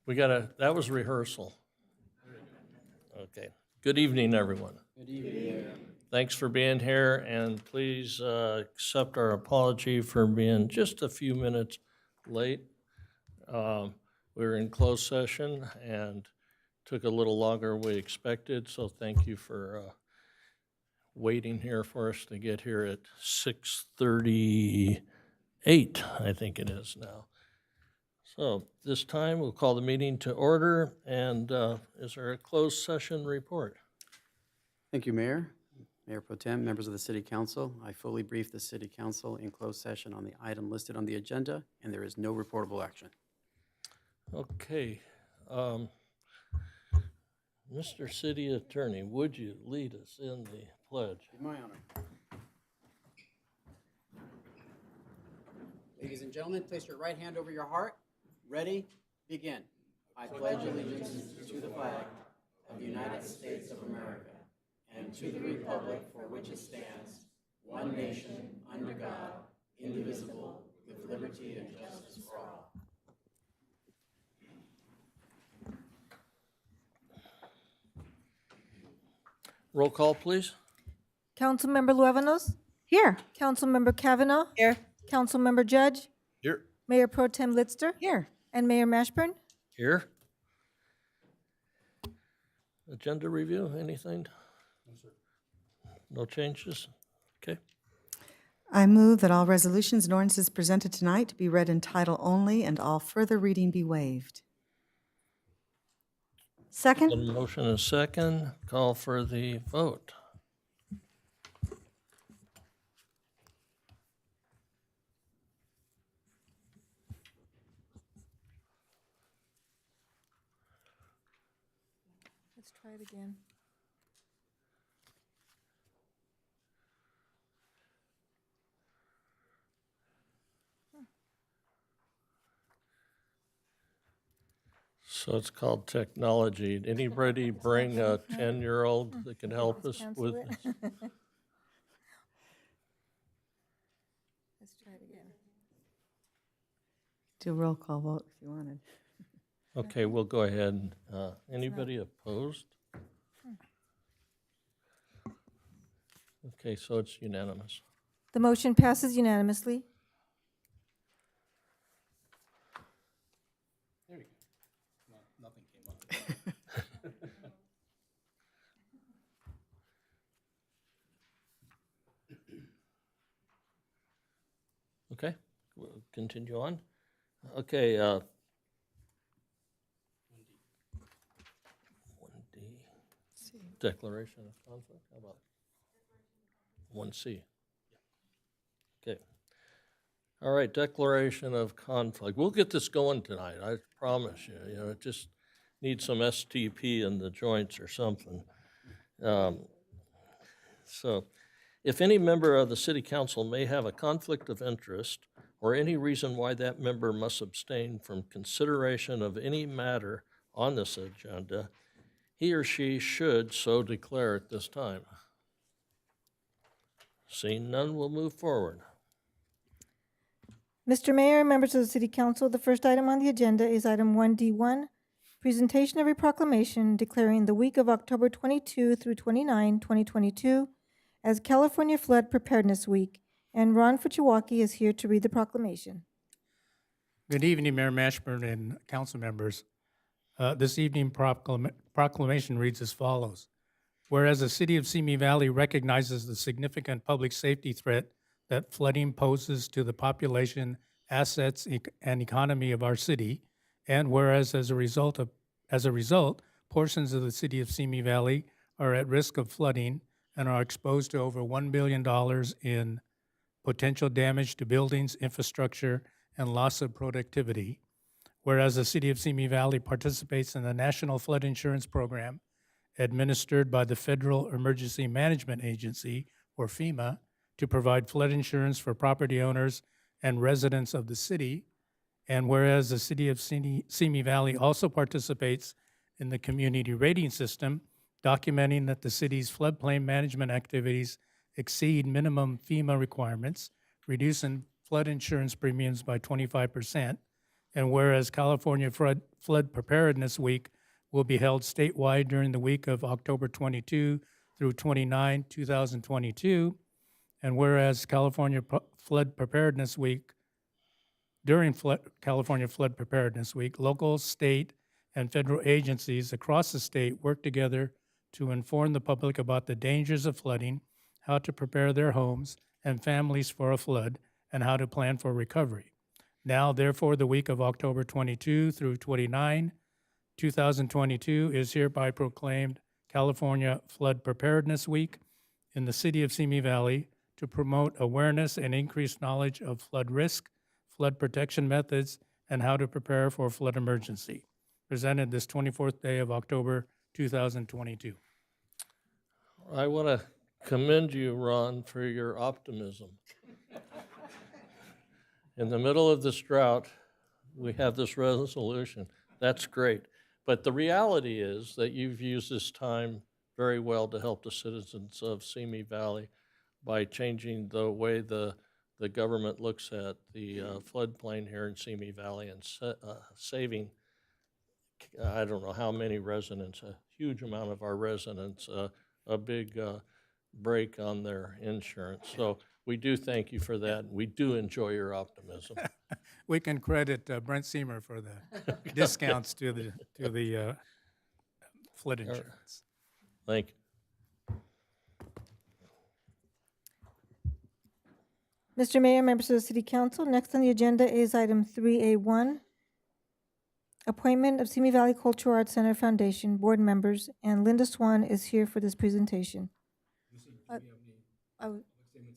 That was rehearsal. Okay. Good evening, everyone. Good evening. Thanks for being here, and please accept our apology for being just a few minutes late. We were in closed session and took a little longer than we expected, so thank you for waiting here for us to get here at 6:38, I think it is now. So this time, we'll call the meeting to order, and is there a closed session report? Thank you, Mayor. Mayor Pro Tem, members of the City Council. I fully briefed the City Council in closed session on the item listed on the agenda, and there is no reportable action. Okay. Mr. City Attorney, would you lead us in the pledge? My honor. Ladies and gentlemen, place your right hand over your heart. Ready? Begin. I pledge allegiance to the flag of the United States of America and to the republic for which it stands, one nation, under God, indivisible, with liberty and justice for all. Roll call, please. Councilmember Luevanos? Here. Councilmember Kavanaugh? Here. Councilmember Judge? Here. Mayor Pro Tem Litster? Here. And Mayor Mashburn? Here. Agenda review, anything? No, sir. No changes? Okay. I move that all resolutions and ordinances presented tonight be read in title only and all further reading be waived. A Second? motion and a second. Call for the vote. Let's try it again. So it's called technology. Anybody bring a 10-year-old that can help us Cancel with it. this? Let's try it again. Do a roll call vote if you wanted. Okay, we'll go ahead. Anybody opposed? Okay, so it's unanimous. The motion passes unanimously. Okay, we'll continue on. Okay, 1D, declaration of conflict, how about 1C? Okay. All right, declaration of conflict. We'll get this going tonight, I promise you. You know, it just needs some STP in the joints or something. So, if any member of the city council may have a conflict of interest or any reason why that member must abstain from consideration of any matter on this agenda, he or she should so declare at this time. Seeing none, we'll move forward. Mr. Mayor, members of the City Council, the first item on the agenda is item 1D1, presentation of a proclamation declaring the week of October 22 through 29, 2022 as California Flood Preparedness Week, and Ron Fuchiwaki is here to read the proclamation. Good evening, Mayor Mashburn and council members. This evening proclamation reads as follows. Whereas the city of Simi Valley recognizes the significant public safety threat that flooding poses to the population, assets, and economy of our city, and whereas as a result, portions of the city of Simi Valley are at risk of flooding and are exposed to over $1 billion in potential damage to buildings, infrastructure, and loss of productivity. Whereas the city of Simi Valley participates in the National Flood Insurance Program administered by the Federal Emergency Management Agency, or FEMA, to provide flood insurance for property owners and residents of the city. And whereas the city of Simi Valley also participates in the community rating system, documenting that the city's floodplain management activities exceed minimum FEMA requirements, reducing flood insurance premiums by 25%, And whereas California Flood Preparedness Week will be held statewide during the week of October 22 through 29, 2022. And whereas Flood Preparedness Week, California Flood Preparedness Week, local, state, and federal agencies across the state work together to inform the public about the dangers of flooding, how to prepare their homes and families for a flood, and how to plan for recovery. Now, therefore, the week of October 22 through 29, 2022 is hereby proclaimed California Flood Preparedness Week in the city of Simi Valley to promote awareness and increase knowledge of flood risk, flood protection methods, and how to prepare for a flood emergency. Presented this 24th day of October, 2022. I want to commend you, Ron, for your optimism. In the middle of this drought, we have this resolution. That's great. But the reality is that you've used this time very well to help the citizens of Simi Valley by changing the way the government looks at the floodplain here in Simi Valley and saving, I don't know how many residents, a huge amount of our residents, a big break on their insurance. So we do thank you for that. We do enjoy your optimism. We can credit Brent Seymour for the discounts to the flood insurance. Thank you. Mr. Mayor, members of the City Council, next on the agenda is item 3A1, appointment of Simi Valley Cultural Arts Center Foundation board members, and Linda Swan is here for this presentation.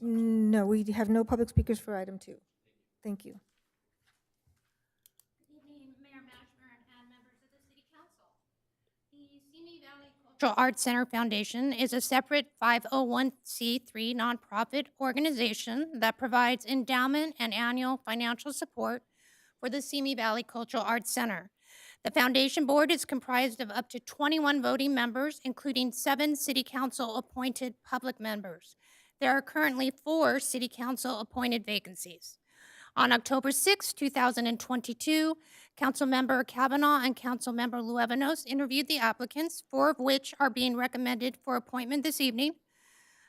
No, we have no public speakers for item 2. Thank you. Good evening, Mayor Mashburn and members of the City Council. The Simi Valley Cultural Arts Center Foundation is a separate 501c3 nonprofit organization that provides endowment and annual financial support for the Simi Valley Cultural Arts Center. The foundation board is comprised of up to 21 voting members, including 7 City Council appointed public members. There are currently 4 City Council appointed vacancies. On October 6, 2022, Councilmember Kavanaugh and Councilmember Luevanos interviewed the applicants, 4 of which are being recommended for appointment this evening.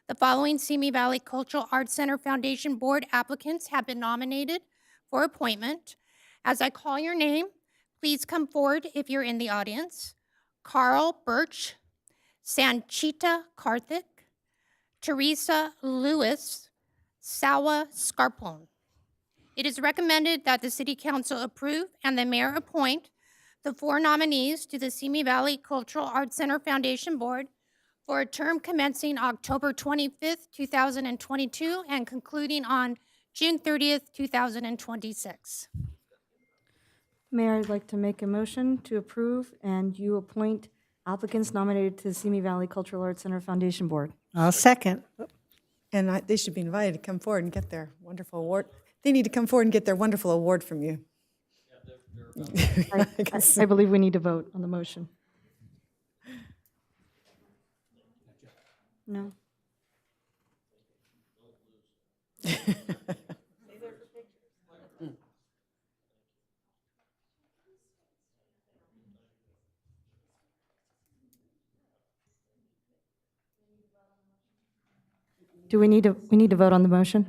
The following Simi Valley Cultural Arts Center Foundation Board applicants have been nominated for appointment. As I call your name, please come forward if you're in the audience. Carl Birch, Sanchita Karthik, Teresa Lewis, Sawa Scarpone. It is recommended that the City Council approve and the mayor appoint the 4 nominees to the Simi Valley Cultural Arts Center Foundation Board for a term commencing October 25th, 2022 and concluding on June 30th, 2026. Mayor, I'd like to make a motion to approve and you appoint applicants nominated to the Simi Valley Cultural Arts Center Foundation Board. I'll second. And they should be invited to come forward and get their wonderful award. They need to come forward and get their wonderful award from you. I believe we need to vote on the motion. No? Do we need to vote on the motion?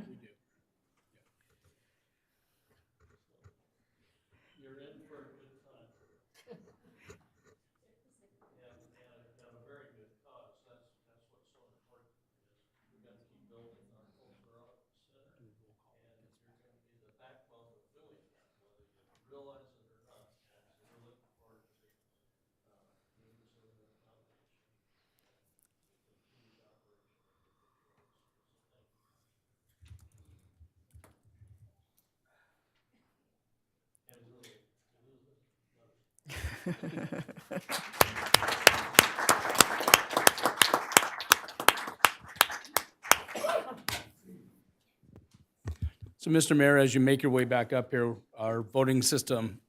So, Mr. Mayor, as you make your way back up here, our voting system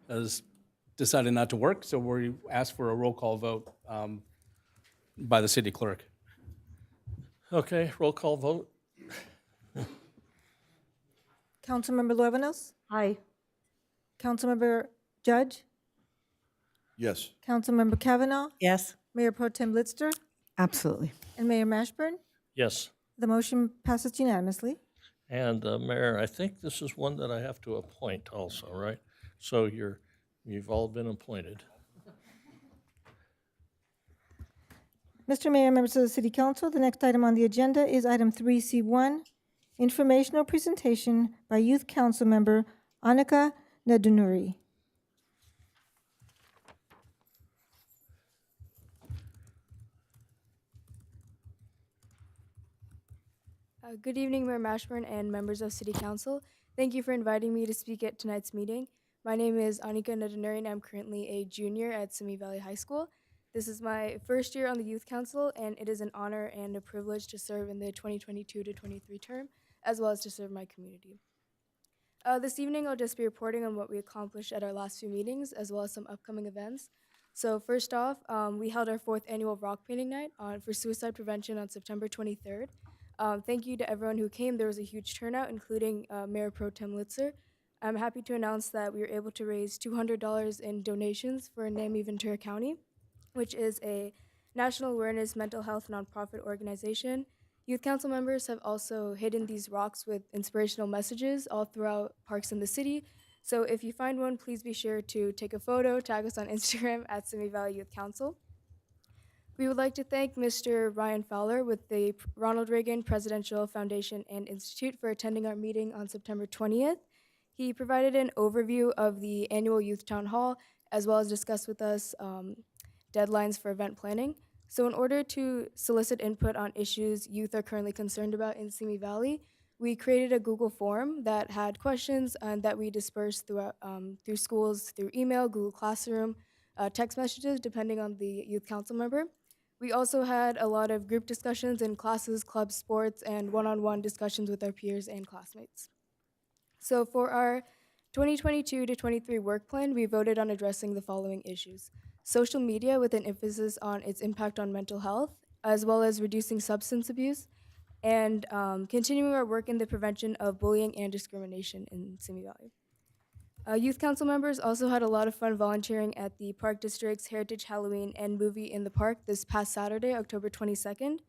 has decided not to work, so we ask for a roll call vote by the city clerk. Okay, roll call vote. Councilmember Luébanos, Aye. Councilmember Judge, Yes. Councilmember Kavanaugh, Yes. Mayor Pro Tem Litster, Absolutely. and Mayor Mashburn. Yes. The motion passes unanimously. And Mayor, I think this is one that I have to appoint also, right? So you've all been appointed. Mr. Mayor, members of the City Council, the next item on the agenda is item 3C1, informational presentation by Youth Council Member Annika Nadunuri. Good evening, Mayor Mashburn and members of City Council. Thank you for inviting me to speak at tonight's meeting. My name is Anika Nadanuri, and I'm currently a junior at Simi Valley High School. This is my first year on the Youth Council, and it is an honor and a privilege to serve in the 2022 to 23 term, as well as to serve my community. This evening, I'll just be reporting on what we accomplished at our last few meetings, as well as some upcoming events. So first off, we held our 4th annual rock painting night for suicide prevention on September 23rd. Thank you to everyone who came. There was a huge turnout, including Mayor Pro Tem Litzer. I'm happy to announce that we were able to raise $200 in donations for NAMI Ventura County, which is a national awareness mental health nonprofit organization. Youth Council members have also hidden these rocks with inspirational messages all throughout parks in the city. So if you find one, please be sure to take a photo, tag us on Instagram at Simi Valley Youth Council. We would like to thank Mr. Ryan Fowler with the Ronald Reagan Presidential Foundation and Institute for attending our meeting on September 20th. He provided an overview of the annual Youth Town Hall, as well as discussed with us deadlines for event planning. So in order to solicit input on issues youth are currently concerned about in Simi Valley, we created a Google form that had questions that we dispersed throughout, through schools, through email, Google Classroom, text messages, depending on the youth council member. We also had a lot of group discussions in classes, clubs, sports, and one-on-one discussions with our peers and classmates. So for our 2022 to 23 work plan, we voted on addressing the following issues: social media with an emphasis on its impact on mental health, as well as reducing substance abuse, and continuing our work in the prevention of bullying and discrimination in Simi Valley. Youth council members also had a lot of fun volunteering at the Park District's Heritage Halloween and Movie in the Park this past Saturday, October 22nd.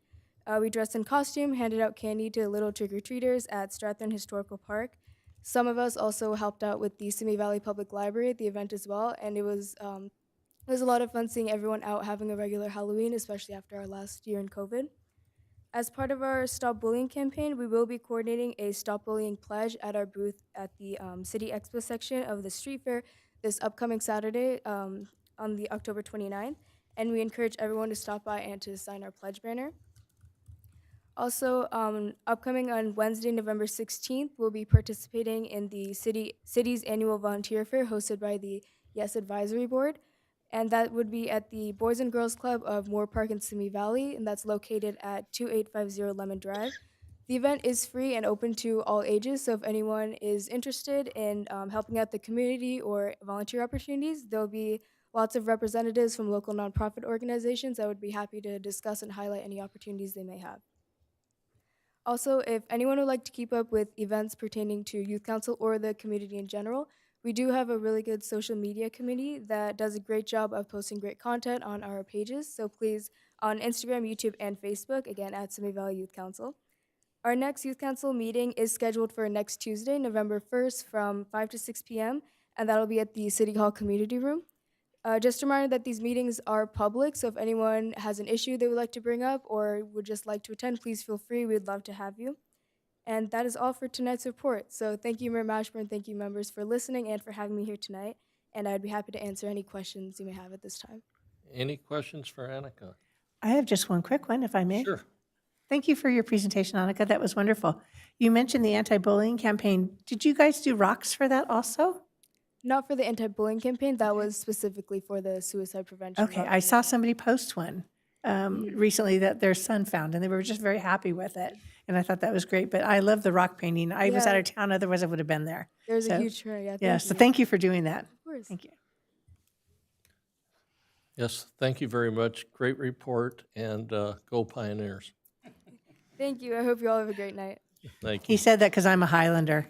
We dressed in costume, handed out candy to little trick-or-treaters at Strathern Historical Park. Some of us also helped out with the Simi Valley Public Library at the event as well, and it was a lot of fun seeing everyone out having a regular Halloween, especially after our last year in COVID. As part of our Stop Bullying campaign, we will be coordinating a Stop Bullying pledge at our booth at the City Expo section of the street fair this upcoming Saturday on the October 29th, and we encourage everyone to stop by and to sign our pledge banner. Also, upcoming on Wednesday, November 16th, we'll be participating in the city's annual volunteer fair hosted by the Yes Advisory Board. And that would be at the Boys and Girls Club of Moore Park in Simi Valley, and that's located at 2850 Lemon Drive. The event is free and open to all ages, so if anyone is interested in helping out the community or volunteer opportunities, there'll be lots of representatives from local nonprofit organizations that would be happy to discuss and highlight any opportunities they may have. Also, if anyone would like to keep up with events pertaining to Youth Council or the community in general, we do have a really good social media committee that does a great job of posting great content on our pages. So please, on Instagram, YouTube, and Facebook, again, at Simi Valley Youth Council. Our next Youth Council meeting is scheduled for next Tuesday, November 1st from 5 to 6 p.m., and that'll be at the City Hall Community Room. Just a reminder that these meetings are public, so if anyone has an issue they would like to bring up or would just like to attend, please feel free. We'd love to have you. And that is all for tonight's report. So thank you, Mayor Mashburn, thank you, members, for listening and for having me here tonight. And I'd be happy to answer any questions you may have at this time. Any questions for Annika? I have just one quick one, if I may. Sure. Thank you for your presentation, Annika. That was wonderful. You mentioned the anti-bullying campaign. Did you guys do rocks for that also? Not for the anti-bullying campaign. That was specifically for the suicide prevention. Okay, I saw somebody post one recently that their son found, and they were just very happy with it. And I thought that was great. But I love the rock painting. I was out of town, otherwise I would have been there. There's So, a huge turnout. Yeah, so thank you for doing that. Of course. Thank you. Yes, thank you very much. Great report, and go Pioneers. Thank you. I hope you all have a great night. Thank He you. said that because I'm a Highlander.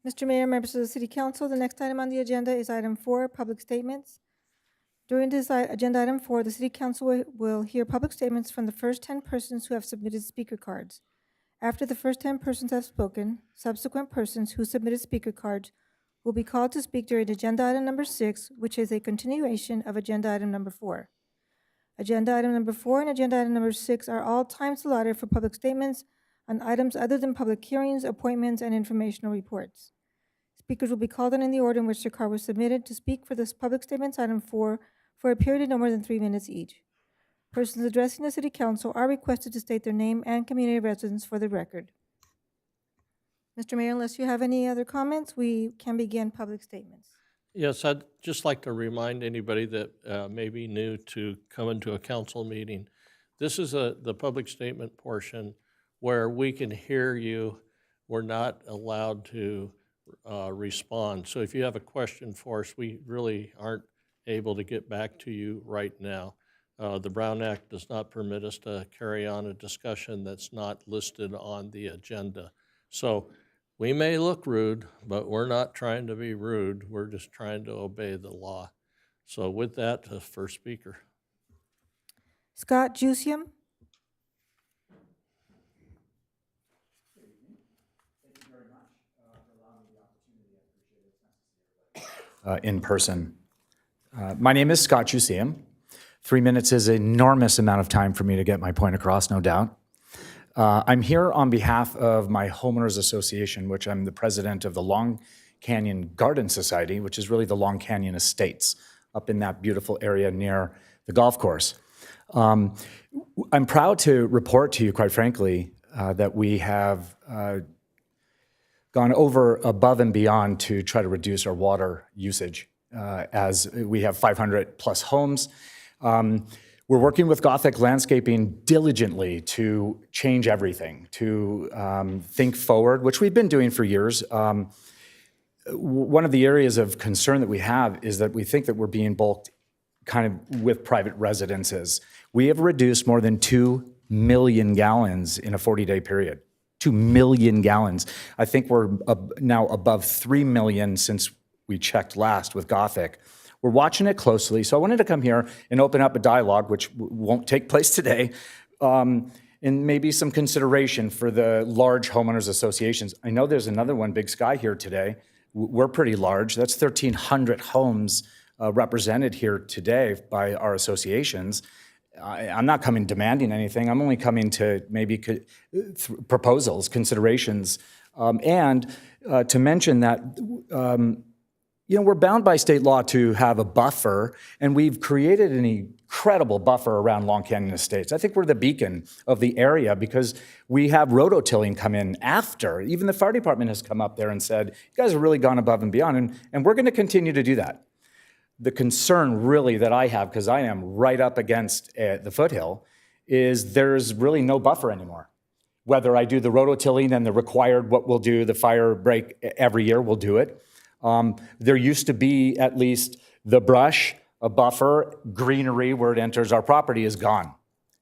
Mr. Mayor, members of the City Council, the next item on the agenda is item 4, public statements. During this agenda item 4, the City Council will hear public statements from the first 10 persons who have submitted speaker cards. After the first 10 persons have spoken, subsequent persons who submitted speaker cards will be called to speak during agenda item number 6, which is a continuation of agenda item number 4. Agenda item number 4 and agenda item number 6 are all times allotted for public statements on items other than public hearings, appointments, and informational reports. Speakers will be called on in the order in which their card was submitted to speak for this public statements item 4 for a period of no more than 3 minutes each. Persons addressing the City Council are requested to state their name and community of residence for the record. Mr. Mayor, unless you have any other comments, we can begin public statements. Yes, I'd just like to remind anybody that may be new to come into a council meeting. This is the public statement portion where we can hear you. We're not allowed to respond. So if you have a question for us, we really aren't able to get back to you right now. The Brown Act does not permit us to carry on a discussion that's not listed on the agenda. So we may look rude, but we're not trying to be rude. We're just trying to obey the law. So with that, first speaker. Scott Jusium. In person. My name is Scott Jusium. 3 minutes is an enormous amount of time for me to get my point across, no doubt. I'm here on behalf of my homeowners association, which I'm the president of the Long Canyon Garden Society, which is really the Long Canyon Estates up in that beautiful area near the golf course. I'm proud to report to you, quite frankly, that we have gone above and beyond to try to reduce our water usage, as we have 500 plus homes. We're working with Gothic Landscaping diligently to change everything, to think forward, which we've been doing for years. One of the areas of concern that we have is that we think that we're being bulked kind of with private residences. We have reduced more than 2 million gallons in a 40-day period. 2 million gallons. I think we're now above 3 million since we checked last with Gothic. We're watching it closely, so I wanted to come here and open up a dialogue, which won't take place today, and maybe some consideration for the large homeowners associations. I know there's another one, Big Sky, here today. We're pretty large. That's 1,300 homes represented here today by our associations. I'm not coming demanding anything. I'm only coming to maybe proposals, considerations, and to mention that we're bound by state law to have a buffer, and we've created an incredible buffer around Long Canyon Estates. I think we're the beacon of the area because we have rototilling come in after. Even the fire department has come up there and said, you guys have really gone above and beyond, and we're going to continue to do that. The concern really that I have, because I am right up against the foothill, is there's really no buffer anymore. Whether I do the rototilling and the required, what we'll do, the fire break every year, we'll do it. There used to be at least the brush, a buffer, greenery where it enters our property is gone.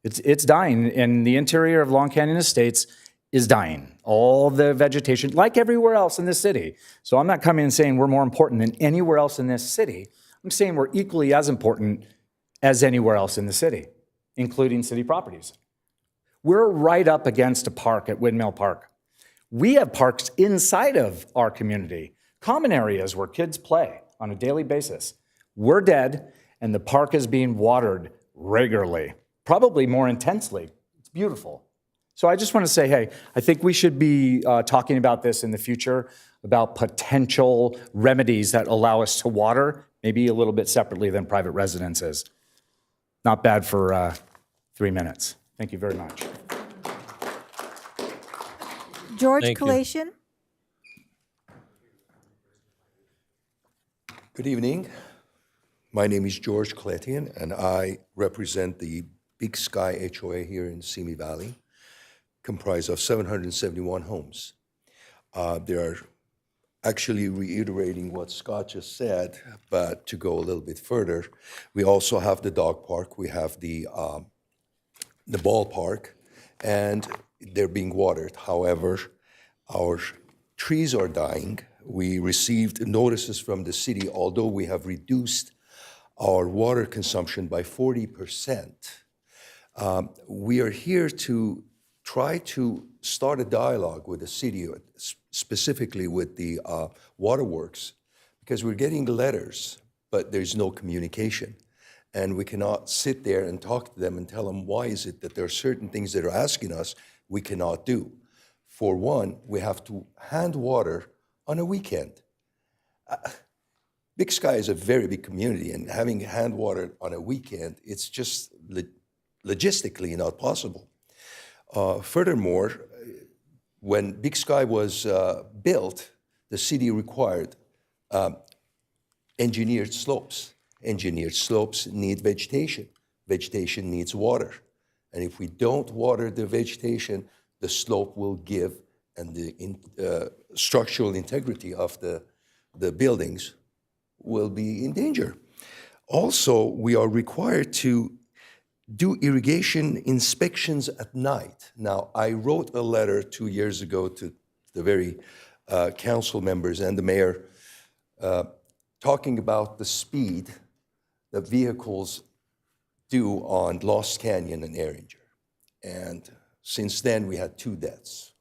It's dying, and the interior of Long Canyon Estates is dying. All the vegetation, like everywhere else in this city. So I'm not coming and saying we're more important than anywhere else in this city. I'm saying we're equally as important as anywhere else in the city, including city properties. We're right up against a park at Windmill Park. We have parks inside of our community, common areas where kids play on a daily basis. We're dead, and the park is being watered regularly, probably more intensely. It's beautiful. So I just want to say, hey, I think we should be talking about this in the future, about potential remedies that allow us to water, maybe a little bit separately than private residences. Not bad for 3 minutes. Thank you very much. George Thank you. Kalasian. Good evening. My name is George Kalatian, and I represent the Big Sky HOA here in Simi Valley, comprised of 771 homes. There are actually reiterating what Scott just said, but to go a little bit further, we also have the dog park, we have the ballpark, and they're being watered. However, our trees are dying. We received notices from the city, although we have reduced our water consumption by 40%. We are here to try to start a dialogue with the city, specifically with the waterworks, because we're getting letters, but there's no communication. And we cannot sit there and talk to them and tell them why is it that there are certain things that are asking us we cannot do. For one, we have to hand water on a weekend. Big Sky is a very big community, and having hand water on a weekend, it's just logistically not possible. Furthermore, when Big Sky was built, the city required engineered slopes. Engineered slopes need vegetation. Vegetation needs water. And if we don't water the vegetation, the slope will give, and the structural integrity of the buildings will be in danger. Also, we are required to do irrigation inspections at night. Now, I wrote a letter 2 years ago to the very council members and the mayor talking about the speed that vehicles do on Lost Canyon and Erringer. And since then, we had 2 deaths.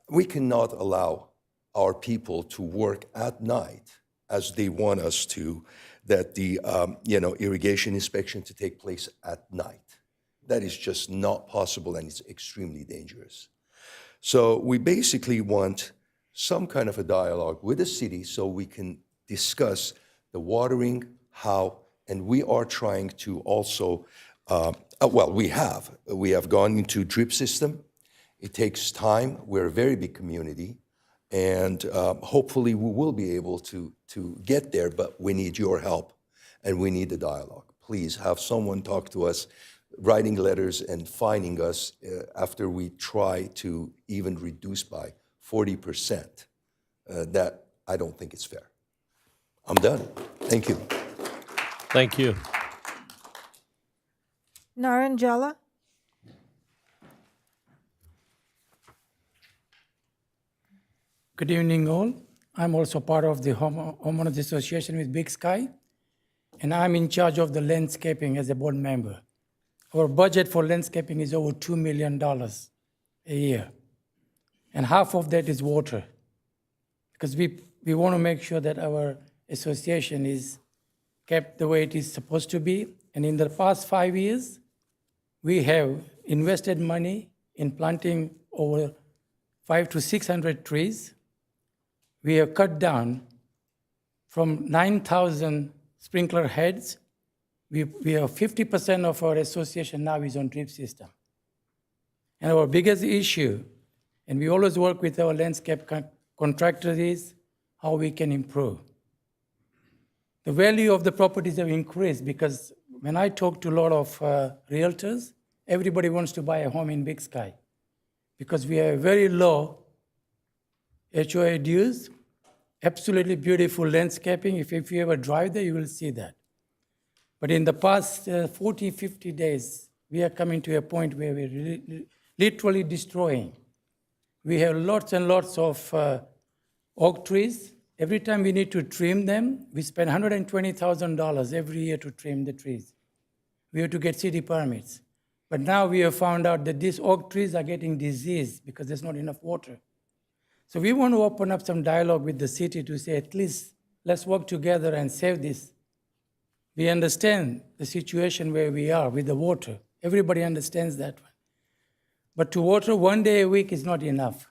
We cannot allow our people to work at night as they want us to, that the irrigation inspection to take place at night. That is just not possible, and it's extremely dangerous. So we basically want some kind of a dialogue with the city so we can discuss the watering, how, and we are trying to also, we have gone into drip system. It takes time. We're a very big community. And hopefully we will be able to get there, but we need your help and we need the dialogue. Please have someone talk to us, writing letters and fining us after we try to even reduce by 40%. That I don't think is fair. I'm done. Thank you. Thank you. Naran Jala. Good evening, all. I'm also part of the Homeowners Association with Big Sky, and I'm in charge of the landscaping as a board member. Our budget for landscaping is over $2 million a year, and half of that is water, because we want to make sure that our association is kept the way it is supposed to be. And in the past 5 years, we have invested money in planting over 500 to 600 trees. We have cut down from 9,000 sprinkler heads. We have 50% of our association now is on drip system. And our biggest issue, and we always work with our landscape contractors, is how we can improve. The value of the properties have increased because when I talk to a lot of realtors, everybody wants to buy a home in Big Sky because we have very low HOA dues, absolutely beautiful landscaping. If you ever drive there, you will see that. But in the past 40, 50 days, we are coming to a point where we're literally destroying. We have lots and lots of oak trees. Every time we need to trim them, we spend $120,000 every year to trim the trees. We have to get city permits. But now we have found out that these oak trees are getting diseased because there's not enough water. So we want to open up some dialogue with the city to say, at least let's work together and save this. We understand the situation where we are with the water. Everybody understands that one. But to water 1 day a week is not enough.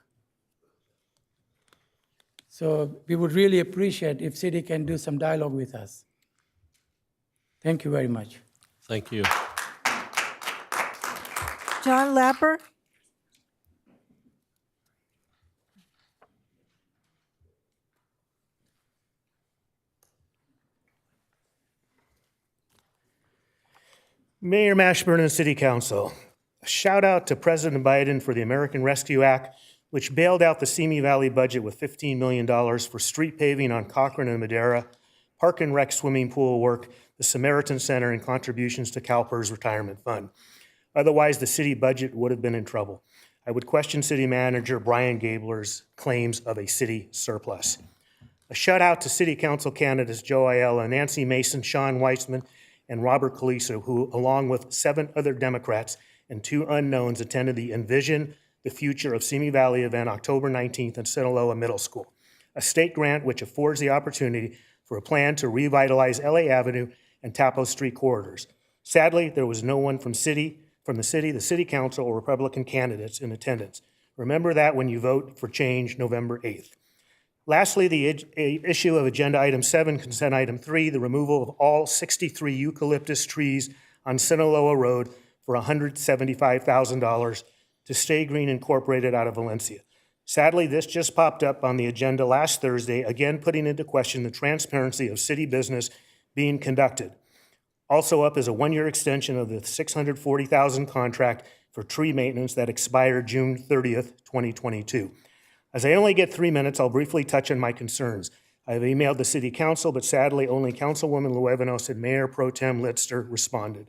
So we would really appreciate if city can do some dialogue with us. Thank you very much. Thank you. John Lapper. Mayor Mashburn and City Council, a shout out to President Biden for the American Rescue Act, which bailed out the Simi Valley budget with $15 million for street paving on Cochrane and Madera, park and rec swimming pool work, the Samaritan Center, and contributions to CalPERS retirement fund. Otherwise, the city budget would have been in trouble. I would question City Manager Brian Gabler's claims of a city surplus. A shout out to City Council candidates Joe Ayala, Nancy Mason, Sean Weissman, and Robert Caliso, who, along with 7 other Democrats and 2 unknowns, attended the Envision the Future of Simi Valley event October 19th at Sinaloa Middle School, a state grant which affords the opportunity for a plan to revitalize LA Avenue and Tapo Street corridors. Sadly, there was no one from the city, the City Council, or Republican candidates in attendance. Remember that when you vote for change November 8th. Lastly, the issue of Agenda Item 7, Consent Item 3, the removal of all 63 eucalyptus trees on Sinaloa Road for $175,000 to Stay Green Incorporated out of Valencia. Sadly, this just popped up on the agenda last Thursday, again putting into question the transparency of city business being conducted. Also up is a 1-year extension of the $640,000 contract for tree maintenance that expired June 30th, 2022. As I only get 3 minutes, I'll briefly touch on my concerns. I have emailed the City Council, but sadly only Councilwoman Luevanos and Mayor Pro Tem Litster responded.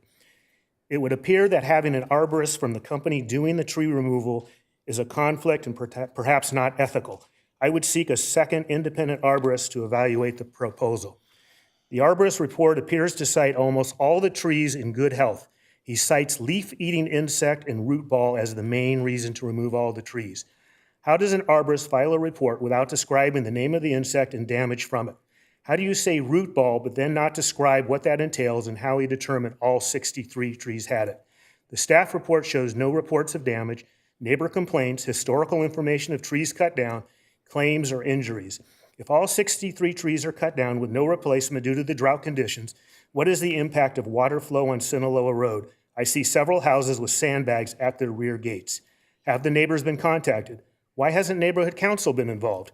It would appear that having an arborist from the company doing the tree removal is a conflict and perhaps not ethical. I would seek a second independent arborist to evaluate the proposal. The arborist report appears to cite almost all the trees in good health. He cites leaf-eating insect and root ball as the main reason to remove all the trees. How does an arborist file a report without describing the name of the insect and damage from it? How do you say root ball but then not describe what that entails and how he determined all 63 trees had it? The staff report shows no reports of damage, neighbor complaints, historical information of trees cut down, claims, or injuries. If all 63 trees are cut down with no replacement due to the drought conditions, what is the impact of water flow on Sinaloa Road? I see several houses with sandbags at their rear gates. Have the neighbors been contacted? Why hasn't neighborhood council been involved?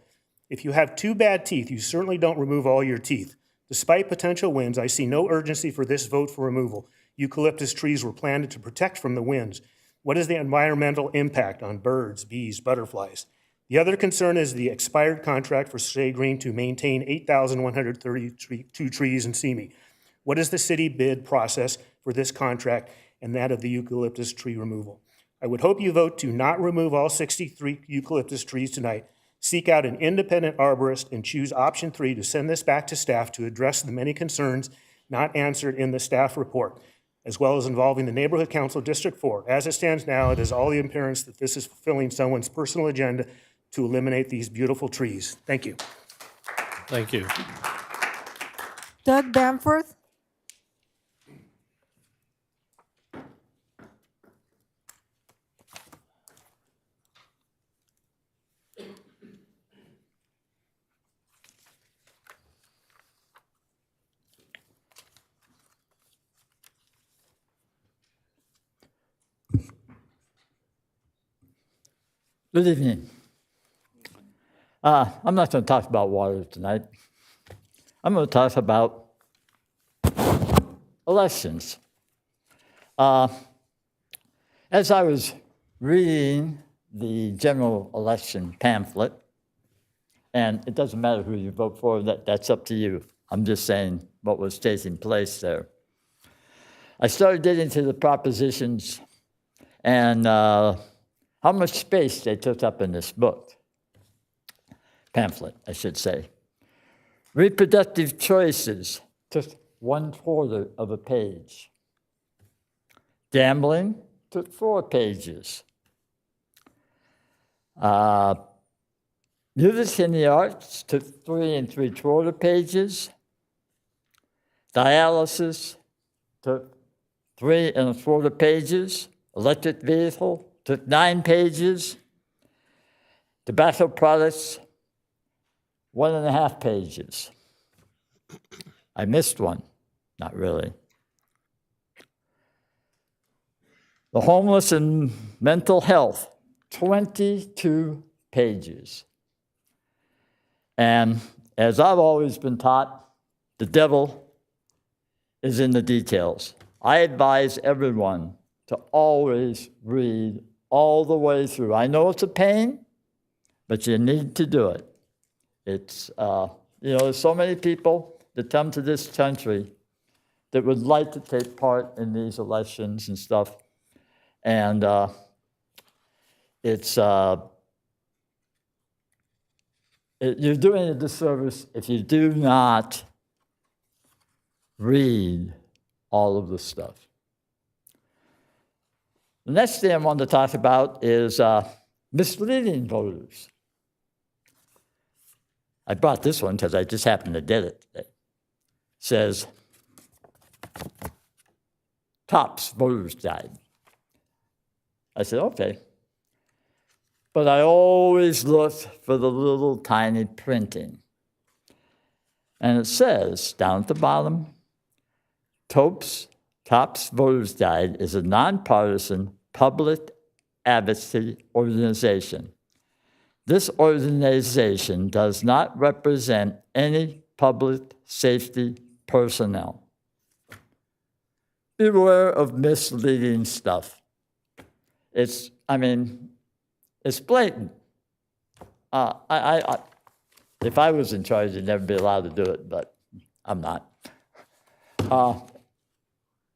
If you have 2 bad teeth, you certainly don't remove all your teeth. Despite potential winds, I see no urgency for this vote for removal. Eucalyptus trees were planted to protect from the winds. What is the environmental impact on birds, bees, butterflies? The other concern is the expired contract for Stay Green to maintain 8,132 trees in Simi. What is the city bid process for this contract and that of the eucalyptus tree removal? I would hope you vote to not remove all 63 eucalyptus trees tonight. Seek out an independent arborist and choose option 3 to send this back to staff to address the many concerns not answered in the staff report, as well as involving the Neighborhood Council District 4. As it stands now, it is all the appearance that this is fulfilling someone's personal agenda to eliminate these beautiful trees. Thank you. Thank you. Doug Bamforth. Good evening. I'm not going to talk about water tonight. I'm going to talk about elections. As I was reading the general election pamphlet, and it doesn't matter who you vote for, that's up to you. I'm just saying what was taking place there. I started getting to the propositions and how much space they took up in this book. Pamphlet, I should say. Reproductive choices took 1/4 of a page. Gambling took 4 pages. Music in the arts took 3 3/4 pages. Dialysis took 3 1/4 pages. Electric vehicle took 9 pages. Tobacco products, 1.5 pages. I missed one, not really. The homeless and mental health, 22 pages. And as I've always been taught, the devil is in the details. I advise everyone to always read all the way through. I know it's a pain, but you need to do it. It's, there's so many people that come to this country that would like to take part in these elections and stuff. And you're doing a disservice if you do not read all of the stuff. The next thing I want to talk about is misleading voters. I brought this one because I just happened to get it. It says, Tops Voters Guide. I said, okay. But I always looked for the little tiny printing. And it says down at the bottom, Tops Voters Guide is a nonpartisan public advocacy organization. This organization does not represent any public safety personnel. Beware of misleading stuff. It's blatant. If I was in charge, I'd never be allowed to do it, but I'm not.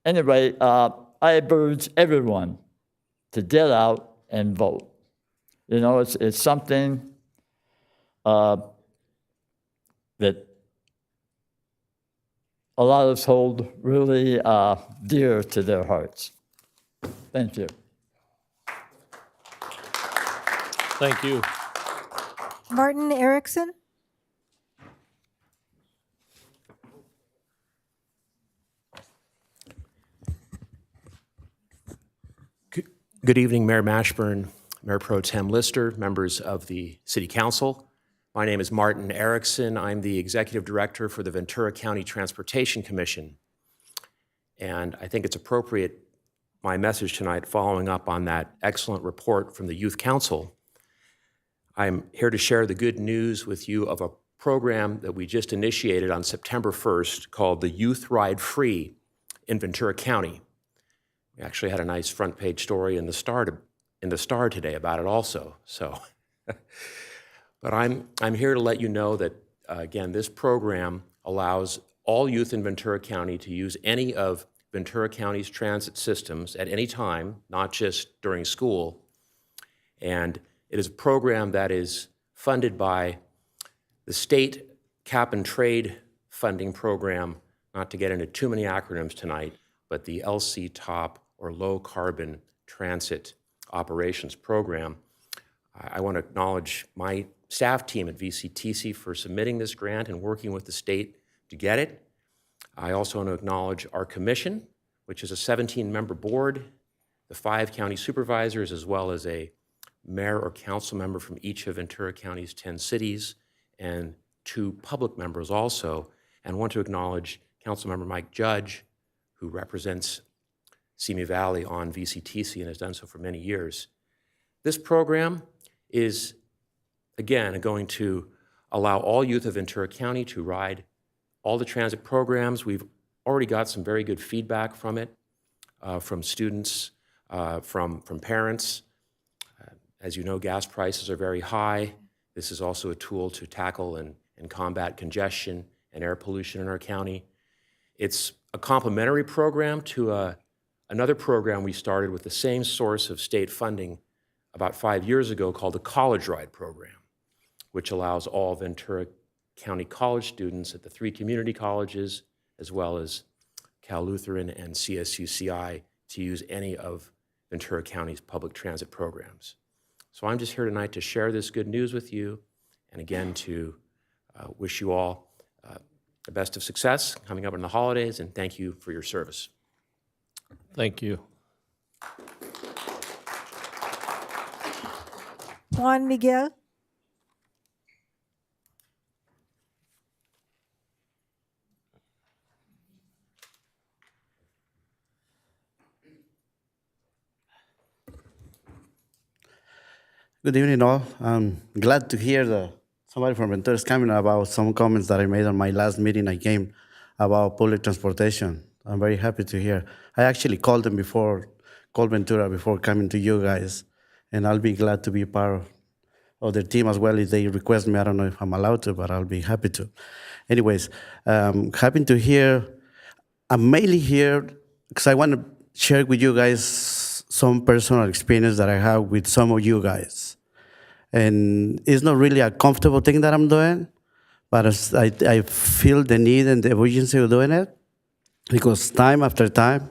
Anyway, I urge everyone to get out and vote. It's something that a lot of us hold really dear to their hearts. Thank you. Thank you. Martin Erickson. Good evening, Mayor Mashburn, Mayor Pro Tem Lister, members of the City Council. My name is Martin Erickson. I'm the Executive Director for the Ventura County Transportation Commission. And I think it's appropriate, my message tonight, following up on that excellent report from the Youth Council. I'm here to share the good news with you of a program that we just initiated on September 1st called the Youth Ride Free in Ventura County. We actually had a nice front page story in the Star today about it also. So, but I'm here to let you know that again, this program allows all youth in Ventura County to use any of Ventura County's transit systems at any time, not just during school. And it is a program that is funded by the state cap and trade funding program, not to get into too many acronyms tonight, but the LC TOP, or Low Carbon Transit Operations Program. I want to acknowledge my staff team at VCTC for submitting this grant and working with the state to get it. I also want to acknowledge our commission, which is a 17-member board, the 5 county supervisors, as well as a mayor or council member from each of Ventura County's 10 cities, and 2 public members also. And want to acknowledge Councilmember Mike Judge, who represents Simi Valley on VCTC and has done so for many years. This program is, again, going to allow all youth of Ventura County to ride all the transit programs. We've already got some very good feedback from it, from students, from parents. As you know, gas prices are very high. This is also a tool to tackle and combat congestion and air pollution in our county. It's a complementary program to another program we started with the same source of state funding about 5 years ago called the College Ride Program, which allows all Ventura County college students at the 3 community colleges, as well as Cal Lutheran and CSUCI, to use any of Ventura County's public transit programs. So I'm just here tonight to share this good news with you, and again to wish you all the best of success coming up in the holidays, and thank you for your service. Thank you. Juan Miguel. Good evening, all. I'm glad to hear somebody from Ventura is coming about some comments that I made on my last meeting I came about public transportation. I'm very happy to hear. I actually called Ventura before coming to you guys, and I'll be glad to be part their team as well if they request me. I don't know if I'm allowed to, but I'll be happy to. Anyways, happy to hear. I'm mainly here because I want to share with you guys some personal experience that I have with some of you guys. And it's not really a comfortable thing that I'm doing, but I feel the need and the urgency of doing it because time after time,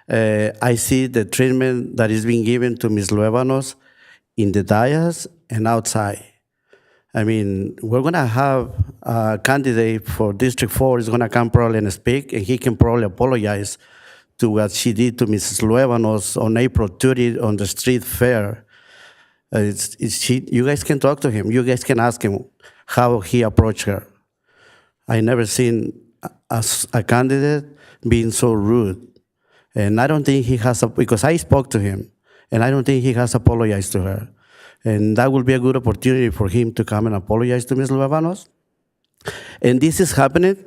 I see the treatment that is being given to Ms. Luevanos in the dais and outside. I mean, we're going to have a candidate for District 4 is going to come probably and speak, and he can probably apologize to what she did to Mrs. Luevanos on April 30 on the street fair. You guys can talk to him. You guys can ask him how he approached her. I never seen a candidate being so rude. And I don't think he has, because I spoke to him, and I don't think he has apologized to her. And that will be a good opportunity for him to come and apologize to Ms. Luevanos. And this is happening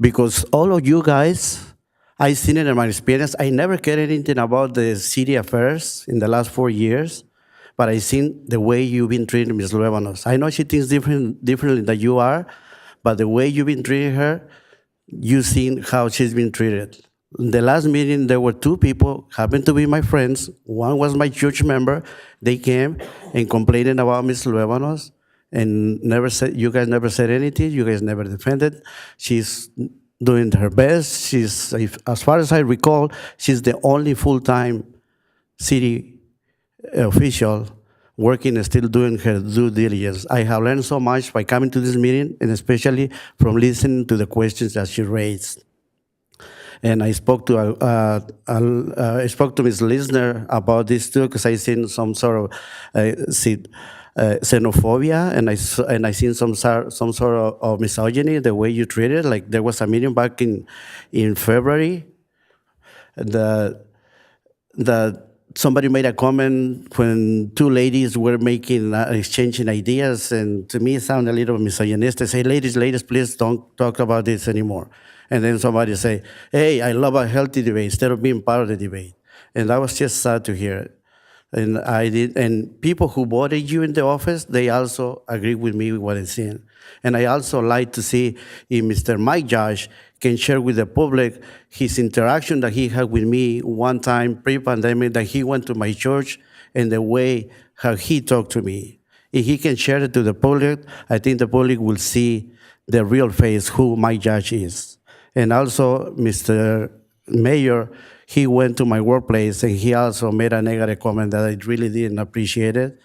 because all of you guys, I've seen it in my experience. I never cared anything about the city affairs in the last 4 years, but I've seen the way you've been treating Ms. Luevanos. I know she thinks differently than you are, but the way you've been treating her, you've seen how she's been treated. In the last meeting, there were 2 people, happened to be my friends. One was my church member. They came and complained about Ms. Luevanos and you guys never said anything. You guys never defended. She's doing her best. As far as I recall, she's the only full-time city official working and still doing her due diligence. I have learned so much by coming to this meeting and especially from listening to the questions that she raised. And I spoke to Ms. Lisner about this too, because I seen some sort of xenophobia, and I seen some sort of misogyny the way you treated. Like there was a meeting back in February, that somebody made a comment when 2 ladies were exchanging ideas, and to me it sounded a little misogynistic. Say, ladies, please don't talk about this anymore. And then somebody say, hey, I love a healthy debate instead of being part of the debate. And that was just sad to hear. And people who voted you in the office, they also agree with me with what I'm saying. And I also like to see if Mr. Mike Josh can share with the public his interaction that he had with me one time pre-pandemic, that he went to my church and the way how he talked to me. If he can share it to the public, I think the public will see the real face, who Mike Josh is. And also, Mr. Mayor, he went to my workplace and he also made a negative comment that I really didn't appreciate it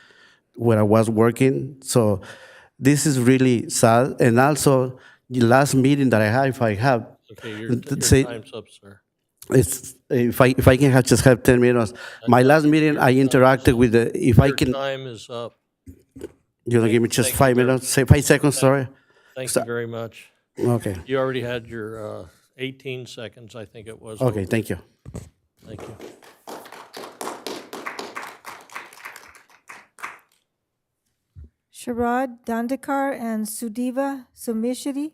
where I was working. So this is really sad. And also, the last meeting that I had, if I have, Okay, your time's up, sir. if I can just have 10 minutes. My last meeting, I interacted with Your time is up. You want to give me just 5 minutes, say 5 seconds, sorry? Thank you very much. Okay. You already had your 18 seconds, I think it was. Okay, thank you. Thank you. Sharad Dandekar and Sudiva Sumishri.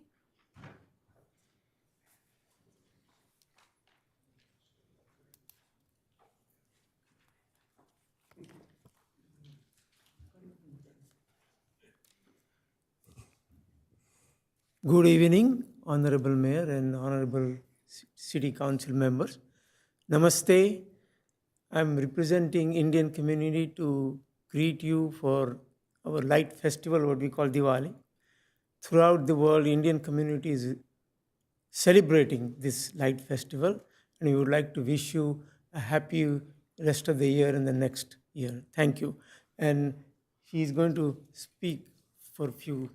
Good evening, Honorable Mayor and Honorable City Council members. Namaste. I'm representing Indian community to greet you for our light festival, what we call Diwali. Throughout the world, Indian community is celebrating this light festival, and we would like to wish you a happy rest of the year and the next year. Thank you. And he is going to speak for a few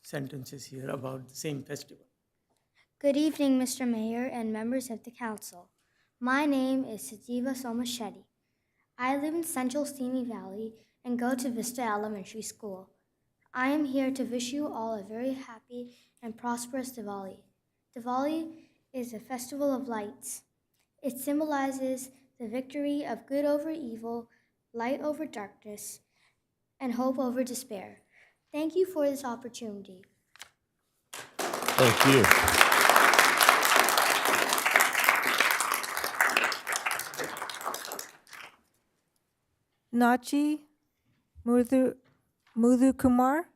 sentences here about the same festival. Good evening, Mr. Mayor and members of the council. My name is Sajiva Somashetty. I live in Central Simi Valley and go to Vista Elementary School. I am here to wish you all a very happy and prosperous Diwali. Diwali is a festival of lights. It symbolizes the victory of good over evil, light over darkness, and hope over despair. Thank you for this opportunity. Thank you. Nachi Murthu Muthu Kumar.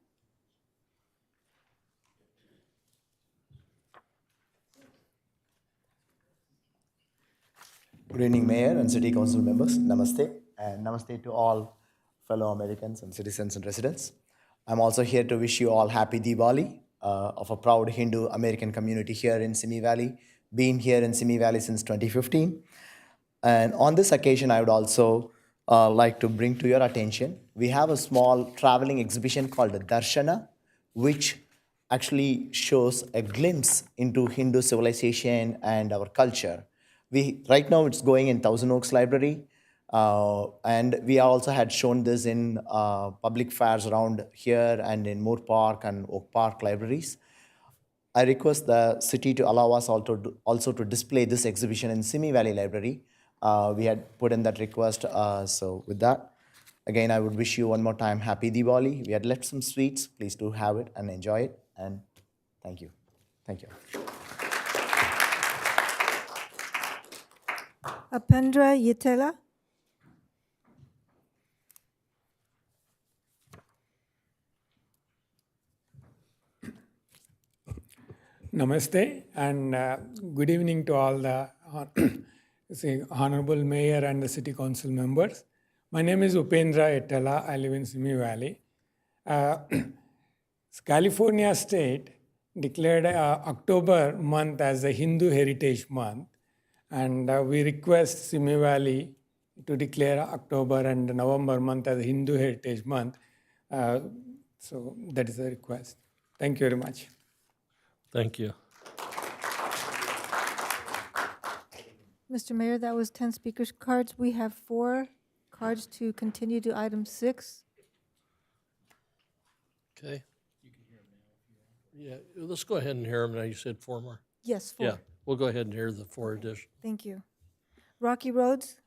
Good evening, Mayor and City Council members. Namaste, and namaste to all fellow Americans and citizens and residents. I'm also here to wish you all happy Diwali of a proud Hindu American community here in Simi Valley. Been here in Simi Valley since 2015. And on this occasion, I would also like to bring to your attention, we have a small traveling exhibition called the Darshana, which actually shows a glimpse into Hindu civilization and our culture. Right now it's going in Thousand Oaks Library, and we also had shown this in public fairs around here and in Moore Park and Oak Park libraries. I request the city to allow us also to display this exhibition in Simi Valley Library. We had put in that request, so with that, again, I would wish you one more time happy Diwali. We had left some sweets. Please do have it and enjoy it, and thank you. Thank you. Apendra Yetela. Namaste and good evening to all the Honorable Mayor and the City Council members. My name is Upendra Yetala. I live in Simi Valley. California State declared October month as the Hindu Heritage Month, and we request Simi Valley to declare October and November month as the Hindu Heritage Month. So that is the request. Thank you very much. Thank you. Mr. Mayor, that was 10 speakers cards. We have 4 cards to continue to item 6. Okay. Yeah, let's go ahead and hear them now. You said 4 more? Yes, 4. Yeah, we'll go ahead and hear the 4 additional. Thank you. Rocky Roads.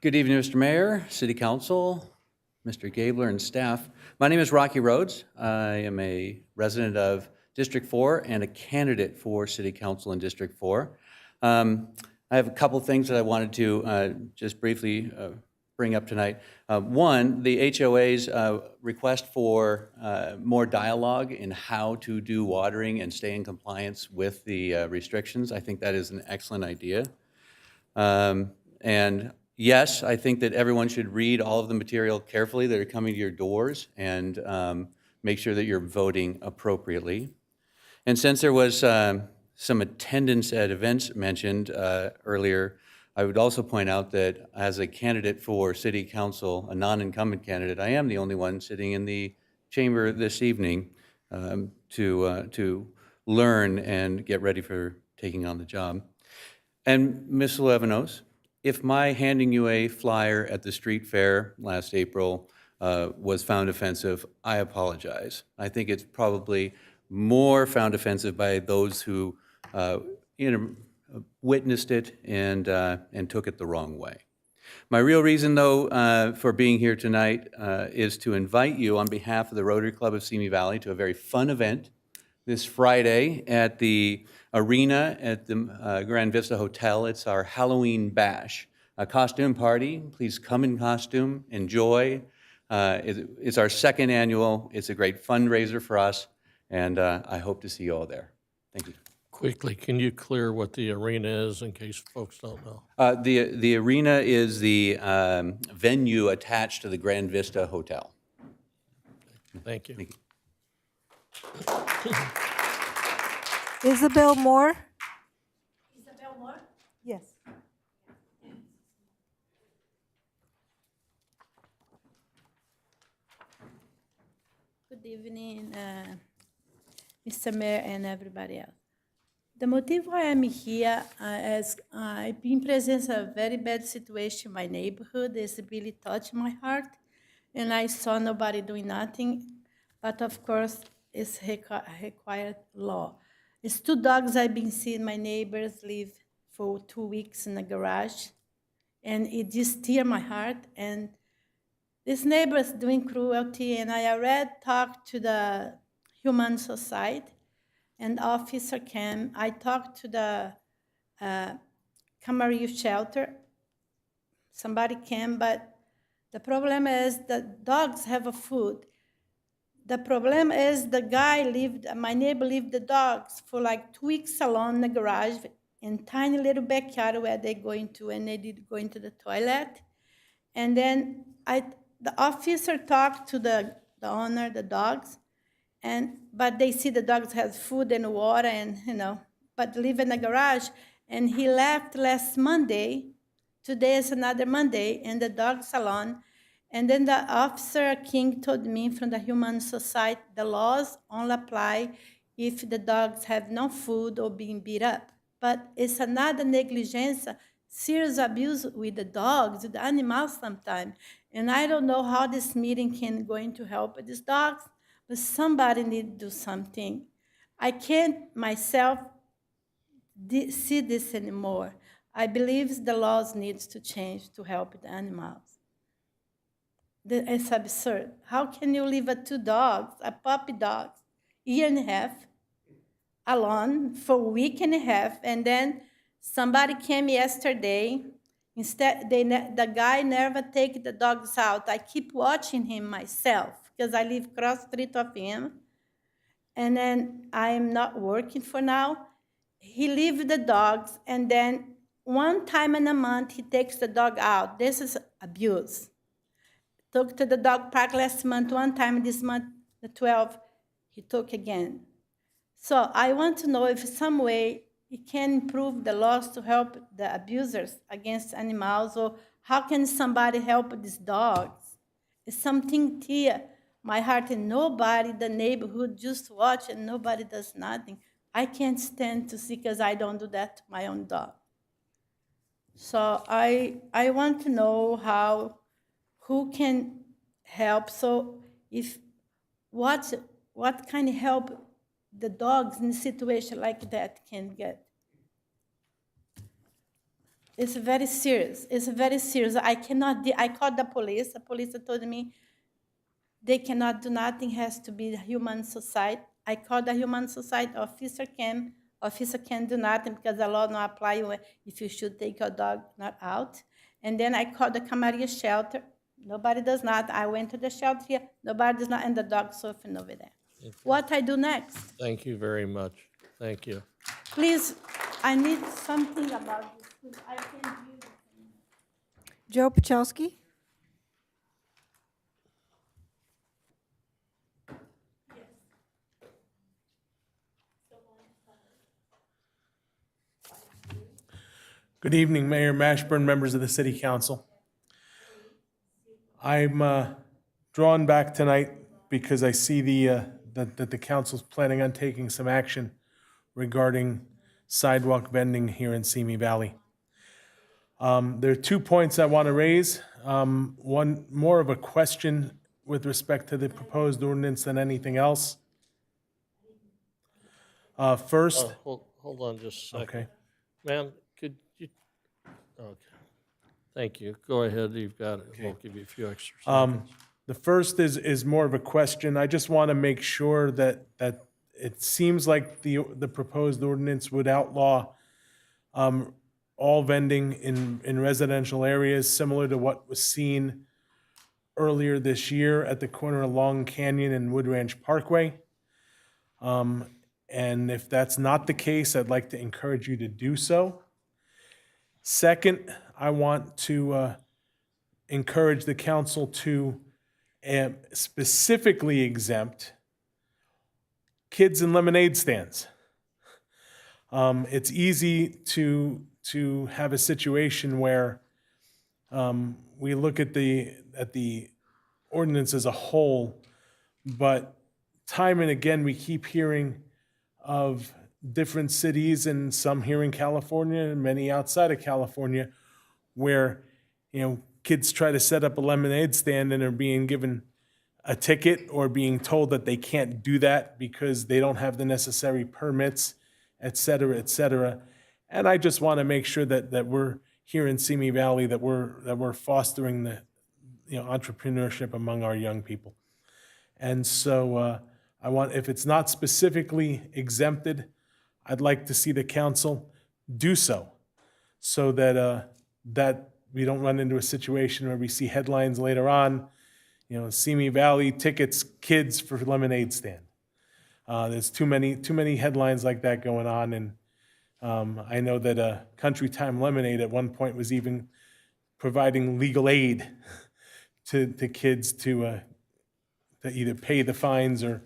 Good evening, Mr. Mayor, City Council, Mr. Gabler, and staff. My name is Rocky Rhodes. I am a resident of District 4 and a candidate for City Council in District 4. I have a couple things that I wanted to just briefly bring up tonight. One, the HOA's request for more dialogue in how to do watering and stay in compliance with the restrictions. I think that is an excellent idea. And yes, I think that everyone should read all of the material carefully that are coming to your doors and make sure that you're voting appropriately. And since there was some attendance at events mentioned earlier, I would also point out that as a candidate for City Council, a non-incumbent candidate, I am the only one sitting in the chamber this evening to learn and get ready for taking on the job. And Ms. Levinos, if my handing you a flyer at the street fair last April was found offensive, I apologize. I think it's probably more found offensive by those who witnessed it and took it the wrong way. My real reason, though, for being here tonight is to invite you on behalf of the Rotary Club of Simi Valley to a very fun event this Friday at the arena at the Grand Vista Hotel. It's our Halloween bash, a costume party. Please come in costume, enjoy. It's our second annual. It's a great fundraiser for us, and I hope to see you all there. Thank you. Quickly, can you clear what the arena is in case folks don't know? The arena is the venue attached to the Grand Vista Hotel. Thank you. Thank you. Isabel Moore. Isabel Moore? Yes. Good evening, Mr. Mayor and everybody else. The motive why I'm here is I've been present a very bad situation in my neighborhood. It's really touched my heart, and I saw nobody doing nothing. But of course, it's required law. It's 2 dogs I've been seeing my neighbors live for 2 weeks in the garage, and it just tears my heart. And this neighbor is doing cruelty, and I already talked to the Human Society and Officer came. I talked to the Camarillo shelter. Somebody came, but the problem is the dogs have a food. The problem is my neighbor left the dogs for like 2 weeks alone in the garage in tiny little backyard where they go into, and they did go into the toilet. And then the officer talked to the owner, the dogs, but they see the dogs have food and water and, but live in the garage. And he left last Monday. Today is another Monday, and the dog's alone. And then the officer King told me from the Human Society, the laws only apply if the dogs have no food or being beat up. But it's another negligence, serious abuse with the dogs, with the animals sometimes. And I don't know how this meeting can going to help these dogs, but somebody need to do something. I can't myself see this anymore. I believe the laws needs to change to help the animals. It's absurd. How can you leave 2 dogs, a puppy dog, year and a half, alone for a week and a half, and then somebody came yesterday. Instead, the guy never take the dogs out. I keep watching him myself because I live across the street of him, and then I am not working for now. He leaves the dogs, and then one time in a month he takes the dog out. This is abuse. Took to the dog park last month, one time this month, the 12th, he took again. So I want to know if some way he can improve the laws to help the abusers against animals, or how can somebody help these dogs? It's something tear my heart, and nobody, the neighborhood, just watch and nobody does nothing. I can't stand to see because I don't do that to my own dog. So I want to know who can help. So what kind of help the dogs in a situation like that can get? It's very serious. It's very serious. I called the police. The police told me they cannot do nothing. Has to be the Human Society. I called the Human Society. Officer can do nothing because the law not apply if you should take your dog not out. And then I called the Camarillo shelter. Nobody does not. I went to the shelter here. Nobody does not, and the dog surfing over there. Okay. What I do next? Thank you very much. Thank you. Please, I need something about this. Please, I can't do this. Joe Pachowski? Good evening, Mayor Mashburn, members of the City Council. I'm drawn back tonight because I see that the council's planning on taking some action regarding sidewalk vending here in Simi Valley. There are 2 points I want to raise. One more of a question with respect to the proposed ordinance than anything else. First. Hold on just a second. Okay. Ma'am, could you, okay. Thank you. Go ahead, you've got it. We'll give you a few extra seconds. The first is more of a question. I just want to make sure that it seems like the proposed ordinance would outlaw all vending in residential areas, similar to what was seen earlier this year at the corner of Long Canyon and Wood Ranch Parkway. And if that's not the case, I'd like to encourage you to do so. Second, I want to encourage the council to specifically exempt kids and lemonade stands. It's easy to have a situation where we look at the ordinance as a whole, but time and again we keep hearing of different cities, and some here in California and many outside of California, where kids try to set up a lemonade stand and are being given a ticket or being told that they can't do that because they don't have the necessary permits, et cetera, et cetera. And I just want to make sure that we're here in Simi Valley, that we're fostering the entrepreneurship among our young people. And so if it's not specifically exempted, I'd like to see the council do so that that we don't run into a situation where we see headlines later on, Simi Valley tickets kids for lemonade stand. There's too many headlines like that going on, and I know that Country Time Lemonade at one point was even providing legal aid to kids to either pay the fines or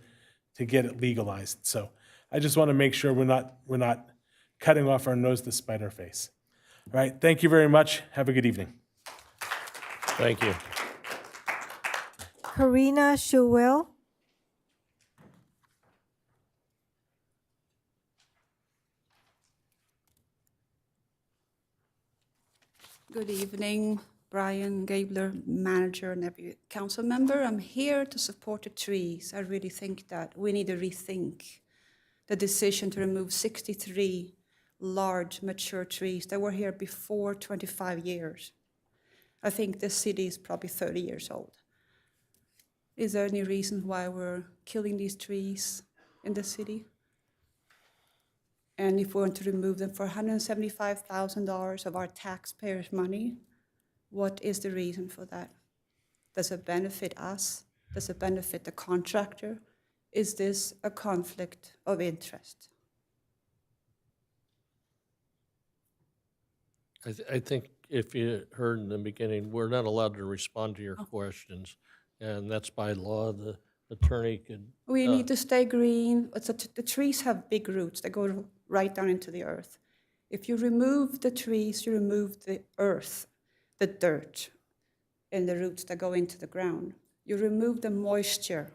to get it legalized. So I just want to make sure we're not cutting off our nose to spite our face. All right, thank you very much. Have a good evening. Thank you. Karina Schuwell. Good evening, Brian Gabler, manager and every council member. I'm here to support the trees. I really think that we need to rethink the decision to remove 63 large mature trees that were here before 25 years. I think this city is probably 30 years old. Is there any reason why we're killing these trees in the city? And if we want to remove them for $175,000 of our taxpayers' money, what is the reason for that? Does it benefit us? Does it benefit the contractor? Is this a conflict of interest? I think if you heard in the beginning, we're not allowed to respond to your questions, and that's by law. The attorney could. We need to stay green. The trees have big roots that go right down into the earth. If you remove the trees, you remove the earth, the dirt, and the roots that go into the ground. You remove the moisture.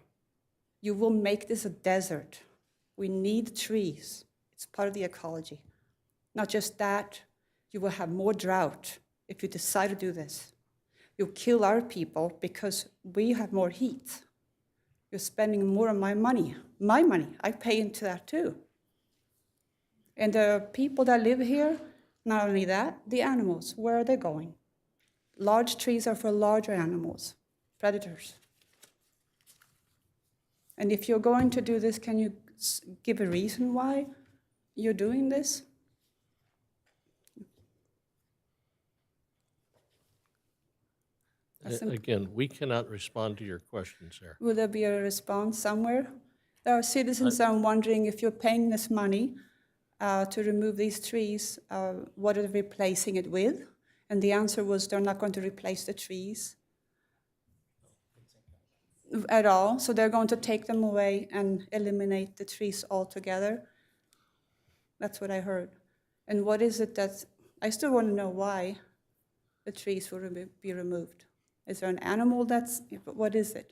You will make this a desert. We need trees. It's part of the ecology. Not just that, you will have more drought if you decide to do this. You'll kill our people because we have more heat. You're spending more of my money. I pay into that too. And the people that live here, not only that, the animals, where are they going? Large trees are for larger animals, predators. And if you're going to do this, can you give a reason why you're doing this? Again, we cannot respond to your questions here. Will there be a response somewhere? There are citizens that are wondering if you're paying this money to remove these trees, what are they replacing it with? And the answer was they're not going to replace the trees at all. So they're going to take them away and eliminate the trees altogether. That's what I heard. And what is it that, I still want to know why the trees will be removed. Is there an animal what is it?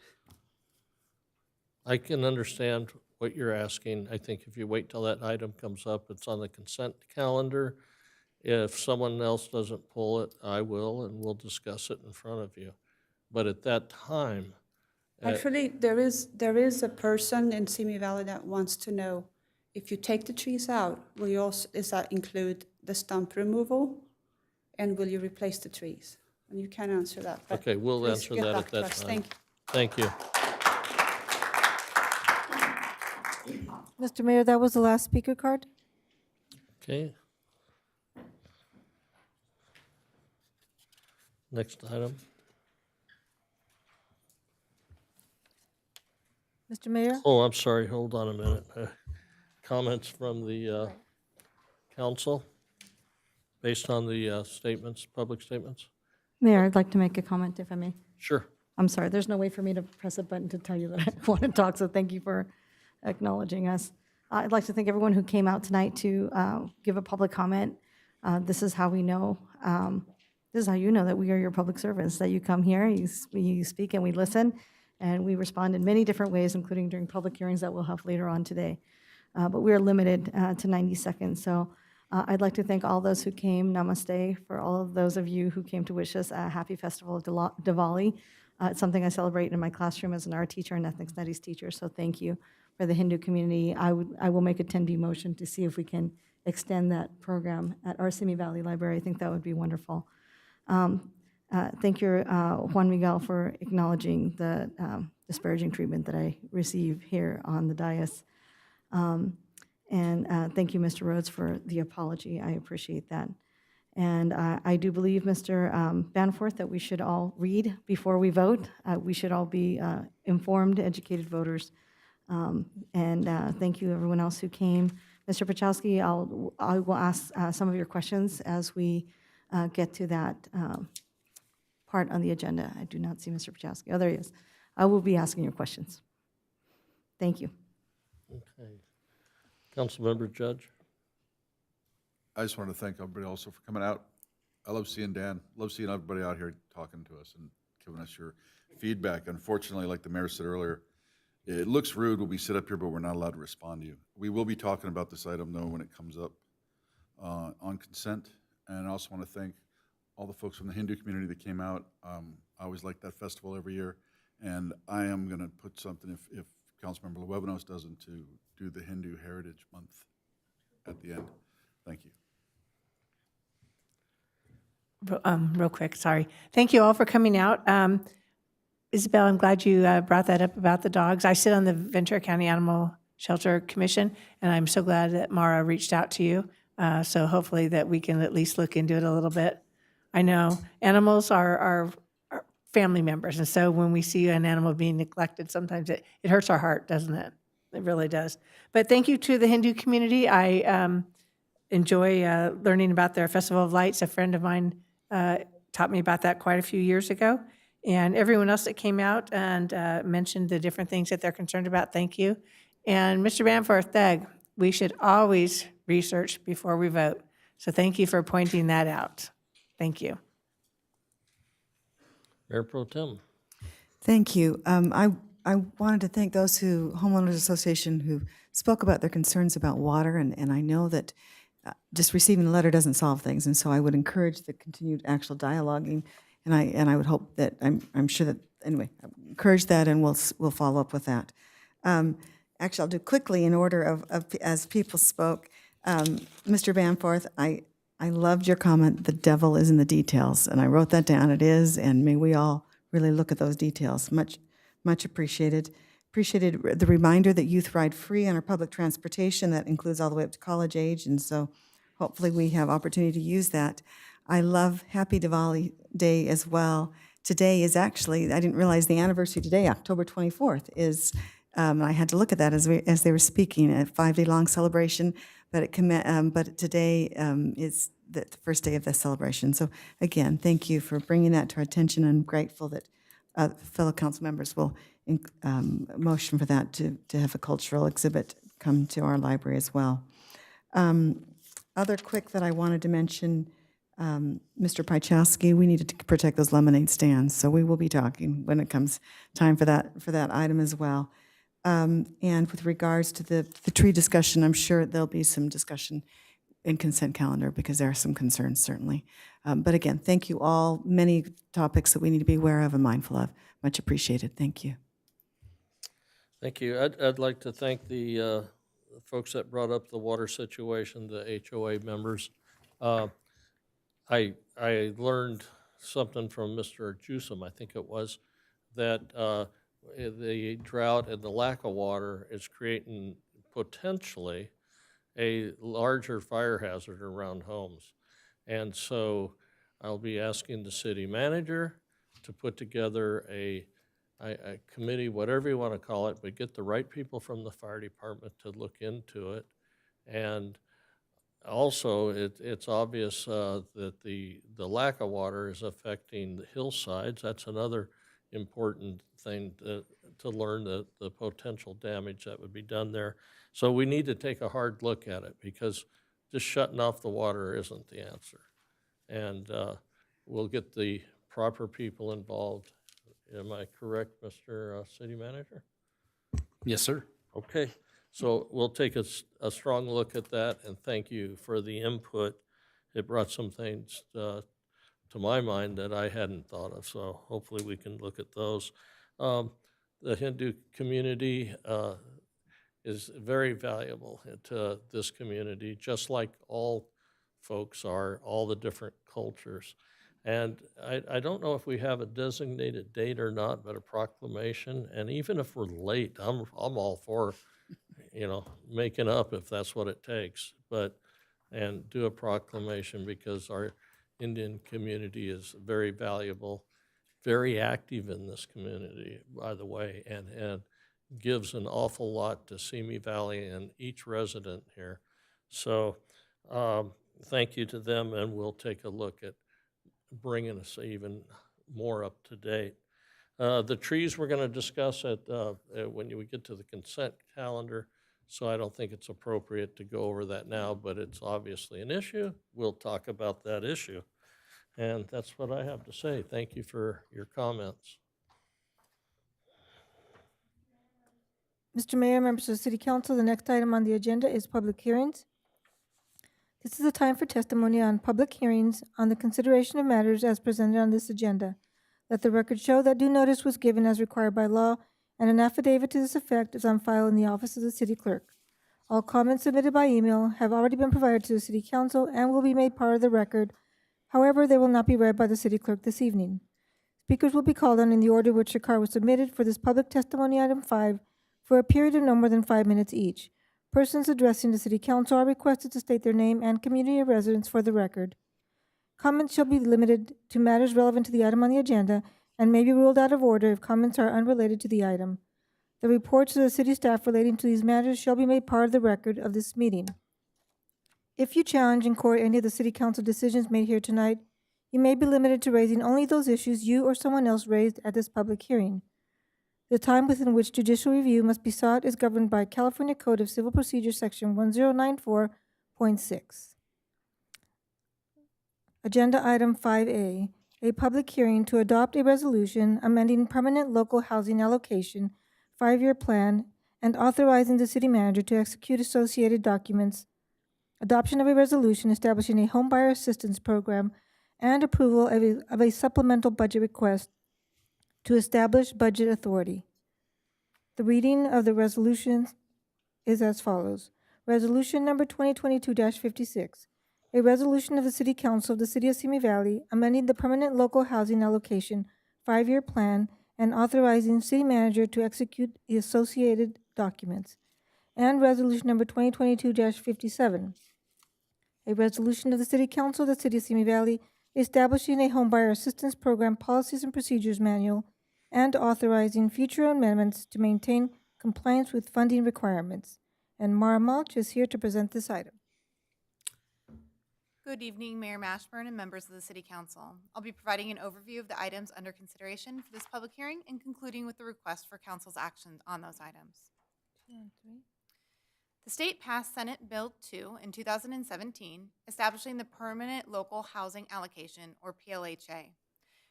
I can understand what you're asking. I think if you wait till that item comes up, it's on the consent calendar. If someone else doesn't pull it, I will, and we'll discuss it in front of you. But at that time... Actually, there is a person in Simi Valley that wants to know, if you take the trees out, does that include the stump removal? And will you replace the trees? And you can answer that. Okay, we'll please answer get that back at to that us. time. Thank you. Thank you. Mr. Mayor, that was the last speaker card. Okay. Next item. Mr. Mayor? Oh, I'm sorry, hold on a minute. Comments from the council based on the statements, public statements? Mayor, I'd like to make a comment if I may. Sure. I'm sorry, there's no way for me to press a button to tell you that I want to talk, so thank you for acknowledging us. I'd like to thank everyone who came out tonight to give a public comment. This is how we know, this is how you know that we are your public servants, that you come here, you speak and we listen, and we respond in many different ways, including during public hearings that we'll have later on today. But we are limited to 90 seconds, so I'd like to thank all those who came. Namaste for all of those of you who came to wish us a happy festival of Diwali. It's something I celebrate in my classroom as an art teacher and ethnic studies teacher, so thank you. For the Hindu community, I will make a 10B motion to see if we can extend that program at our Simi Valley Library. I think that would be wonderful. Thank you, Juan Miguel, for acknowledging the disparaging treatment that I receive here on the dais. Thank you, Mr. Rhodes, for the apology. I appreciate that. And I do believe, Mr. Banforth, that we should all read before we vote. We should all be informed, educated voters. Thank you, everyone else who came. Mr. Pachowski, I will ask some of your questions as we get to that part on the agenda. I do not see Mr. Pachowski. Oh, there he is. I will be asking your questions. Thank you. Okay. Councilmember Judge? I just want to thank everybody also for coming out. I love seeing Dan, love seeing everybody out here talking to us and giving us your feedback. Unfortunately, like the mayor said earlier, it looks rude when we sit up here, but we're not allowed to respond to you. We will be talking about this item, though, when it comes up on consent. And I also want to thank all the folks from the Hindu community that came out. I always like that festival every year. And I am going to put something, if Councilmember Luevanos doesn't, to do the Hindu Heritage Month at the end. Thank you. Real quick, sorry. Thank you all for coming out. Isabel, I'm glad you brought that up about the dogs. I sit on the Ventura County Animal Shelter Commission, and I'm so glad that Mara reached out to you. So hopefully that we can at least look into it a little bit. I know animals are family members, and so when we see an animal being neglected, sometimes it hurts our heart, doesn't it? It really does. But thank you to the Hindu community. I enjoy learning about their Festival of Lights. A friend of mine taught me about that quite a few years ago. And everyone else that came out and mentioned the different things that they're concerned about, thank you. And Mr. Banforth, we should always research before we vote. So thank you for pointing that out. Thank you. Mayor Pro Tem. Thank you. I wanted to thank those Homeowners Association who spoke about their concerns about water, and I know that just receiving a letter doesn't solve things, and so I would encourage the continued actual dialoguing, and I would hope that, I'm sure that, anyway, I encourage that, and we'll follow up with that. Actually, I'll do quickly in order of as people spoke. Mr. Banforth, I loved your comment, the devil is in the details, and I wrote that down. It is, and may we all really look at those details. Much appreciated. Appreciated the reminder that youth ride free on our public transportation. That includes all the way up to college age, and so hopefully we have opportunity to use that. I love Happy Diwali Day as well. Today is actually, I didn't realize the anniversary today, October 24th, is, I had to look at that as they were speaking, a 5-day long celebration, but today is the first day of the celebration. So again, thank you for bringing that to our attention. I'm grateful that fellow council members will motion for that to have a cultural exhibit come to our library as well. Other quick that I wanted to mention, Mr. Pachowski, we needed to protect those lemonade stands, so we will be talking when it comes time for that item as well. And with regards to the tree discussion, I'm sure there'll be some discussion in consent calendar because there are some concerns certainly. But again, thank you all. Many topics that we need to be aware of and mindful of. Much appreciated. Thank you. Thank you. I'd like to thank the folks that brought up the water situation, the HOA members. I learned something from Mr. Jusum, I think it was, that the drought and the lack of water is creating potentially a larger fire hazard around homes. And so I'll be asking the city manager to put together a committee, whatever you want to call it, but get the right people from the fire department to look into it. And also, it's obvious that the lack of water is affecting the hillsides. That's another important thing to learn, the potential damage that would be done there. So we need to take a hard look at it because just shutting off the water isn't the answer. And we'll get the proper people involved. Am I correct, Mr. City Manager? Yes, sir. Okay. So we'll take a strong look at that, and thank you for the input. It brought some things to my mind that I hadn't thought of, so hopefully we can look at those. The Hindu community is very valuable to this community, just like all folks are, all the different cultures. And I don't know if we have a designated date or not, but a proclamation, and even if we're late, I'm all for, making up if that's what it takes, and do a proclamation because our Indian community is very valuable, very active in this community, by the way, and gives an awful lot to Simi Valley and each resident here. So thank you to them, and we'll take a look at bringing us even more up to date. The trees we're going to discuss when we get to the consent calendar, so I don't think it's appropriate to go over that now, but it's obviously an issue. We'll talk about that issue. And that's what I have to say. Thank you for your comments. Mr. Mayor, members of the City Council, the next item on the agenda is public hearings. This is a time for testimony on public hearings on the consideration of matters as presented on this agenda. Let the record show that due notice was given as required by law, and an affidavit to this effect is on file in the office of the city clerk. All comments submitted by email have already been provided to the City Council and will be made part of the record. However, they will not be read by the city clerk this evening. Speakers will be called on in the order which their card was submitted for this public testimony item 5 for a period of no more than 5 minutes each. Persons addressing the City Council are requested to state their name and community of residence for the record. Comments shall be limited to matters relevant to the item on the agenda and may be ruled out of order if comments are unrelated to the item. The reports of the city staff relating to these matters shall be made part of the record of this meeting. If you challenge in court any of the City Council decisions made here tonight, you may be limited to raising only those issues you or someone else raised at this public hearing. The time within which judicial review must be sought is governed by California Code of Civil Procedure, Section 1094.6. Agenda item 5A, a public hearing to adopt a resolution amending permanent local housing allocation 5-year plan and authorizing the city manager to execute associated documents, adoption of a resolution establishing a home buyer assistance program, and approval of a supplemental budget request to establish budget authority. The reading of the resolution is as follows. Resolution number 2022-56, a resolution of the City Council of the City of Simi Valley amending the permanent local housing allocation 5-year plan and authorizing city manager to execute the associated documents. And resolution number 2022-57, a resolution of the City Council of the City of Simi Valley establishing a homebuyer assistance program policies and procedures manual and authorizing future amendments to maintain compliance with funding requirements. And Mara Mulch is here to present this item. Good evening, Mayor Mashburn and members of the City Council. I'll be providing an overview of the items under consideration for this public hearing and concluding with the request for Council's action on those items. The state passed Senate Bill 2 in 2017, establishing the Permanent Local Housing Allocation, or PLHA,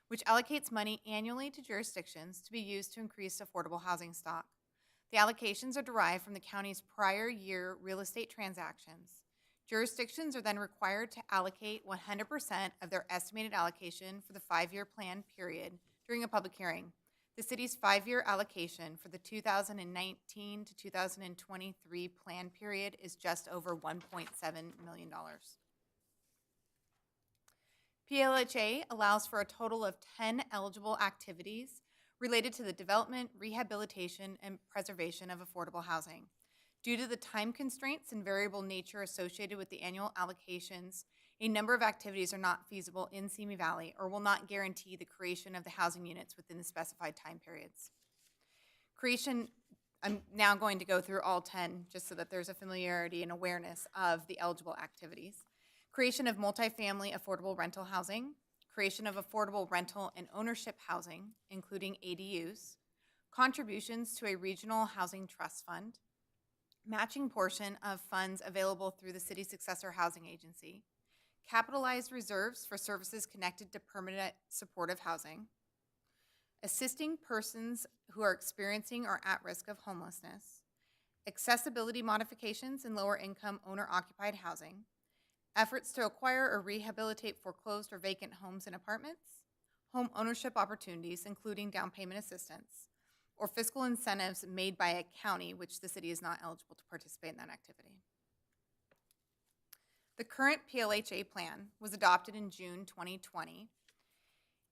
which allocates money annually to jurisdictions to be used to increase affordable housing stock. The allocations are derived from the county's prior year real estate transactions. Jurisdictions are then required to allocate 100% of their estimated allocation for the 5-year plan period during a public hearing. The city's 5-year allocation for the 2019 to 2023 plan period is just over $1.7 million. PLHA allows for a total of 10 eligible activities related to the development, rehabilitation, and preservation of affordable housing. Due to the time constraints and variable nature associated with the annual allocations, a number of activities are not feasible in Simi Valley or will not guarantee the creation of the housing units within the specified time periods. I'm now going to go through all 10 just so that there's a familiarity and awareness of the eligible activities. Creation of multifamily affordable rental housing, creation of affordable rental and ownership housing, including ADUs, contributions to a regional housing trust fund, matching portion of funds available through the city's successor housing agency, capitalized reserves for services connected to permanent supportive housing, assisting persons who are experiencing or at risk of homelessness, accessibility modifications in lower income owner-occupied housing, efforts to acquire or rehabilitate foreclosed or vacant homes and apartments, home ownership opportunities, including down payment assistance, or fiscal incentives made by a county which the city is not eligible to participate in that activity. The current PLHA plan was adopted in June 2020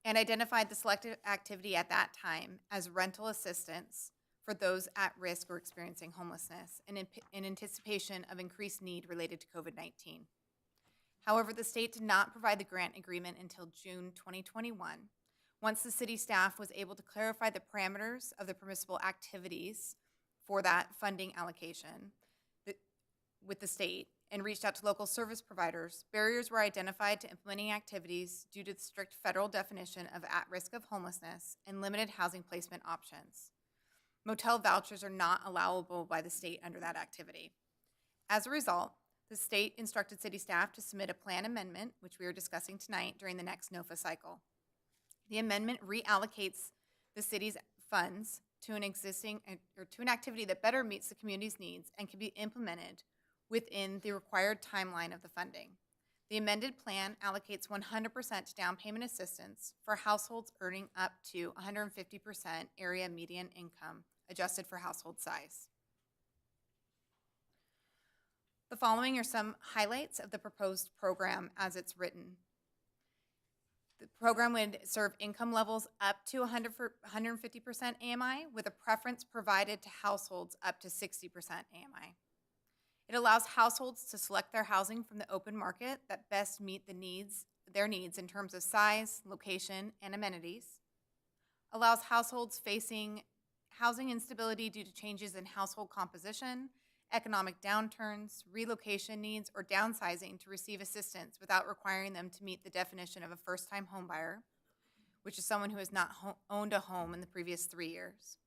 and identified the selected activity at that time as rental assistance for those at risk or experiencing homelessness in anticipation of increased need related to COVID-19. However, the state did not provide the grant agreement until June 2021, once the city staff was able to clarify the parameters of the permissible activities for that funding allocation with the state and reached out to local service providers. Barriers were identified to implementing activities due to the strict federal definition of at-risk of homelessness and limited housing placement options. Motel vouchers are not allowable by the state under that activity. As a result, the state instructed city staff to submit a plan amendment, which we are discussing tonight, during the next NOFA cycle. The amendment reallocates the city's funds to an activity that better meets the community's needs and can be implemented within the required timeline of the funding. The amended plan allocates 100% to down payment assistance for households earning up to 150% area median income, adjusted for household size. The following are some highlights of the proposed program as it's written. The program would serve income levels up to 150% AMI, with a preference provided to households up to 60% AMI. It allows households to select their housing from the open market that best meet their needs in terms of size, location, and amenities. Allows households facing housing instability due to changes in household composition, economic downturns, relocation needs, or downsizing to receive assistance without requiring them to meet the definition of a first-time homebuyer, which is someone who has not owned a home in the previous 3 years.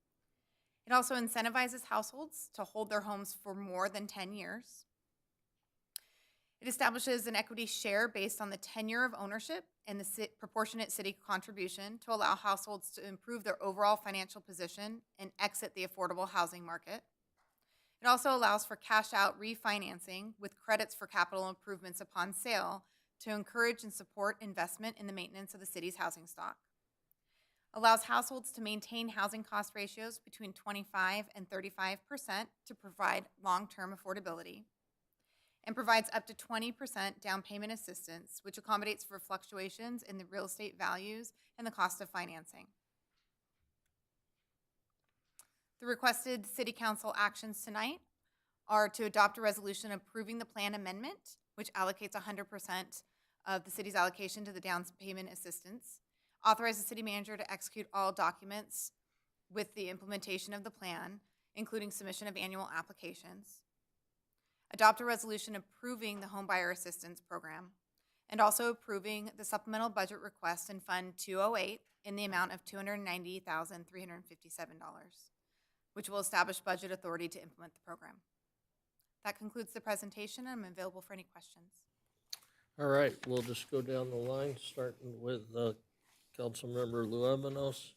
It also incentivizes households to hold their homes for more than 10 years. It establishes an equity share based on the tenure of ownership and the proportionate city contribution to allow households to improve their overall financial position and exit the affordable housing market. It also allows for cash-out refinancing with credits for capital improvements upon sale to encourage and support investment in the maintenance of the city's housing stock. Allows households to maintain housing cost ratios between 25% and 35% to provide long-term affordability, and provides up to 20% down payment assistance, which accommodates for fluctuations in the real estate values and the cost of financing. The requested City Council actions tonight are to adopt a resolution approving the plan amendment, which allocates 100% of the city's allocation to the down payment assistance, authorize the city manager to execute all documents with the implementation of the plan, including submission of annual applications, adopt a resolution approving the homebuyer assistance program, and also approving the supplemental budget request in Fund 208 in the amount of $290,357. which will establish budget authority to implement the program. That concludes the presentation. I'm available for any questions. All right, we'll just go down the line, starting with Councilmember Luevanos.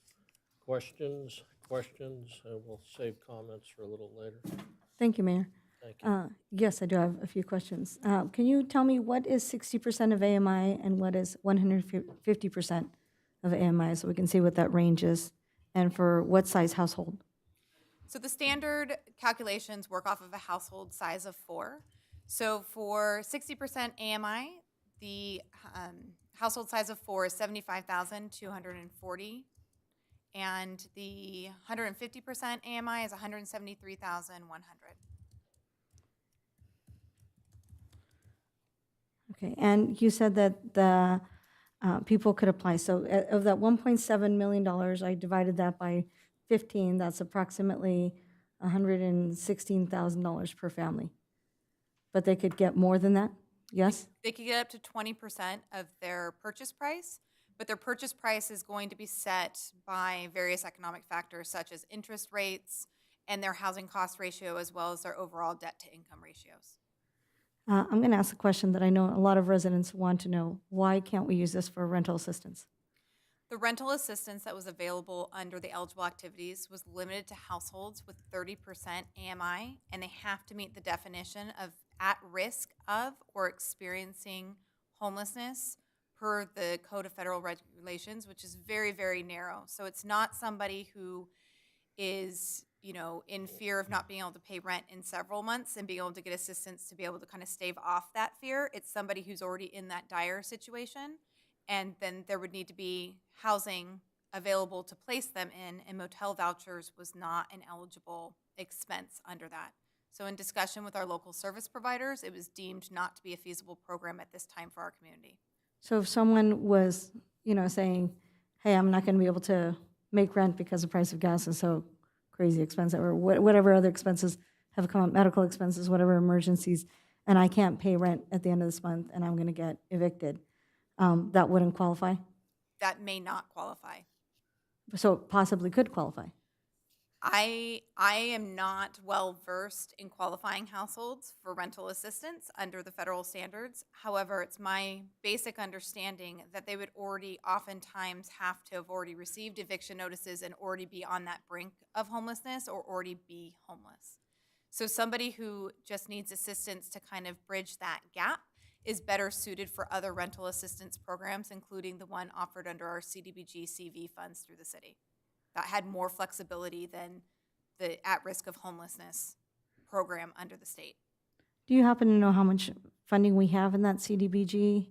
Questions, and we'll save comments for a little later. Thank you, Mayor. Thank you. Yes, I do have a few questions. Can you tell me what is 60% of AMI and what is 150% of AMI, so we can see what that range is, and for what size household? So the standard calculations work off of a household size of 4. So for 60% AMI, the household size of 4 is $75,240, and the 150% AMI is $173,100. Okay, and you said that the people could apply. So of that $1.7 million, I divided that by 15, that's approximately $116,000 per family. But they could get more than that, yes? They could get up to 20% of their purchase price, but their purchase price is going to be set by various economic factors such as interest rates and their housing cost ratio, as well as their overall debt to income ratios. I'm going to ask a question that I know a lot of residents want to know. Why can't we use this for rental assistance? The rental assistance that was available under the eligible activities was limited to households with 30% AMI, and they have to meet the definition of at risk of or experiencing homelessness per the Code of Federal Regulations, which is very, very narrow. So it's not somebody who is, in fear of not being able to pay rent in several months and being able to get assistance to be able to kind of stave off that fear. It's somebody who's already in that dire situation and then there would need to be housing available to place them in, and motel vouchers was not an eligible expense under that. So in discussion with our local service providers, it was deemed not to be a feasible program at this time for our community. So if someone was, saying, hey, I'm not going to be able to make rent because the price of gas is so crazy expensive, or whatever other expenses have come up, medical expenses, whatever emergencies, and I can't pay rent at the end of this month and I'm going to get evicted, that wouldn't qualify? That may not qualify. So it possibly could qualify. I am not well-versed in qualifying households for rental assistance under the federal standards. However, it's my basic understanding that they would already oftentimes have to have already received eviction notices and already be on that brink of homelessness or already be homeless. So somebody who just needs assistance to kind of bridge that gap is better suited for other rental assistance programs, including the one offered under our CDBG CV funds through the city. That had more flexibility than the at-risk of homelessness program under the state. Do you happen to know how much funding we have in that CDBG?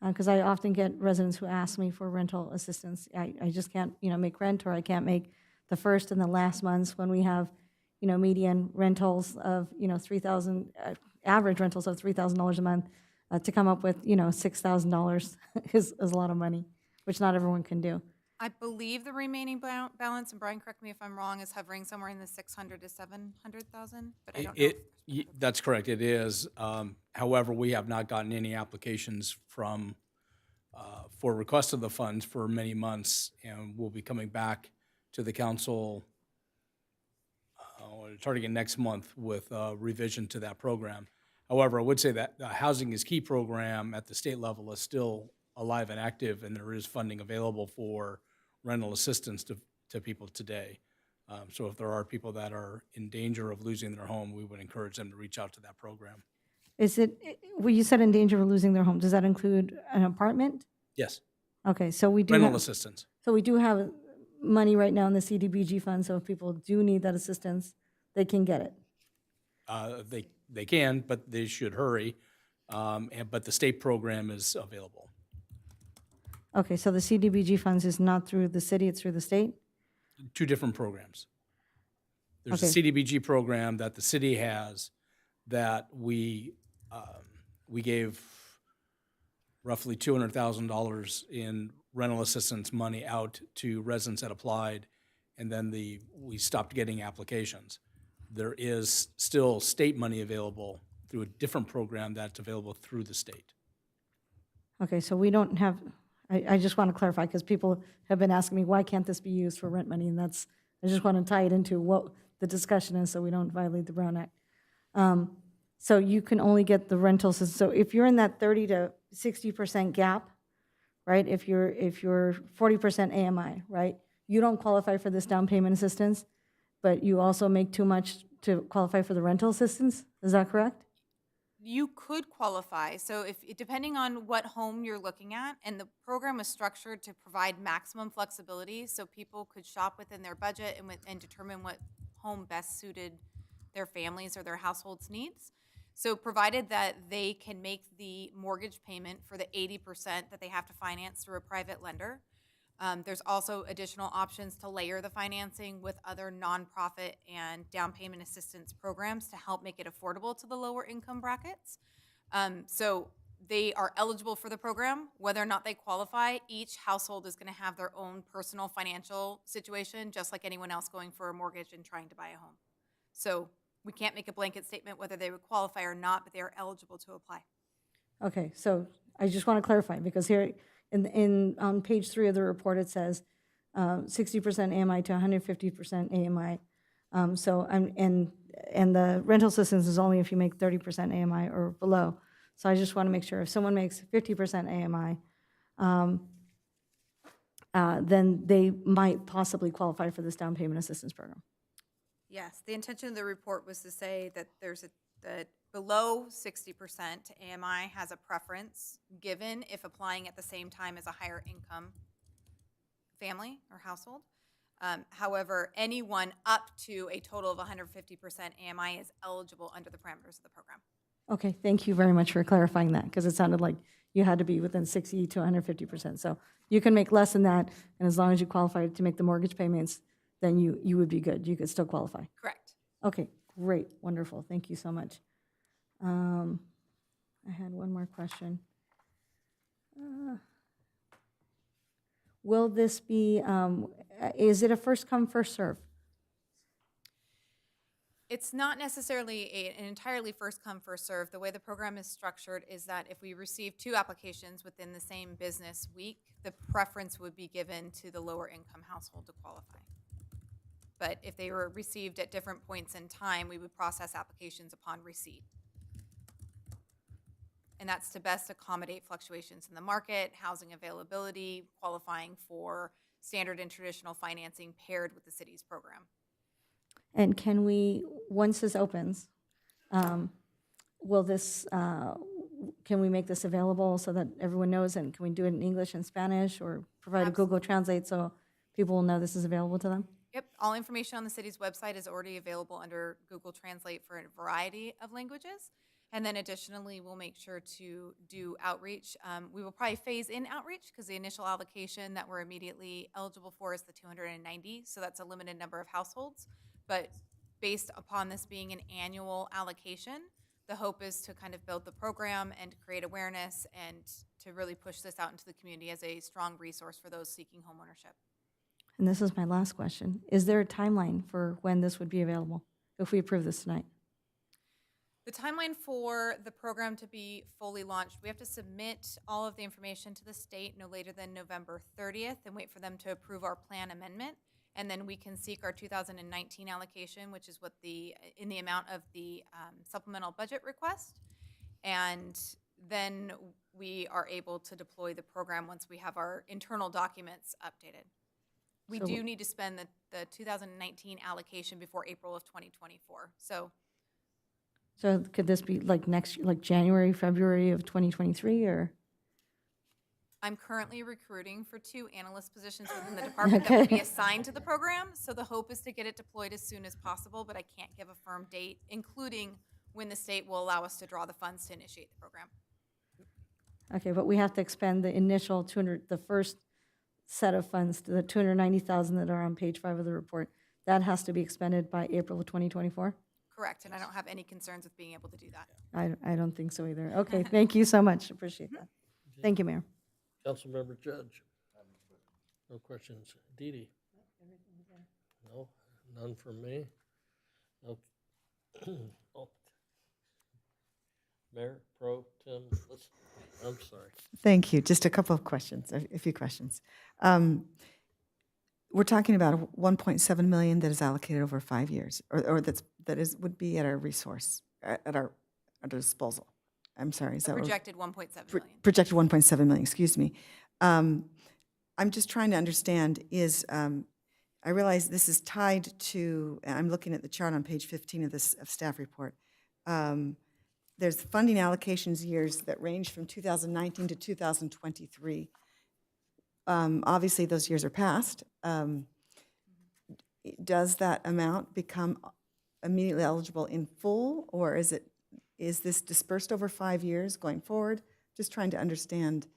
Because I often get residents who ask me for rental assistance. I just can't, make rent, or I can't make the first and the last months when we have, median rentals of, $3,000, average rentals of $3,000 a month. To come up with, $6,000 is a lot of money, which not everyone can do. I believe the remaining balance, and Brian, correct me if I'm wrong, is hovering somewhere in the 600 to 700,000, but I don't know. That's correct, it is. However, we have not gotten any applications for request of the funds for many months, and we'll be coming back to the council starting next month with a revision to that program. However, I would say that the Housing is Key program at the state level is still alive and active, and there is funding available for rental assistance to people today. So if there are people that are in danger of losing their home, we would encourage them to reach out to that program. Well, you said in danger of losing their home. Does that include an apartment? Yes, Okay, so we do rental have, assistance. so we do have money right now in the CDBG fund, so if people do need that assistance, they can get it. They can, but they should hurry. But the state program is available. Okay, so the CDBG funds is not through the city, it's through the state? Two different programs. There's Okay. a CDBG program that the city has that we gave roughly $200,000 in rental assistance money out to residents that applied, and then we stopped getting applications. There is still state money available through a different program that's available through the state. Okay, so we don't have, I just want to clarify, because people have been asking me, why can't this be used for rent money? And I just want to tie it into what the discussion is so we don't violate the Brown Act. So you can only get the rental assistance. So if you're in that 30 to 60% gap, right? If you're 40% AMI, right? You don't qualify for this down payment assistance, but you also make too much to qualify for the rental assistance. Is that correct? You could qualify. So depending on what home you're looking at, and the program was structured to provide maximum flexibility so people could shop within their budget and determine what home best suited their families or their household's needs. So provided that they can make the mortgage payment for the 80% that they have to finance through a private lender. There's also additional options to layer the financing with other nonprofit and down payment assistance programs to help make it affordable to the lower income brackets. So they are eligible for the program. Whether or not they qualify, each household is going to have their own personal financial situation, just like anyone else going for a mortgage and trying to buy a home. So we can't make a blanket statement whether they would qualify or not, but they are eligible to apply. Okay, so I just want to clarify, because here on page 3 of the report, it says 60% AMI to 150% AMI. And the rental assistance is only if you make 30% AMI or below. So I just want to make sure if someone makes 50% AMI, then they might possibly qualify for this down payment assistance program. Yes, the intention of the report was to say that that below 60% AMI has a preference given if applying at the same time as a higher income family or household. However, anyone up to a total of 150% AMI is eligible under the parameters of the program. Okay, thank you very much for clarifying that, because it sounded like you had to be within 60 to 150%. So you can make less than that, and as long as you qualify to make the mortgage payments, then you would be good. You could still qualify. Correct. Okay, great, wonderful. Thank you so much. I had one more question. Will this be, is it a first come, first serve? It's not necessarily an entirely first come, first serve. The way the program is structured is that if we receive 2 applications within the same business week, the preference would be given to the lower income household to qualify. But if they were received at different points in time, we would process applications upon receipt. And that's to best accommodate fluctuations in the market, housing availability, qualifying for standard and traditional financing paired with the city's program. And can we, once this opens, will this, can we make this available so that everyone knows? And can we do it in English and Spanish, or provide a Google Translate so people will know this is available to them? Yep, all information on the city's website is already available under Google Translate for a variety of languages. And then additionally, we'll make sure to do outreach. We will probably phase in outreach because the initial allocation that we're immediately eligible for is the 290, so that's a limited number of households. But based upon this being an annual allocation, the hope is to kind of build the program and create awareness and to really push this out into the community as a strong resource for those seeking homeownership. And this is my last question. Is there a timeline for when this would be available if we approve this tonight? The timeline for the program to be fully launched, we have to submit all of the information to the state no later than November 30th and wait for them to approve our plan amendment. And then we can seek our 2019 allocation, which is what in the amount of the supplemental budget request. And then we are able to deploy the program once we have our internal documents updated. We do need to spend the 2019 allocation before April of 2024. So could this be like January, February of 2023, or? I'm currently recruiting for 2 analyst positions within the department that will be assigned to the program. So the hope is to get it deployed as soon as possible, but I can't give a firm date, including when the state will allow us to draw the funds to initiate the program. Okay, but we have to expend the initial the first set of funds, the 290,000 that are on page 5 of the report. That has to be expended by April of 2024? Correct, and I don't have any concerns with being able to do that. I don't think so either. Okay, thank you so much. Appreciate that. Thank you, Mayor. Councilmember Judge? No questions. Dee Dee? No, none from me. No. Oh. Mayor, Pro, Tim, I'm sorry. Thank you. Just a couple of questions, a few questions. We're talking about 1.7 million that is allocated over 5 years, or would be at our resource, at our disposal. I'm sorry. Is that Projected 1.7 million. Projected 1.7 million, excuse me. I'm just trying to understand I realize this is tied to, and I'm looking at the chart on page 15 of this staff report. There's funding allocations years that range from 2019 to 2023. Obviously, those years are past. Does that amount become immediately eligible in full, or is this dispersed over 5 years going forward? Just trying to understand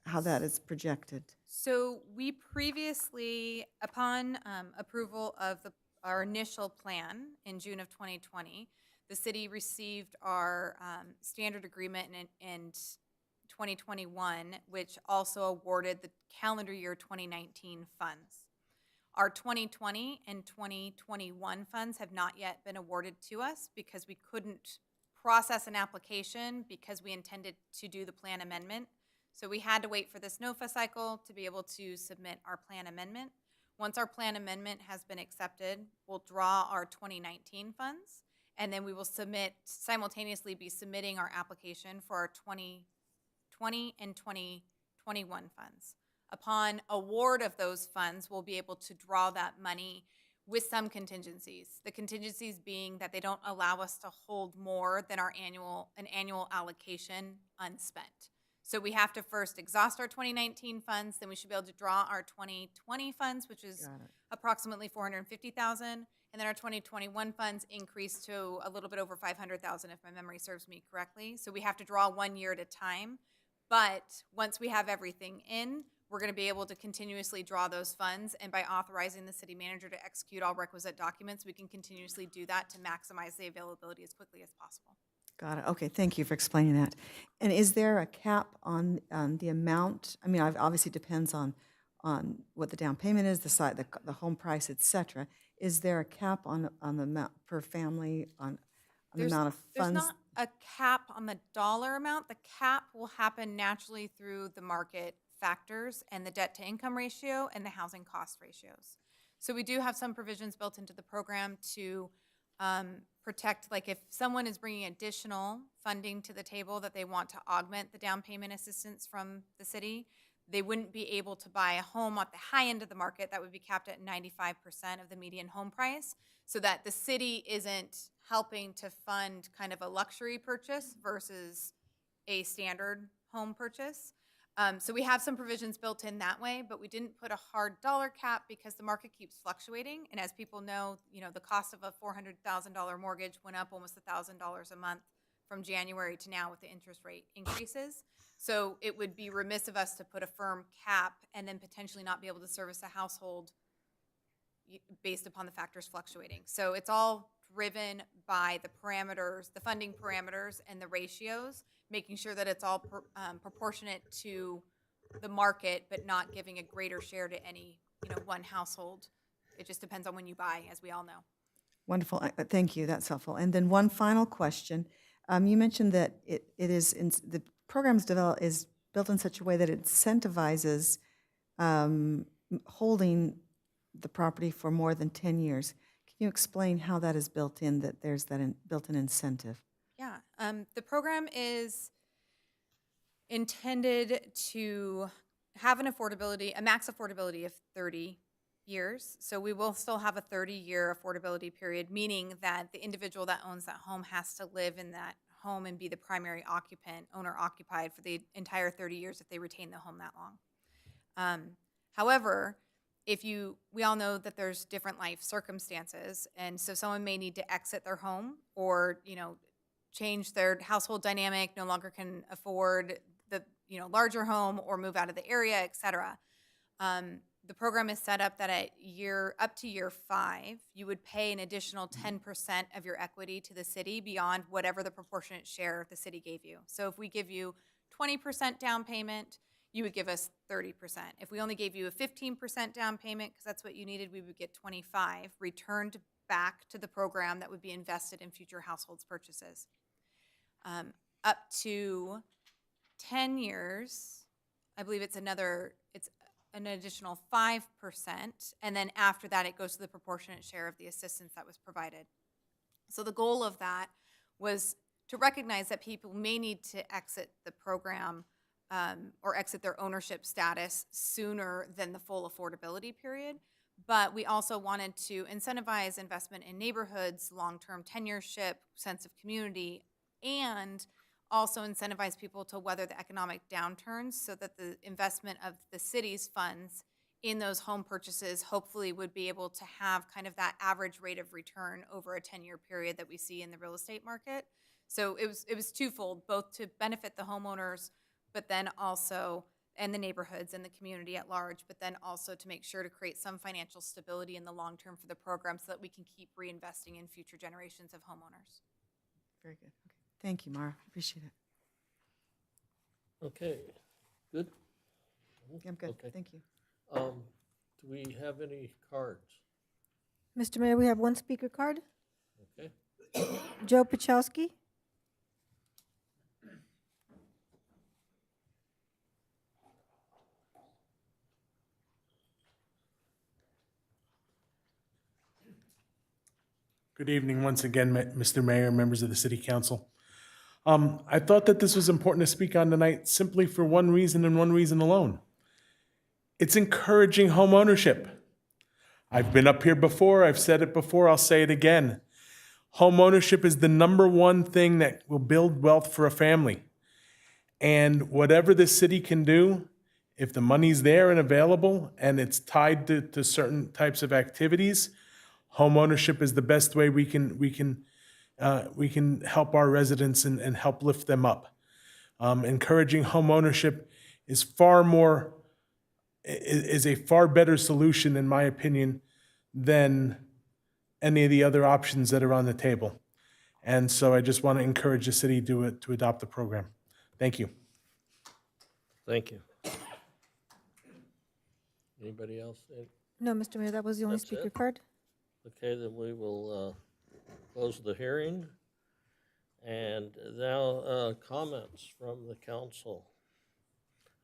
how that is projected. So we previously, upon approval of our initial plan in June of 2020, the city received our standard agreement in 2021, which also awarded the calendar year 2019 funds. Our 2020 and 2021 funds have not yet been awarded to us because we couldn't process an application because we intended to do the plan amendment. So we had to wait for this NOFA cycle to be able to submit our plan amendment. Once our plan amendment has been accepted, we'll draw our 2019 funds, and then we will simultaneously be submitting our application for our 2020 and 2021 funds. Upon award of those funds, we'll be able to draw that money with some contingencies. The contingencies being that they don't allow us to hold more than an annual allocation unspent. So we have to first exhaust our 2019 funds, then we should be able to draw our 2020 funds, which is approximately 450,000, and then our 2021 funds increase to a little bit over 500,000 if my memory serves me correctly. So we have to draw 1 year at a time. But once we have everything in, we're going to be able to continuously draw those funds, and by authorizing the city manager to execute all requisite documents, we can continuously do that to maximize the availability as quickly as possible. Got it. Okay, thank you for explaining that. And is there a cap on the amount? I mean, obviously depends on what the down payment is, the site, the home price, et cetera. Is there a cap on the amount per family, on the amount of funds? There's not a cap on the dollar amount. The cap will happen naturally through the market factors and the debt to income ratio and the housing cost ratios. So we do have some provisions built into the program to protect, like if someone is bringing additional funding to the table that they want to augment the down payment assistance from the city, they wouldn't be able to buy a home at the high end of the market. That would be capped at 95% of the median home price, so that the city isn't helping to fund kind of a luxury purchase versus a standard home purchase. So we have some provisions built in that way, but we didn't put a hard dollar cap because the market keeps fluctuating. And as people know, the cost of a $400,000 mortgage went up almost $1,000 a month from January to now with the interest rate increases. So it would be remiss of us to put a firm cap and then potentially not be able to service a household based upon the factors fluctuating. So it's all driven by the parameters, the funding parameters and the ratios, making sure that it's all proportionate to the market, but not giving a greater share to any, one household. It just depends on when you buy, as we all know. Wonderful. Thank you. That's helpful. And then one final question. You mentioned that the program's is built in such a way that it incentivizes holding the property for more than 10 years. Can you explain how that is built in, that there's that built-in incentive? Yeah, the program is intended to have a max affordability of 30 years. So we will still have a 30-year affordability period, meaning that the individual that owns that home has to live in that home and be the primary occupant, owner-occupied, for the entire 30 years if they retain the home that long. However, we all know that there's different life circumstances, and so someone may need to exit their home or, change their household dynamic, no longer can afford the, larger home or move out of the area, et cetera. The program is set up that up to year 5, you would pay an additional 10% of your equity to the city beyond whatever the proportionate share the city gave you. So if we give you 20% down payment, you would give us 30%. If we only gave you a 15% down payment, because that's what you needed, we would get 25 returned back to the program that would be invested in future households purchases. Up to 10 years, I believe it's an additional 5%, and then after that it goes to the proportionate share of the assistance that was provided. So the goal of that was to recognize that people may need to exit the program or exit their ownership status sooner than the full affordability period, but we also wanted to incentivize investment in neighborhoods, long-term tenureship, sense of community, and also incentivize people to weather the economic downturns so that the investment of the city's funds in those home purchases hopefully would be able to have kind of that average rate of return over a 10-year period that we see in the real estate market. So it was twofold, both to benefit the homeowners, but then also, and the neighborhoods and the community at large, but then also to make sure to create some financial stability in the long term for the program so that we can keep reinvesting in future generations of homeowners. Very good. Okay. Thank you, Mara. Appreciate it. Okay, good? I'm good. Okay. Thank you. Do we have any cards? Mr. Mayor, we have one speaker card. Okay. Joe Pachowski. Good evening once again, Mr. Mayor, members of the City Council. I thought that this was important to speak on tonight simply for one reason and one reason alone. It's encouraging home ownership. I've been up here before, I've said it before, I'll say it again. Home ownership is the #1 thing that will build wealth for a family. And whatever the city can do, if the money's there and available and it's tied to certain types of activities, homeownership is the best way we can help our residents and help lift them up. Encouraging homeownership is a far better solution, in my opinion, than any of the other options that are on the table. And so I just want to encourage the city to adopt the program. Thank you. Thank you. Anybody else? No, Mr. Mayor, that was the only That's speaker it? card. Okay, then we will close the hearing. And now comments from the council.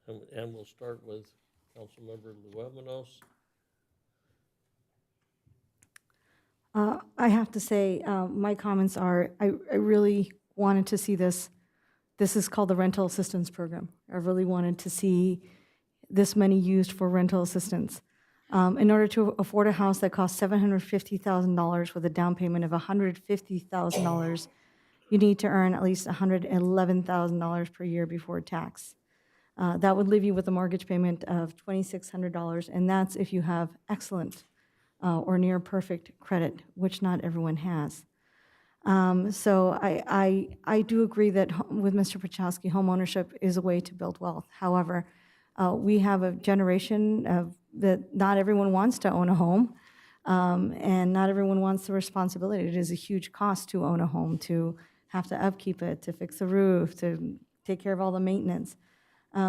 And we'll start with Councilmember Luevanos. I have to say, my comments are, I really wanted to see this. This is called the Rental Assistance Program. I really wanted to see this money used for rental assistance. In order to afford a house that costs $750,000 with a down payment of $150,000, you need to earn at least $111,000 per year before tax. That would leave you with a mortgage payment of $2,600, and that's if you have excellent or near perfect credit, which not everyone has. So I do agree that with Mr. Pachowski, homeownership is a way to build wealth. However, we have a generation that not everyone wants to own a home, and not everyone wants the responsibility. It is a huge cost to own a home, to have to upkeep it, to fix the roof, to take care of all the maintenance.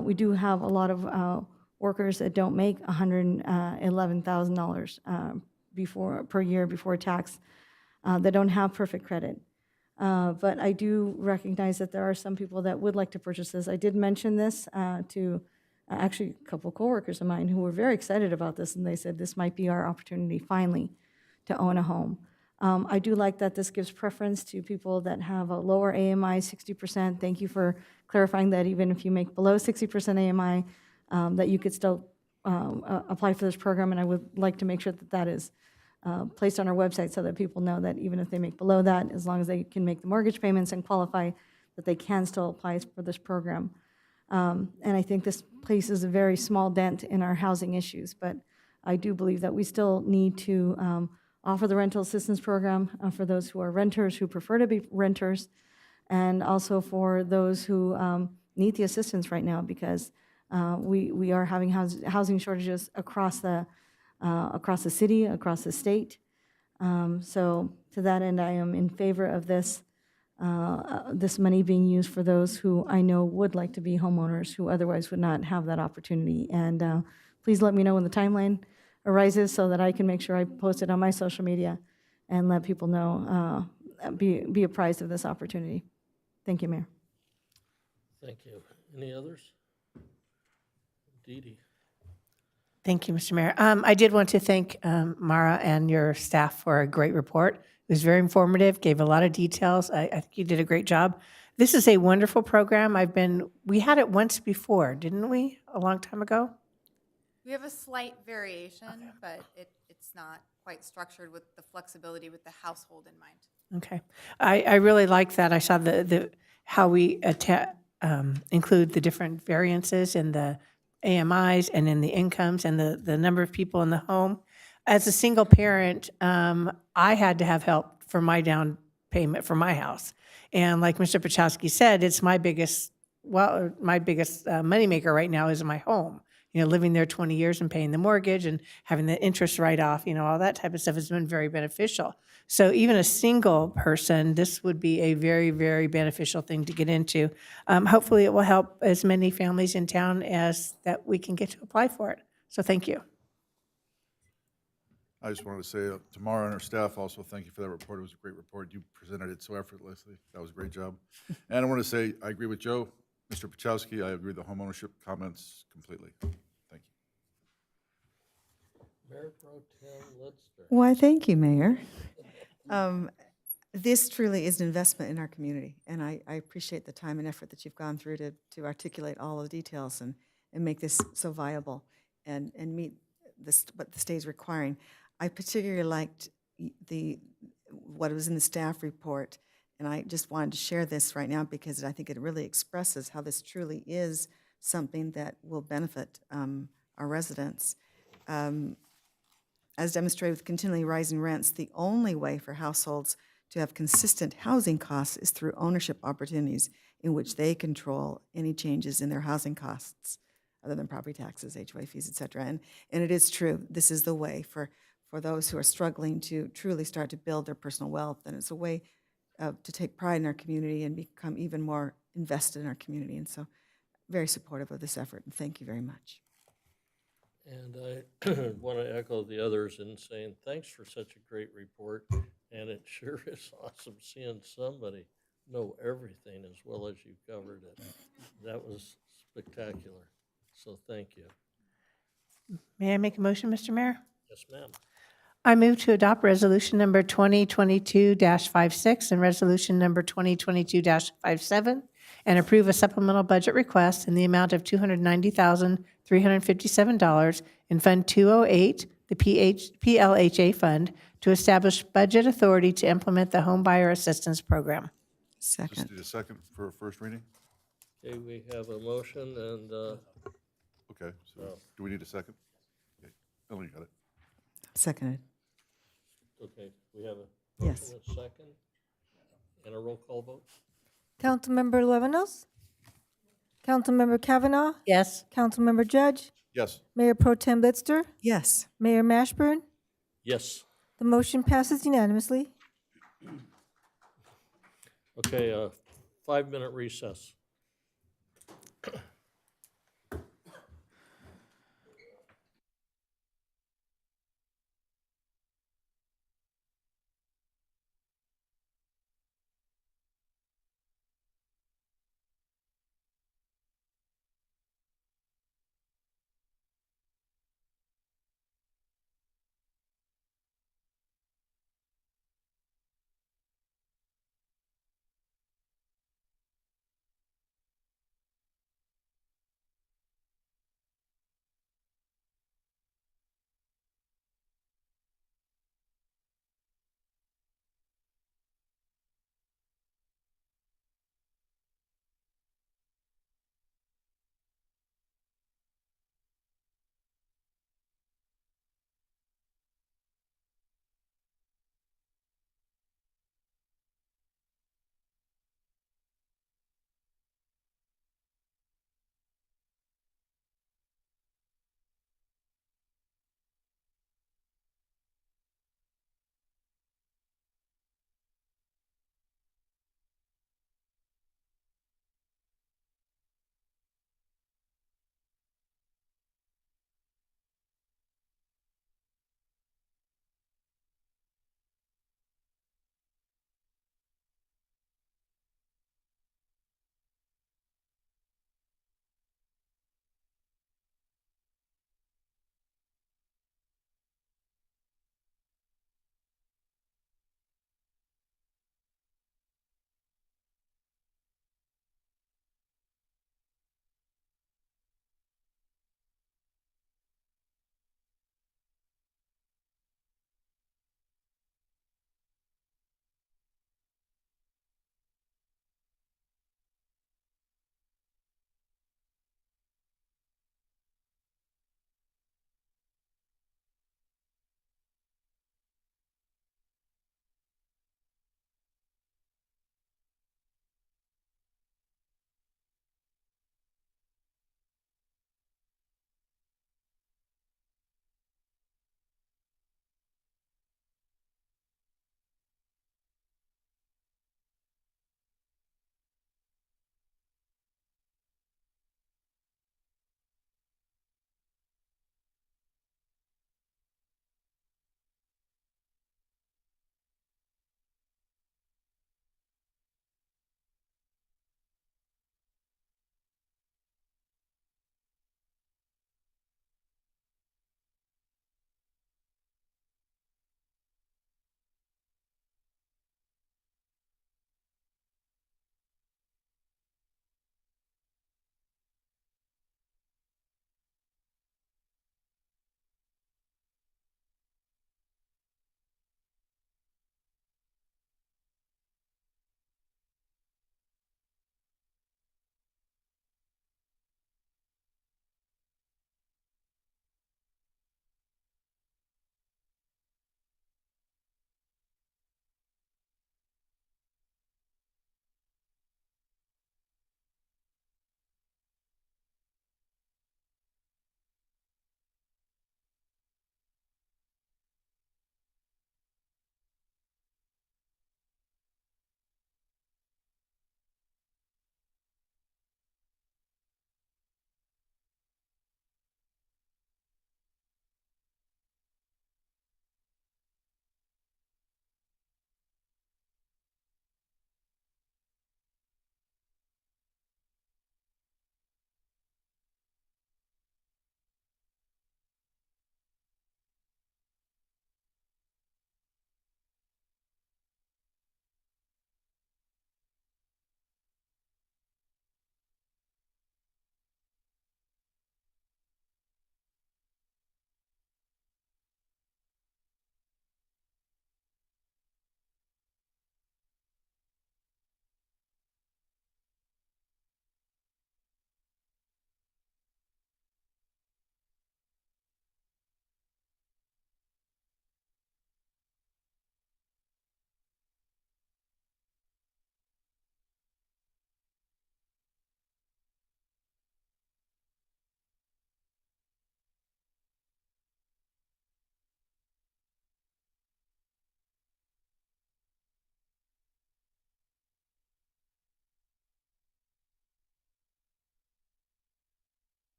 We do have a lot of workers that don't make $111,000 per year before tax, that don't have perfect credit. But I do recognize that there are some people that would like to purchase this. I did mention this to actually a couple coworkers of mine who were very excited about this, and they said this might be our opportunity finally to own a home. I do like that this gives preference to people that have a lower AMI, 60%. Thank you for clarifying that even if you make below 60% AMI, that you could still apply for this program, and I would like to make sure that that is placed on our website so that people know that even if they make below that, as long as they can make the mortgage payments and qualify, that they can still apply for this program. And I think this places a very small dent in our housing issues, but I do believe that we still need to offer the rental assistance program for those who are renters, who prefer to be renters, and also for those who need the assistance right now, because we are having housing shortages across the city, across the state. So to that end, I am in favor of this money being used for those who I know would like to be homeowners, who otherwise would not have that opportunity. And please let me know when the timeline arises so that I can make sure I post it on my social media and let people know, be apprised of this opportunity. Thank you, Mayor. Thank you. Any others? Dee Dee. Thank you, Mr. Mayor. I did want to thank Mara and your staff for a great report. It was very informative, gave a lot of details. I think you did a great job. This is a wonderful program. We had it once before, didn't we, a long time ago? We have a slight variation, but it's not quite structured with the flexibility with the household in mind. Okay. I really like that. I saw how we include the different variances in the AMIs and in the incomes and the number of people in the home. As a single parent, I had to have help for my down payment for my house. And like Mr. Pachowski said, it's my biggest moneymaker right now is my home. Living there 20 years and paying the mortgage and having the interest write-off, all that type of stuff has been very beneficial. So even a single person, this would be a very, very beneficial thing to get into. Hopefully it will help as many families in town as that we can get to apply for it. So thank you. I just wanted to say to Mara and her staff also, thank you for that report. It was a great report. You presented it so effortlessly. That was a great job. And I want to say, I agree with Joe, Mr. Pachowski. I agree with the homeownership comments completely. Thank you. Mayor Pro Tem Litster. Why, thank you, Mayor. This truly is an investment in our community, and I appreciate the time and effort that you've gone through to articulate all the details and make this so viable and meet what the state is requiring. I particularly liked what was in the staff report and I just wanted to share this right now because I think it really expresses how this truly is something that will benefit our residents. As demonstrated with continually rising rents, the only way for households to have consistent housing costs is through ownership opportunities in which they control any changes in their housing costs, other than property taxes, HOA fees, et cetera. And it is true, this is the way for those who are struggling to truly start to build their personal wealth, and it's a way to take pride in our community and become even more invested in our community. And so, very supportive of this effort, and thank you very much. And I want to echo the others in saying thanks for such a great report. And it sure is awesome seeing somebody know everything as well as you covered it. That was spectacular. So thank you. May I make a motion, Mr. Mayor? Yes, ma'am. I move to adopt resolution number 2022-56 and resolution number 2022-57 and approve a supplemental budget request in the amount of $290,357 in Fund 208, the PLHA Fund, to establish budget authority to implement the Home Buyer Assistance Program. Just need a second for a first reading? Okay, we have a motion and, Okay, so do we need a second? Okay, Emily got it. Seconded. okay, we have a Yes. motion, a second, and a roll call vote? Councilmember Lebanos? Councilmember Kavanaugh? Yes. Councilmember Judge? Yes. Mayor Pro Tem Litster? Yes. Mayor Mashburn? Yes. The motion passes unanimously. Okay, 5-minute recess.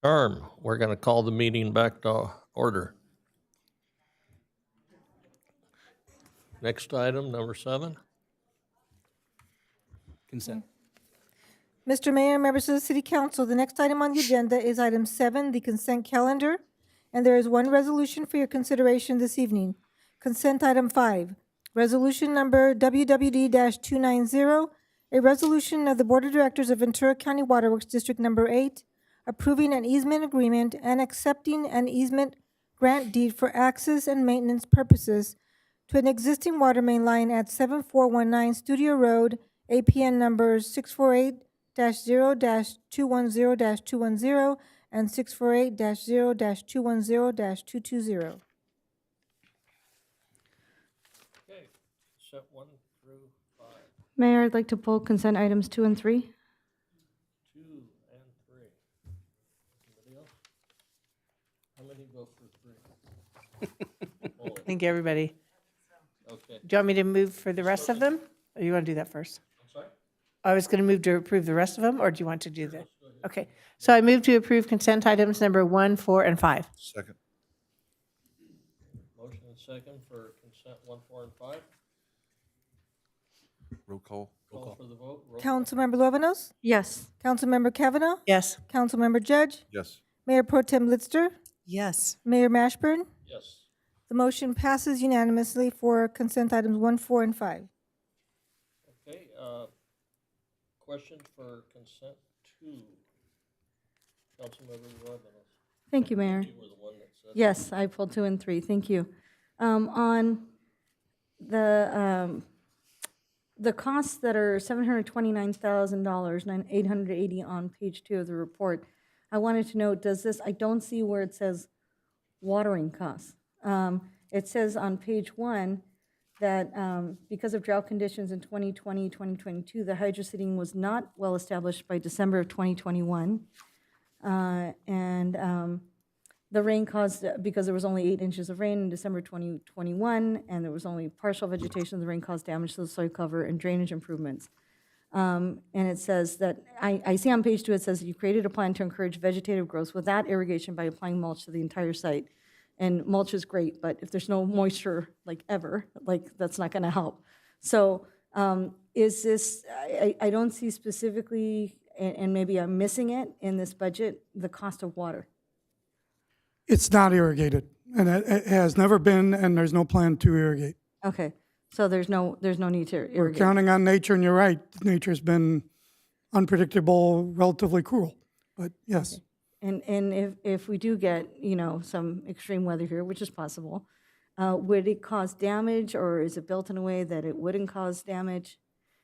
We're going to call the meeting back to order. Next item, number 7. Consent. Mr. Mayor, members of the City Council, the next item on the agenda is item 7, the consent calendar, and there is one resolution for your consideration this evening. Consent item 5, resolution number WWD-290, a resolution of the Board of Directors of Ventura County Waterworks District Number 8, approving an easement agreement and accepting an easement grant deed for access and maintenance purposes to an existing water main line at 7419 Studio Road, APN numbers 648-0-210-210 and 648-0-210-220. Okay, set 1 through 5. Mayor, I'd like to pull consent items 2 and 3. 2 and 3. Anybody else? How many go for 3? I think everybody. Okay. Do you want me to move for the rest of them? Or you want to do that first? I'm sorry? I was going to move to approve the rest of them, or do you want to do that? Okay. So I move to approve consent items number 1, 4, and 5. Second. Motion and second for consent 1, 4, and 5. Roll call. Call for the vote. Roll. Councilmember Luevanos? Yes. Councilmember Kavanaugh? Yes. Councilmember Judge? Yes. Mayor Pro Tem Litster? Yes. Mayor Mashburn? Yes. The motion passes unanimously for consent items 1, 4, and 5. Okay, question for consent 2. Councilmember Luevanos. Thank you, Mayor. You were the one that said. Yes, I pulled 2 and 3. Thank you. On the costs that are $729,000, 880 on page 2 of the report, I wanted to know, does this, I don't see where it says watering costs. It says on page 1 that because of drought conditions in 2020, 2022, the hydro seeding was not well established by December of 2021. The rain caused, because there was only 8 inches of rain in December 2021, and there was only partial vegetation, the rain caused damage to the soil cover and drainage improvements. And it says that, I see on page 2, it says you created a plan to encourage vegetative growth without irrigation by applying mulch to the entire site. And mulch is great, but if there's no moisture, like ever, like that's not gonna help. So is this, I don't see specifically, and maybe I'm missing it in this budget, the cost of water. It's not irrigated, and it has never been, and there's no plan to irrigate. Okay, so there's no need to We're irrigate. counting on nature, and you're right, nature's been unpredictable, relatively cruel, but yes. And if we do get, some extreme weather here, which is possible, would it cause damage, or is it built in a way that it wouldn't cause damage?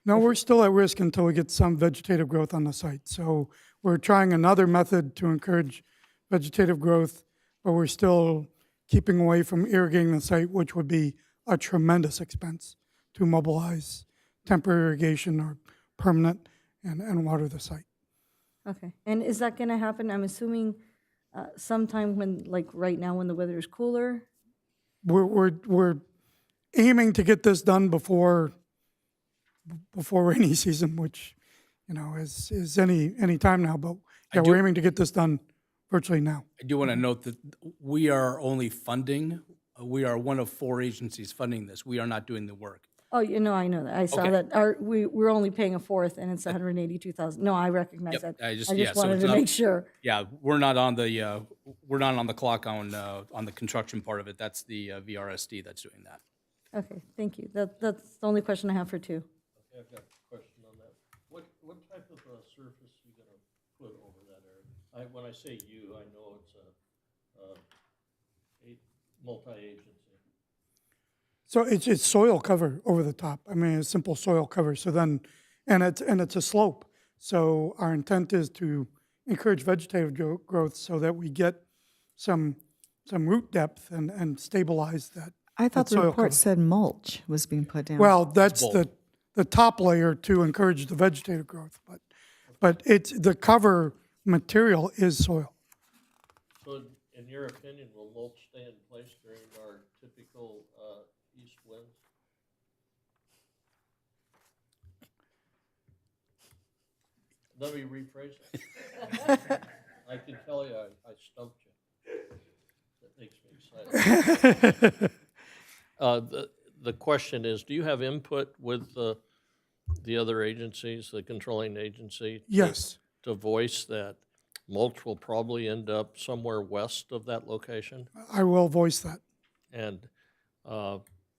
No, we're still at risk until we get some vegetative growth on the site. So we're trying another method to encourage vegetative growth, but we're still keeping away from irrigating the site, which would be a tremendous expense to mobilize temporary irrigation or permanent and water the site. Okay, and is that gonna happen, I'm assuming, sometime when, like right now, when the weather is cooler? We're aiming to get this done before rainy season, which, is any time now, but yeah, we're aiming to get this done virtually now. I do want to note that we are only funding, we are one of 4 agencies funding this. We are not doing the work. Oh, I know that, I saw Okay. that, we're only paying a fourth, and it's 182,000, no, I recognize Yep, that. I just I yeah, just so wanted it's to not- make sure. Yeah, we're not on the clock on the construction part of it. That's the VRSD that's doing that. Okay, thank you, that's the only question I have for 2. Okay, I've got a question on that. What type of surface you gonna put over that area? When I say you, I know it's a multi-agency. So it's soil cover over the top. I mean, it's simple soil cover. So then, and it's a slope. So our intent is to encourage vegetative growth so that we get some root depth and stabilize that. I thought that the soil report cover. said mulch was being put down. Well, that's bold. the top layer to encourage the vegetative growth, but it's the cover material is soil. So in your opinion, will mulch stay in place during our typical east winds? Let me rephrase it. I can tell you, I stumped you. That makes me excited. The question is, do you have input with the other agencies, the controlling agency? Yes. To voice that mulch will probably end up somewhere west of that location? I will voice that. And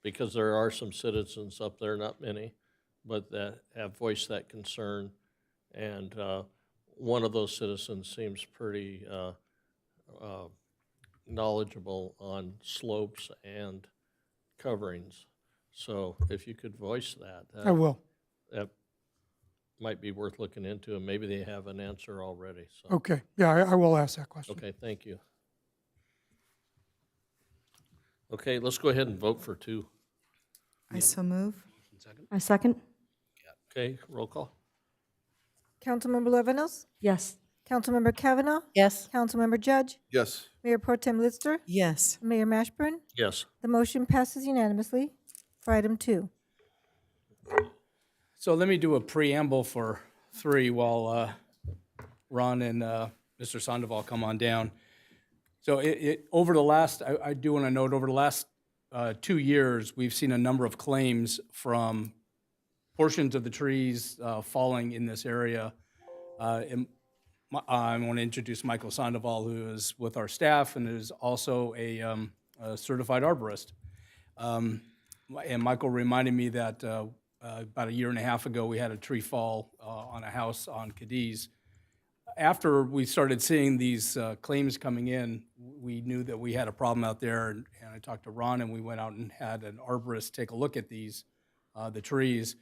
because there are some citizens up there, not many, but that have voiced that concern. And one of those citizens seems pretty knowledgeable on slopes and coverings. So if you could voice that. I will. That might be worth looking into, and maybe they have an answer already. So. Okay. Yeah, I will ask that question. Okay, thank you. Okay, let's go ahead and vote for 2. I so move. I second. Okay, roll call. Councilmember Lovenos, Yes. Councilmember Kavanaugh, Yes. Councilmember Judge, Yes. Mayor Pro Tem Lister, Yes. Mayor Mashburn. Yes. The motion passes unanimously for item 2. So let me do a preamble for 3 while Ron and Mr. Sandoval come on down. So over the last, I do want to note, over the last 2 years, we've seen a number of claims from portions of the trees falling in this area. I want to introduce Michael Sandoval, who is with our staff and is also a certified arborist. And Michael reminded me that about a year and a half ago, we had a tree fall on a house on Cadiz. After we started seeing these claims coming in, we knew that we had a problem out there, and I talked to Ron, and we went out and had an arborist take a look at these, the trees.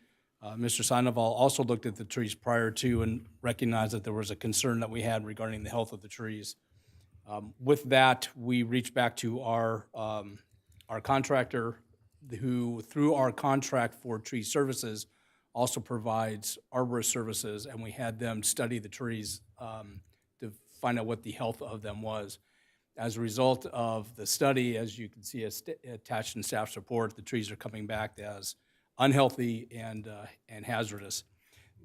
Mr. Sandoval also looked at the trees prior to and recognized that there was a concern that we had regarding the health of the trees. With that, we reached back to our contractor, who, through our contract for tree services, also provides arborist services, and we had them study the trees to find out what the health of them was. As a result of the study, as you can see attached in staff's report, the trees are coming back as unhealthy and hazardous.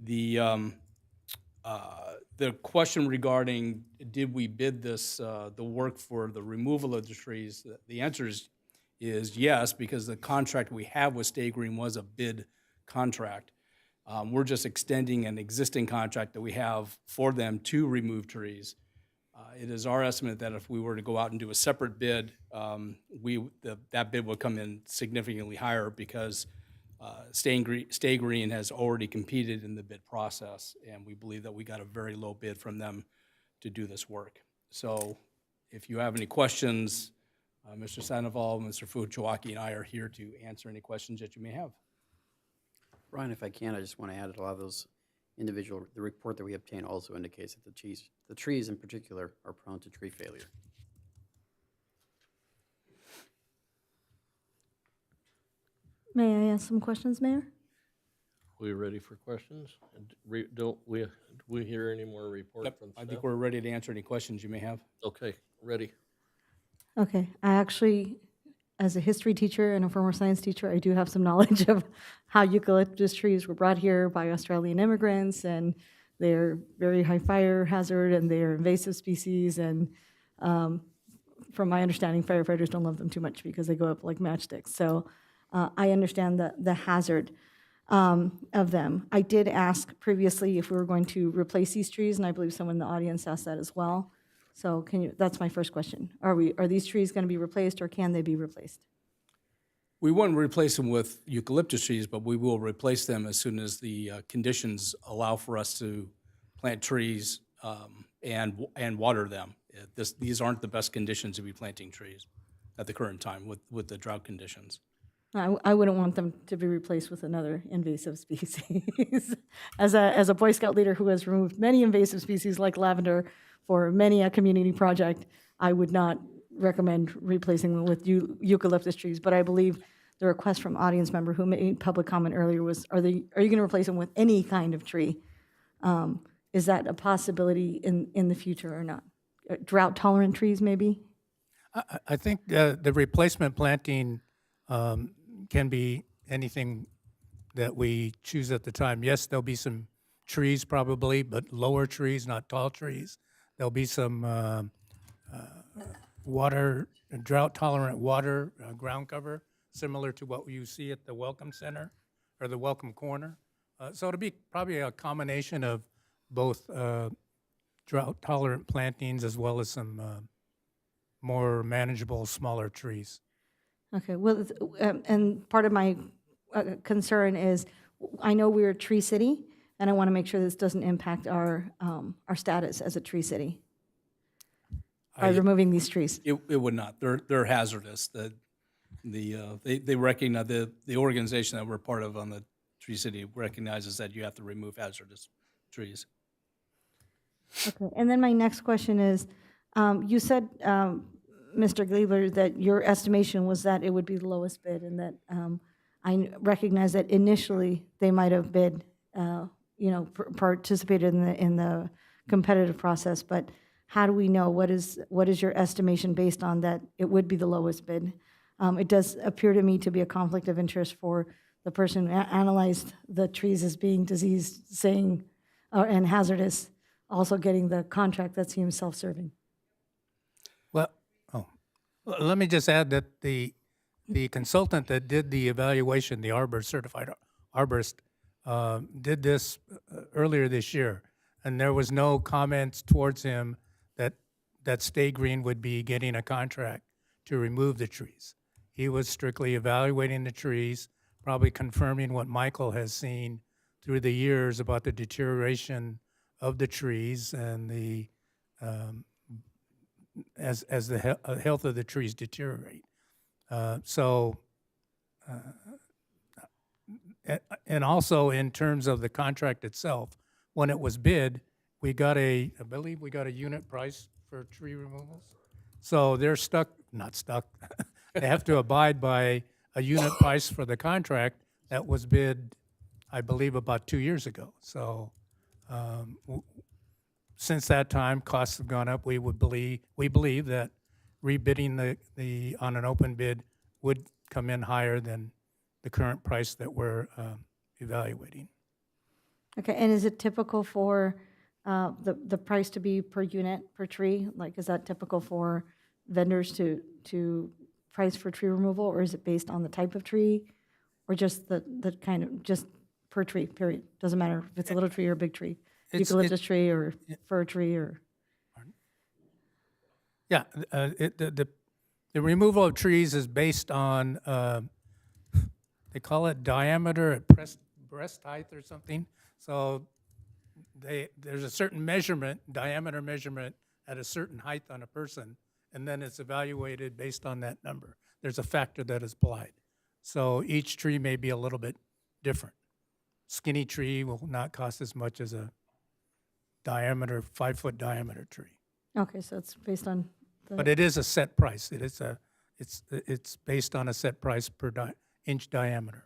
The question regarding did we bid this the work for the removal of the trees, the answer is yes, because the contract we have with Stay Green was a bid contract. We're just extending an existing contract that we have for them to remove trees. It is our estimate that if we were to go out and do a separate bid, that bid would come in significantly higher because Stay Green has already competed in the bid process, and we believe that we got a very low bid from them to do this work. So if you have any questions, Mr. Sandoval, Mr. Fujiwaki, and I are here to answer any questions that you may have. Brian, if I can, I just want to add that a lot of those the report that we obtained also indicates that the trees in particular are prone to tree failure. May I ask some questions, Mayor? We ready for questions? Don't we hear any more report from staff? I think we're ready to answer any questions you may have. Okay, ready. Okay, I actually, as a history teacher and a former science teacher, I do have some knowledge of how eucalyptus trees were brought here by Australian immigrants, and they're very high fire hazard, and they're invasive species, and from my understanding, firefighters don't love them too much because they go up like matchsticks. So I understand the hazard of them. I did ask previously if we were going to replace these trees, and I believe someone in the audience asked that as well. So that's my first question. Are these trees going to be replaced, or can they be replaced? We won't replace them with eucalyptus trees, but we will replace them as soon as the conditions allow for us to plant trees and water them. These aren't the best conditions to be planting trees at the current time with the drought conditions. I wouldn't want them to be replaced with another invasive species. As a Boy Scout leader who has removed many invasive species like lavender for many a community project, I would not recommend replacing them with eucalyptus trees. But I believe the request from audience member who made public comment earlier was, are you going to replace them with any kind of tree? Is that a possibility in the future or not? Drought tolerant trees, maybe? I think the replacement planting can be anything that we choose at the time. Yes, there'll be some trees probably, but lower trees, not tall trees. there'll be some water, drought-tolerant water ground cover, similar to what you see at the Welcome Center or the Welcome Corner. So it'll be probably a combination of both drought-tolerant plantings as well as some more manageable, smaller trees. Okay, well, and part of my concern is, I know we're a tree city, and I want to make sure this doesn't impact our status as a tree city by removing these trees. It would not. They're hazardous. They recognize, the organization that we're part of on the Tree City recognizes that you have to remove hazardous trees. Okay, and then my next question is, you said, Mr. Gleebler, that your estimation was that it would be the lowest bid, and that I recognize that initially they might have bid, participated in the competitive process, but how do we know? What is your estimation based on that it would be the lowest bid? It does appear to me to be a conflict of interest for the person who analyzed the trees as being diseased, and hazardous, also getting the contract that seems self-serving. Well, let me just add that the consultant that did the evaluation, the certified arborist, did this earlier this year, and there was no comments towards him that Stay Green would be getting a contract to remove the trees. He was strictly evaluating the trees, probably confirming what Michael has seen through the years about the deterioration of the trees and the as the health of the trees deteriorate. And also in terms of the contract itself, when it was bid, I believe we got a unit price for tree removals. So they're not stuck. They have to abide by a unit price for the contract that was bid, I believe, about 2 years ago. So since that time, costs have gone up. We believe that rebidding on an open bid would come in higher than the current price that we're evaluating. Okay, and is it typical for the price to be per unit, per tree? Like, is that typical for vendors to price for tree removal, or is it based on the type of tree, or just the kind of, just per tree, period? Doesn't matter if it's a little tree or a big tree, eucalyptus tree or fir tree or? Yeah, the removal of trees is based on, they call it diameter at breast height or something. So there's a certain measurement, diameter measurement at a certain height on a person, and then it's evaluated based on that number. There's a factor that is applied. So each tree may be a little bit different. Skinny tree will not cost as much as a 5-foot diameter tree. Okay, so it's based on But it is a set price. It's based on a set price per inch diameter.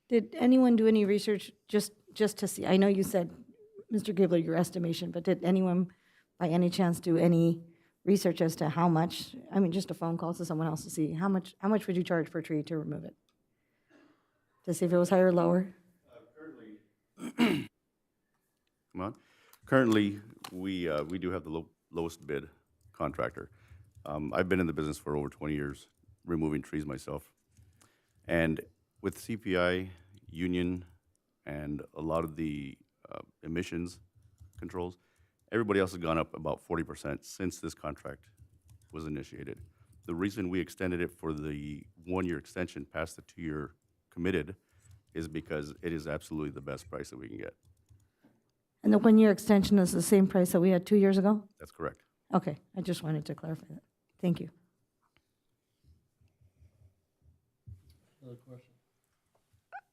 Did anyone do any research just to see? I know you said, Mr. Gibler, your estimation, but did anyone by any chance do any research as to how much? I mean, just a phone call to someone else to see how much would you charge per tree to remove it? To see if it was higher or lower? Currently, we do have the lowest bid contractor. I've been in the business for over 20 years, removing trees myself. And with CPI, union, and a lot of the emissions controls, everybody else has gone up about 40% since this contract was initiated. The reason we extended it for the 1-year extension past the 2-year committed is because it is absolutely the best price that we can get. And the 1-year extension is the same price that we had 2 years ago? That's correct. Okay, I just wanted to clarify that. Thank you. Another question?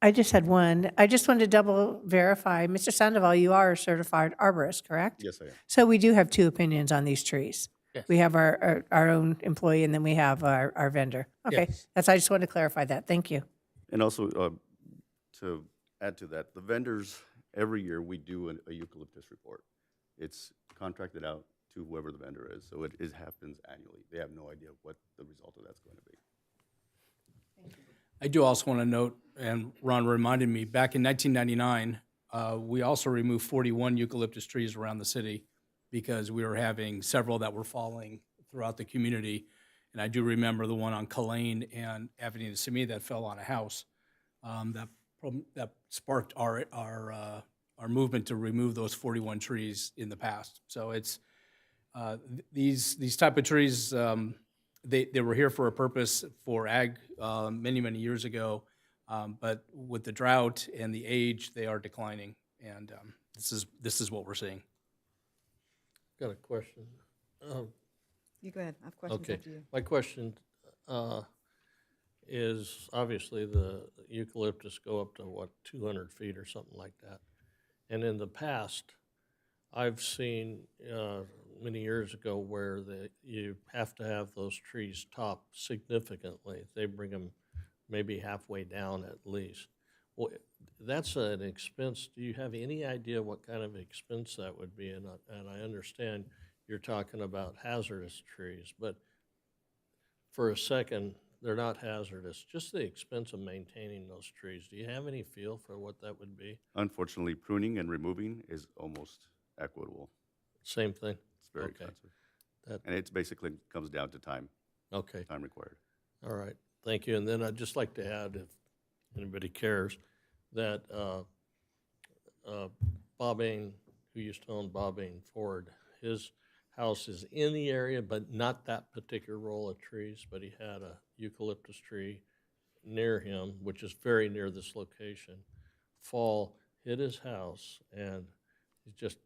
I just had one. I just wanted to double verify. Mr. Sandoval, you are a certified arborist, correct? Yes, I am. So we do have two opinions on these trees. Yes. We have our own employee, and then we have our vendor. Okay, Yes. I just wanted to clarify that. Thank you. And also, to add to that, the vendors, every year we do a eucalyptus report. It's contracted out to whoever the vendor is, so it happens annually. They have no idea what the result of that's going to be. I do also want to note, and Ron reminded me, back in 1999, we also removed 41 eucalyptus trees around the city because we were having several that were falling throughout the community. And I do remember the one on Colleen and Avenue de Simi that fell on a house. That sparked our movement to remove those 41 trees in the past. So it's these type of trees. They were here for a purpose for ag many years ago, but with the drought and the age, they are declining, and this is what we're seeing. Got a question. You go ahead. I have questions Okay. after you. My question is, obviously, the eucalyptus go up to, what, 200 feet or something like that. And in the past, I've seen many years ago where you have to have those trees top significantly. They bring them maybe halfway down at least. Well, that's an expense. Do you have any idea what kind of expense that would be? And I understand you're talking about hazardous trees, but for a second, they're not hazardous. Just the expense of maintaining those trees. Do you have any feel for what that would be? Unfortunately, pruning and removing is almost equitable. Same thing? It's very Okay. expensive. And it's basically comes down to time. Okay. Time required. All right, thank you. And then I'd just like to add, if anybody cares, that Bob Ain, who used to own Bob Ain Ford, his house is in the area, but not that particular row of trees, but he had a eucalyptus tree near him, which is very near this location, fall, hit his house, and he's just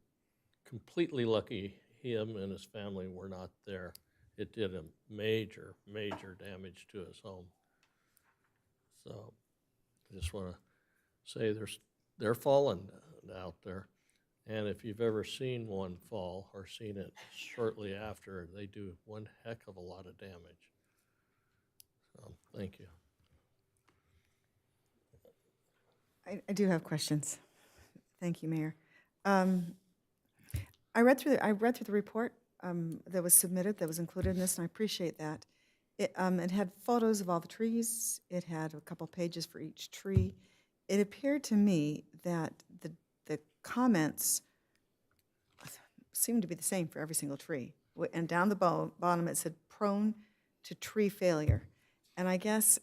completely lucky him and his family were not there. It did a major damage to his home. So I just want to say they're falling out there. And if you've ever seen one fall or seen it shortly after, they do one heck of a lot of damage. So, thank you. I do have questions. Thank you, Mayor. I read through the report that was submitted, that was included in this, and I appreciate that. It had photos of all the trees. It had a couple pages for each tree. It appeared to me that the comments seemed to be the same for every single tree. And down the bottom, it said prone to tree failure. And I guess,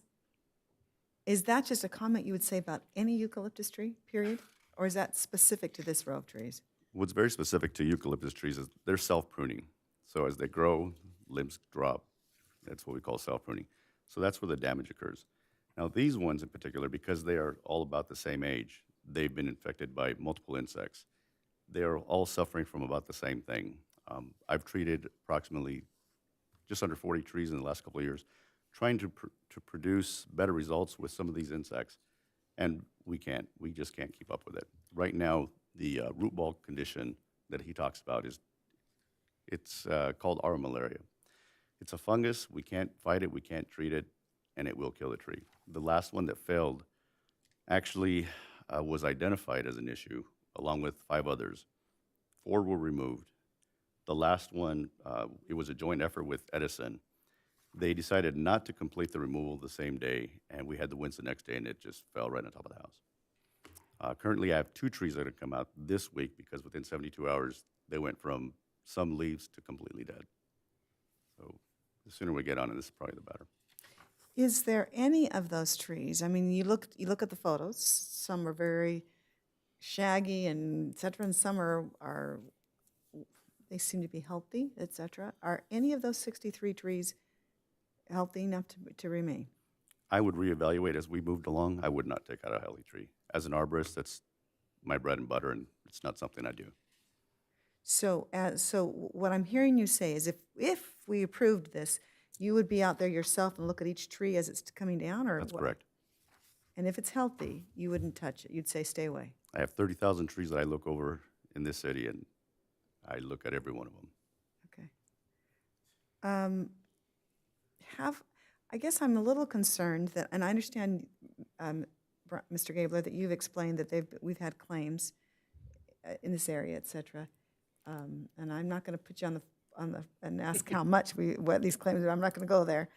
is that just a comment you would say about any eucalyptus tree, period? Or is that specific to this row of trees? What's very specific to eucalyptus trees is they're self-pruning. So as they grow, limbs drop. That's what we call self-pruning. So that's where the damage occurs. Now these ones in particular, because they are all about the same age, they've been infected by multiple insects. They are all suffering from about the same thing. I've treated approximately just under 40 trees in the last couple of years, trying to produce better results with some of these insects, and we just can't keep up with it. Right now, the root ball condition that he talks about it's called aromalaria. It's a fungus. We can't fight it. We can't treat it, and it will kill the tree. The last one that failed actually was identified as an issue, along with 5 others. 4 were removed. The last one, it was a joint effort with Edison. They decided not to complete the removal the same day, and we had the winds the next day, and it just fell right on top of the house. Currently, I have 2 trees that have come out this week because within 72 hours, they went from some leaves to completely dead. So the sooner we get on it, this is probably the better. Is there any of those trees, I mean, you look at the photos, some are very shaggy and et cetera, and some are they seem to be healthy, et cetera. Are any of those 63 trees healthy enough to remain? I would reevaluate as we moved along. I would not take out a healthy tree. As an arborist, that's my bread and butter, and it's not something I do. So what I'm hearing you say is if we approved this, you would be out there yourself and look at each tree as it's coming down, or That's what? correct. And if it's healthy, you wouldn't touch it. You'd say, stay away. I have 30,000 trees that I look over in this city, and I look at every one of them. Okay. I guess I'm a little concerned that, and I understand, Mr. Gabler, that you've explained that we've had claims in this area, et cetera. And I'm not going to put you on the and ask how much what these claims are. I'm not going to go there.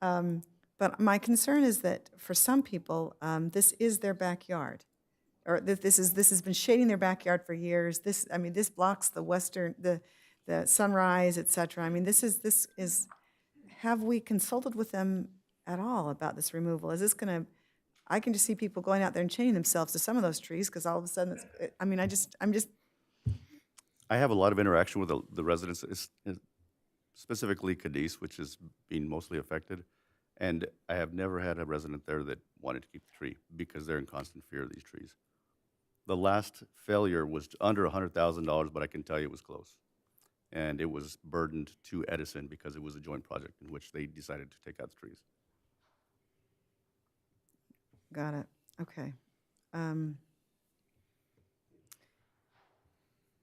But my concern is that for some people, this is their backyard, or this has been shading their backyard for years. This blocks the the sunrise, et cetera. I mean, this is, have we consulted with them at all about this removal? Is this gonna, I can just see people going out there and chaining themselves to some of those trees, because all of a sudden, I'm just, I have a lot of interaction with the residents, specifically Cadiz, which is being mostly affected. And I have never had a resident there that wanted to keep the tree because they're in constant fear of these trees. The last failure was under $100,000, but I can tell you it was close. And it was burdened to Edison because it was a joint project in which they decided to take out the trees. got it, okay.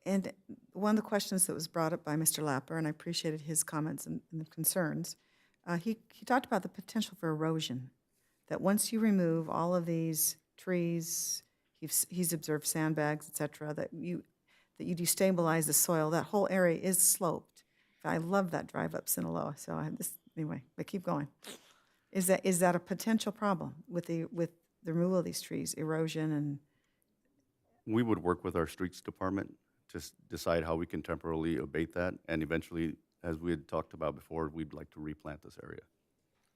And one of the questions that was brought up by Mr. Lapper, and I appreciated his comments and the concerns, he talked about the potential for erosion, that once you remove all of these trees, he's observed sandbags, et cetera, that you destabilize the soil. That whole area is sloped. I love that drive up Sinaloa, so I have this, anyway, but keep going. Is that a potential problem with the removal of these trees, erosion and? We would work with our streets department to decide how we can temporarily abate that. And eventually, as we had talked about before, we'd like to replant this area.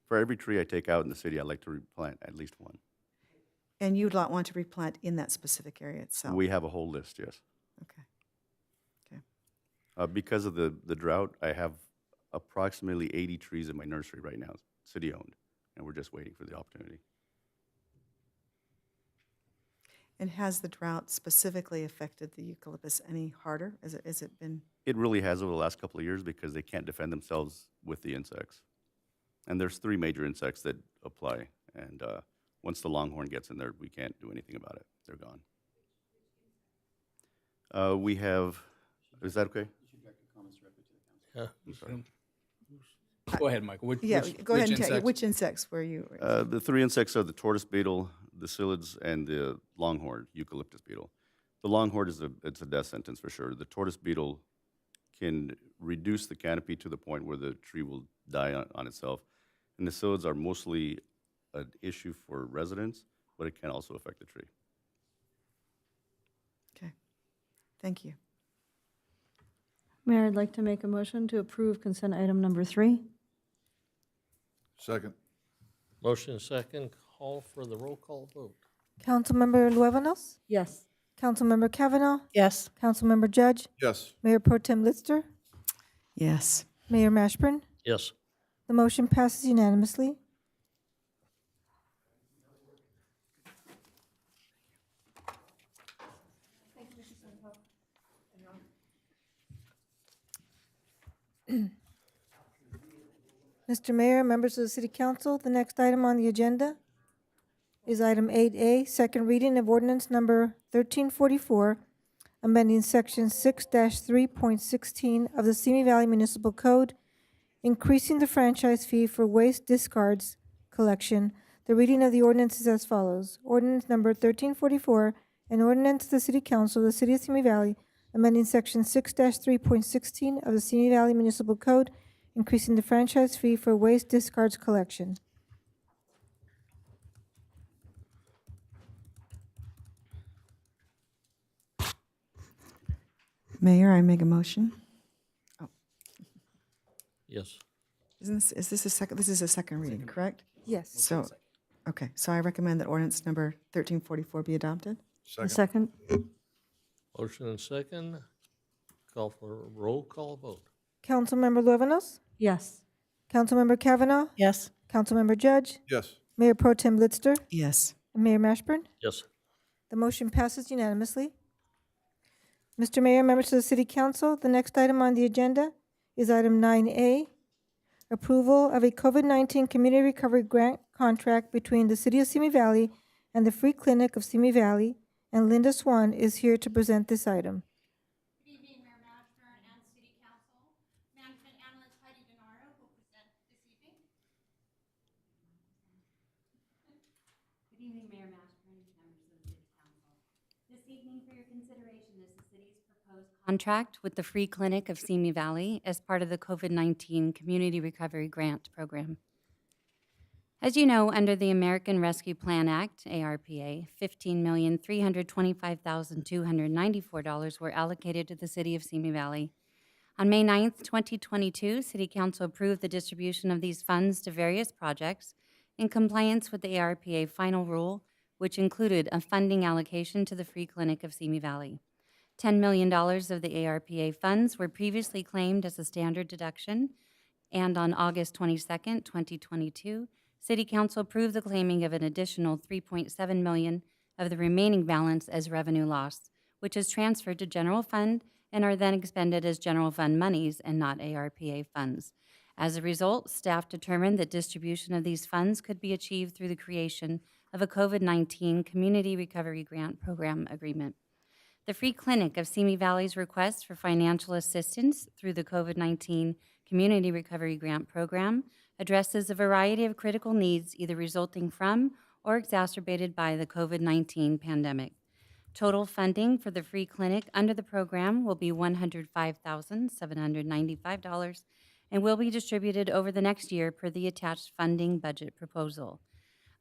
For every tree I take out in the city, I'd like to replant at least one. And you'd not want to replant in that specific area itself? We have a whole list, yes. Okay. Because of the drought, I have approximately 80 trees in my nursery right now, city-owned, and we're just waiting for the opportunity. And has the drought specifically affected the eucalyptus any harder? Has it been? It really has over the last couple of years because they can't defend themselves with the insects. And there's 3 major insects that apply, and once the longhorn gets in there, we can't do anything about it. They're gone. We have, is that okay? Yeah. I'm sorry. Go ahead, Michael. Go ahead and tell you, which insects were you? The 3 insects are the tortoise beetle, the psyllids, and the longhorn eucalyptus beetle. The longhorn it's a death sentence for sure. The tortoise beetle can reduce the canopy to the point where the tree will die on itself. And the psyllids are mostly an issue for residents, but it can also affect the tree. Okay, thank you. Mayor, I'd like to make a motion to approve consent item number 3. Second. Motion second, call for the roll call vote. Councilmember Luevanos, Yes. Councilmember Kavanaugh, Yes. Councilmember Judge, Yes. Mayor Pro Tem Litster, Yes. Mayor Mashburn. Yes. The motion passes unanimously. Mr. Mayor, members of the City Council, the next item on the agenda is item 8A, second reading of ordinance number 1344, amending section 6-3.16 of the Simi Valley Municipal Code, increasing the franchise fee for waste discards collection. The reading of the ordinance is as follows. Ordinance number 1344, an ordinance of the City Council of the City of Simi Valley, amending section 6-3.16 of the Simi Valley Municipal Code, increasing the franchise fee for waste discards collection. Mayor, I make a motion. Yes. Is this a second? This is a second reading, correct? Yes. So, okay, so I recommend that ordinance number 1344 be adopted. Second. Motion and second, call for a roll call vote. Councilmember Luevanos, Yes. Councilmember Kavanaugh, Yes. Councilmember Judge, Yes. Mayor Pro Tem Litster, Yes. and Mayor Mashburn. Yes. The motion passes unanimously. Mr. Mayor, members of the City Council, the next item on the agenda is item 9A, approval of a COVID-19 Community Recovery Grant contract between the City of Simi Valley and the Free Clinic of Simi Valley, and Linda Swan is here to present this item. Good evening, Mayor Mashburn and City Council. Management Analyst Heidi Denaro will present this evening. Good evening, Mayor Mashburn, members of the City Council. This evening for your consideration is the city's proposed contract with the Free Clinic of Simi Valley as part of the COVID-19 Community Recovery Grant Program. As you know, under the American Rescue Plan Act, ARPA, $15,325,294 were allocated to the city of Simi Valley On May 9th, 2022, City Council approved the distribution of these funds to various projects in compliance with the ARPA final rule, which included a funding allocation to the Free Clinic of Simi Valley. $10 million of the ARPA funds were previously claimed as a standard deduction, and on August 22nd, 2022, City Council approved the claiming of an additional $3.7 million of the remaining balance as revenue loss, which is transferred to general fund and are then expended as general fund monies and not ARPA funds. As a result, staff determined that distribution of these funds could be achieved through the creation of a COVID-19 Community Recovery Grant Program agreement. The Free Clinic of Simi Valley's request for financial assistance through the COVID-19 Community Recovery Grant Program addresses a variety of critical needs either resulting from or exacerbated by the COVID-19 pandemic. Total funding for the Free Clinic under the program will be $105,795 and will be distributed over the next year per the attached funding budget proposal.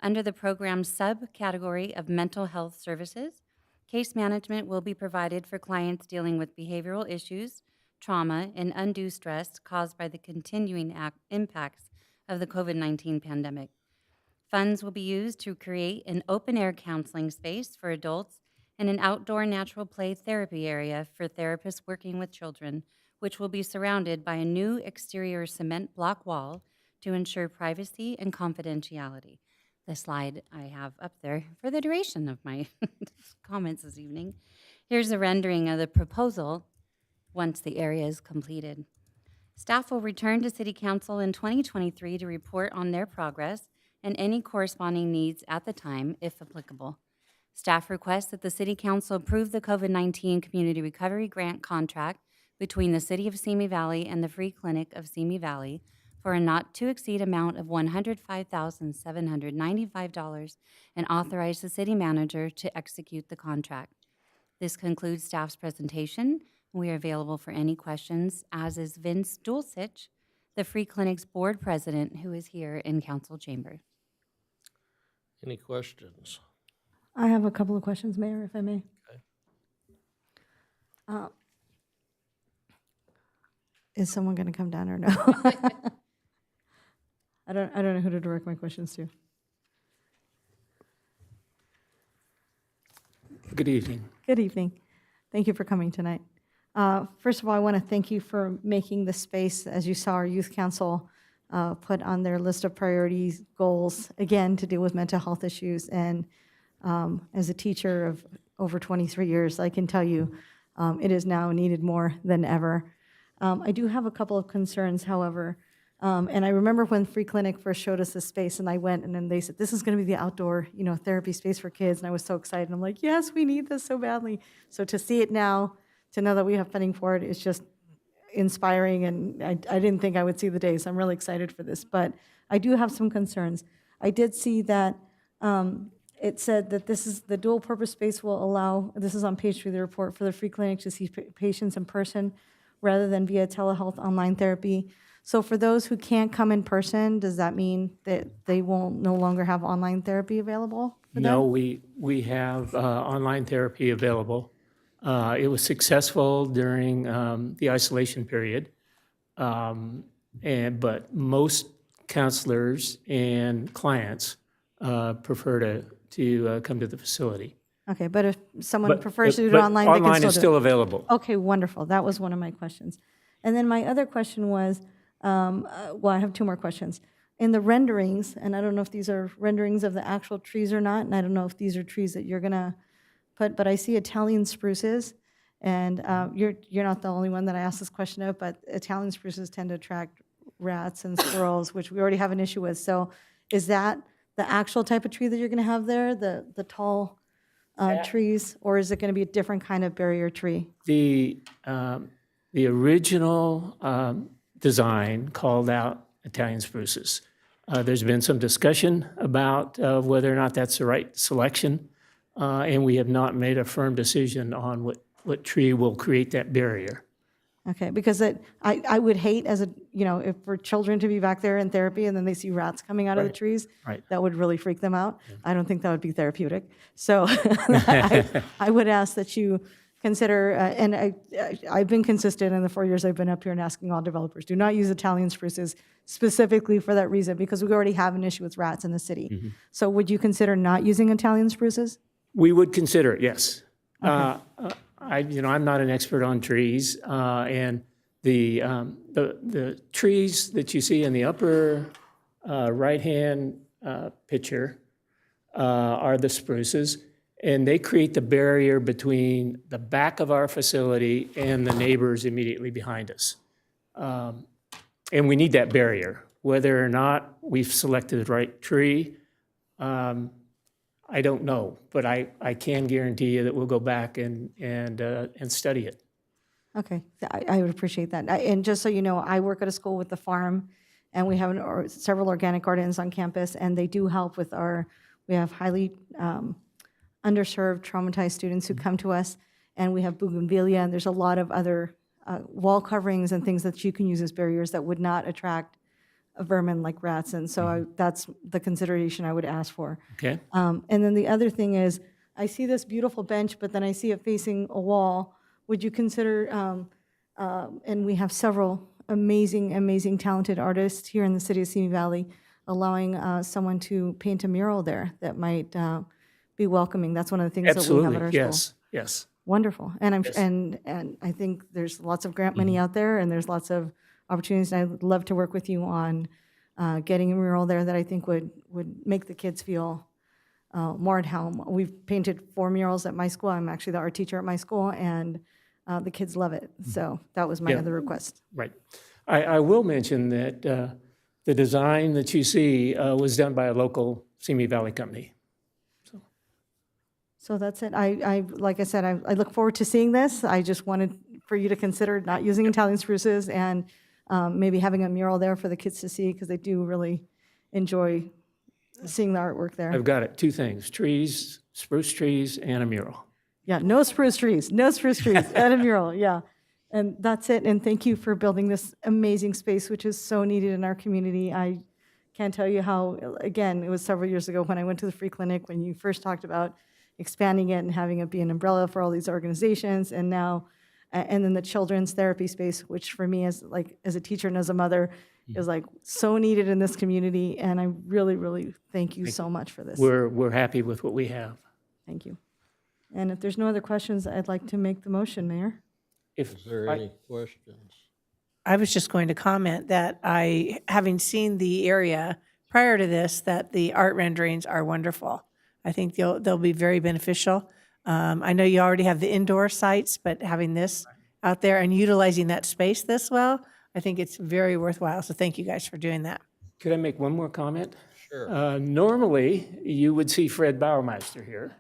Under the program's subcategory of mental health services, case management will be provided for clients dealing with behavioral issues, trauma, and undue stress caused by the continuing impacts of the COVID-19 pandemic. Funds will be used to create an open-air counseling space for adults and an outdoor natural play therapy area for therapists working with children, which will be surrounded by a new exterior cement block wall to ensure privacy and confidentiality. The slide I have up there for the duration of my comments this evening. Here's a rendering of the proposal once the area is completed. Staff will return to City Council in 2023 to report on their progress and any corresponding needs at the time, if applicable. Staff requests that the City Council approve the COVID-19 Community Recovery Grant contract between the City of Simi Valley and the Free Clinic of Simi Valley for a not-to-exceed amount of $105,795 and authorize the city manager to execute the contract. This concludes staff's presentation. We are available for any questions, as is Vince Dulcich, the Free Clinic's board president, who is here in council chamber. Any questions? I have a couple of questions, Mayor, if I may. Okay. Is someone going to come down or no? I don't know who to direct my questions to. Good evening. Good evening. Thank you for coming tonight. First of all, I want to thank you for making the space, as you saw our youth council put on their list of priorities, goals, again, to deal with mental health issues. And as a teacher of over 23 years, I can tell you it is now needed more than ever. I do have a couple of concerns, however. And I remember when Free Clinic first showed us this space, and I went, and then they said, this is going to be the outdoor, therapy space for kids. And I was so excited. I'm like, yes, we need this so badly. So to see it now, to know that we have funding for it is just inspiring. And I didn't think I would see the day, so I'm really excited for this. But I do have some concerns. I did see that it said that this is the dual purpose space will allow, this is on page 3 of the report, for the Free Clinic to see patients in person rather than via telehealth online therapy. So for those who can't come in person, does that mean that they won't no longer have online therapy available for them? No, we have online therapy available. It was successful during the isolation period, but most counselors and clients prefer to come to the facility. Okay, but if someone But- prefers to do it but online, they can online still is do still it. available. Okay, wonderful. That was one of my questions. And then my other question was, well, I have two more questions. In the renderings, and I don't know if these are renderings of the actual trees or not, and I don't know if these are trees that you're gonna put, but I see Italian spruces, and you're not the only one that I asked this question of, but Italian spruces tend to attract rats and squirrels, which we already have an issue with. So is that the actual type of tree that you're gonna have there, the tall trees, or is it gonna be a different kind of barrier tree? The original design called out Italian spruces. There's been some discussion about whether or not that's the right selection, and we have not made a firm decision on what tree will create that barrier. Okay, because I would hate as if for children to be back there in therapy and then they see rats coming out of the Right, trees, right. that would really freak them out. I don't think that would be therapeutic. So I would ask that you consider, I've been consistent in the 4 years I've been up here and asking all developers, do not use Italian spruces specifically for that reason, because we already have an issue with rats in the city. So would you consider not using Italian spruces? We would consider it, yes. I'm not an expert on trees, and the trees that you see in the upper right-hand picture are the spruces, and they create the barrier between the back of our facility and the neighbors immediately behind us. And we need that barrier. Whether or not we've selected the right tree, I don't know, but I can guarantee you that we'll go back and study it. Okay, I would appreciate that. And just so you know, I work at a school with the farm, and we have several organic gardens on campus, and they do help with we have highly underserved, traumatized students who come to us, and we have bougainvillea, and there's a lot of other wall coverings and things that you can use as barriers that would not attract vermin like rats, and so that's the consideration I would ask for. Okay. And then the other thing is, I see this beautiful bench, but then I see it facing a wall. Would you consider, and we have several amazing, talented artists here in the city of Simi Valley, allowing someone to paint a mural there that might be welcoming. That's one of the things that we have at our Absolutely, school. yes. Wonderful. And Yes. and I think there's lots of grant money out there, and there's lots of opportunities. And I'd love to work with you on getting a mural there that I think would make the kids feel more at home. We've painted 4 murals at my school. I'm actually the art teacher at my school, and the kids love it. So that was my Yeah. other request. Right. I will mention that the design that you see was done by a local Simi Valley company. So that's it. Like I said, I look forward to seeing this. I just wanted for you to consider not using Italian spruces and maybe having a mural there for the kids to see, because they do really enjoy seeing the artwork there. I've got it, 2 things, trees, spruce trees, and a mural. Yeah, no spruce trees, and a mural, yeah. And that's it, and thank you for building this amazing space, which is so needed in our community. I can't tell you how, again, it was several years ago when I went to the free clinic, when you first talked about expanding it and having it be an umbrella for all these organizations, and now, and then the children's therapy space, which for me as a teacher and as a mother, is so needed in this community, and I really thank you so much for this. We're happy with what we have. Thank you. And if there's no other questions, I'd like to make the motion, Mayor. Is there any questions? I was just going to comment that having seen the area prior to this, that the art renderings are wonderful. I think they'll be very beneficial. I know you already have the indoor sites, but having this out there and utilizing that space this well, I think it's very worthwhile. So thank you guys for doing that. Could I make one more comment? Sure. Normally, you would see Fred Bauermeister here.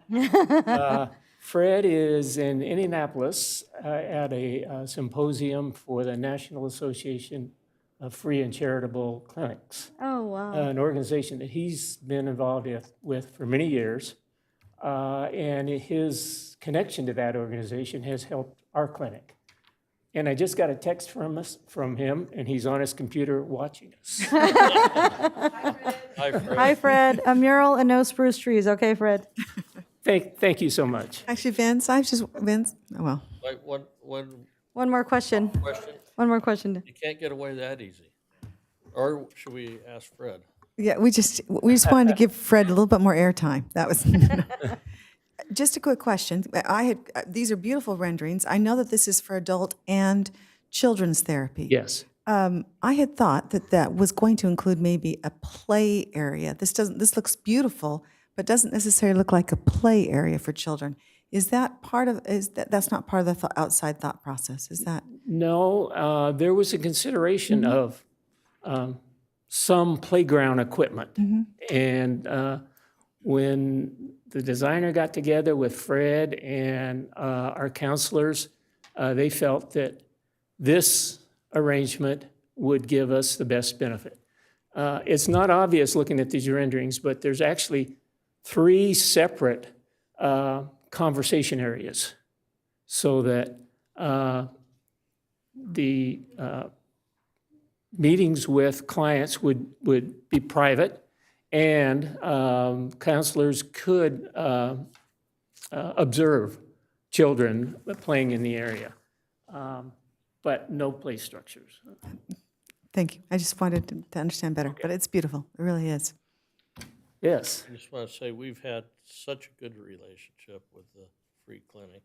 Fred is in Indianapolis at a symposium for the National Association of Free and Charitable Clinics, Oh, wow. an organization that he's been involved with for many years. And his connection to that organization has helped our clinic. And I just got a text from him, and he's on his computer watching us. Hi, Fred. Hi, Fred. A mural and no spruce trees. Okay, Fred. Thank you so much. Actually, Vince, oh, well. Like, one One more question. question? One more question. You can't get away that easy. Or should we ask Fred? Yeah, we just wanted to give Fred a little bit more airtime. That was just a quick question. These are beautiful renderings. I know that this is for adult and children's therapy. Yes. I had thought that was going to include maybe a play area. This looks beautiful, but doesn't necessarily look like a play area for children. Is that that's not part of the outside thought process? Is that? No, there was a consideration of some playground equipment. And when the designer got together with Fred and our counselors, they felt that this arrangement would give us the best benefit. It's not obvious looking at these renderings, but there's actually 3 separate conversation areas so that the meetings with clients would be private, and counselors could observe children playing in the area, but no play structures. Thank you. I just wanted to understand better, but it's beautiful. It really is. Yes. I just want to say, we've had such a good relationship with the free clinic.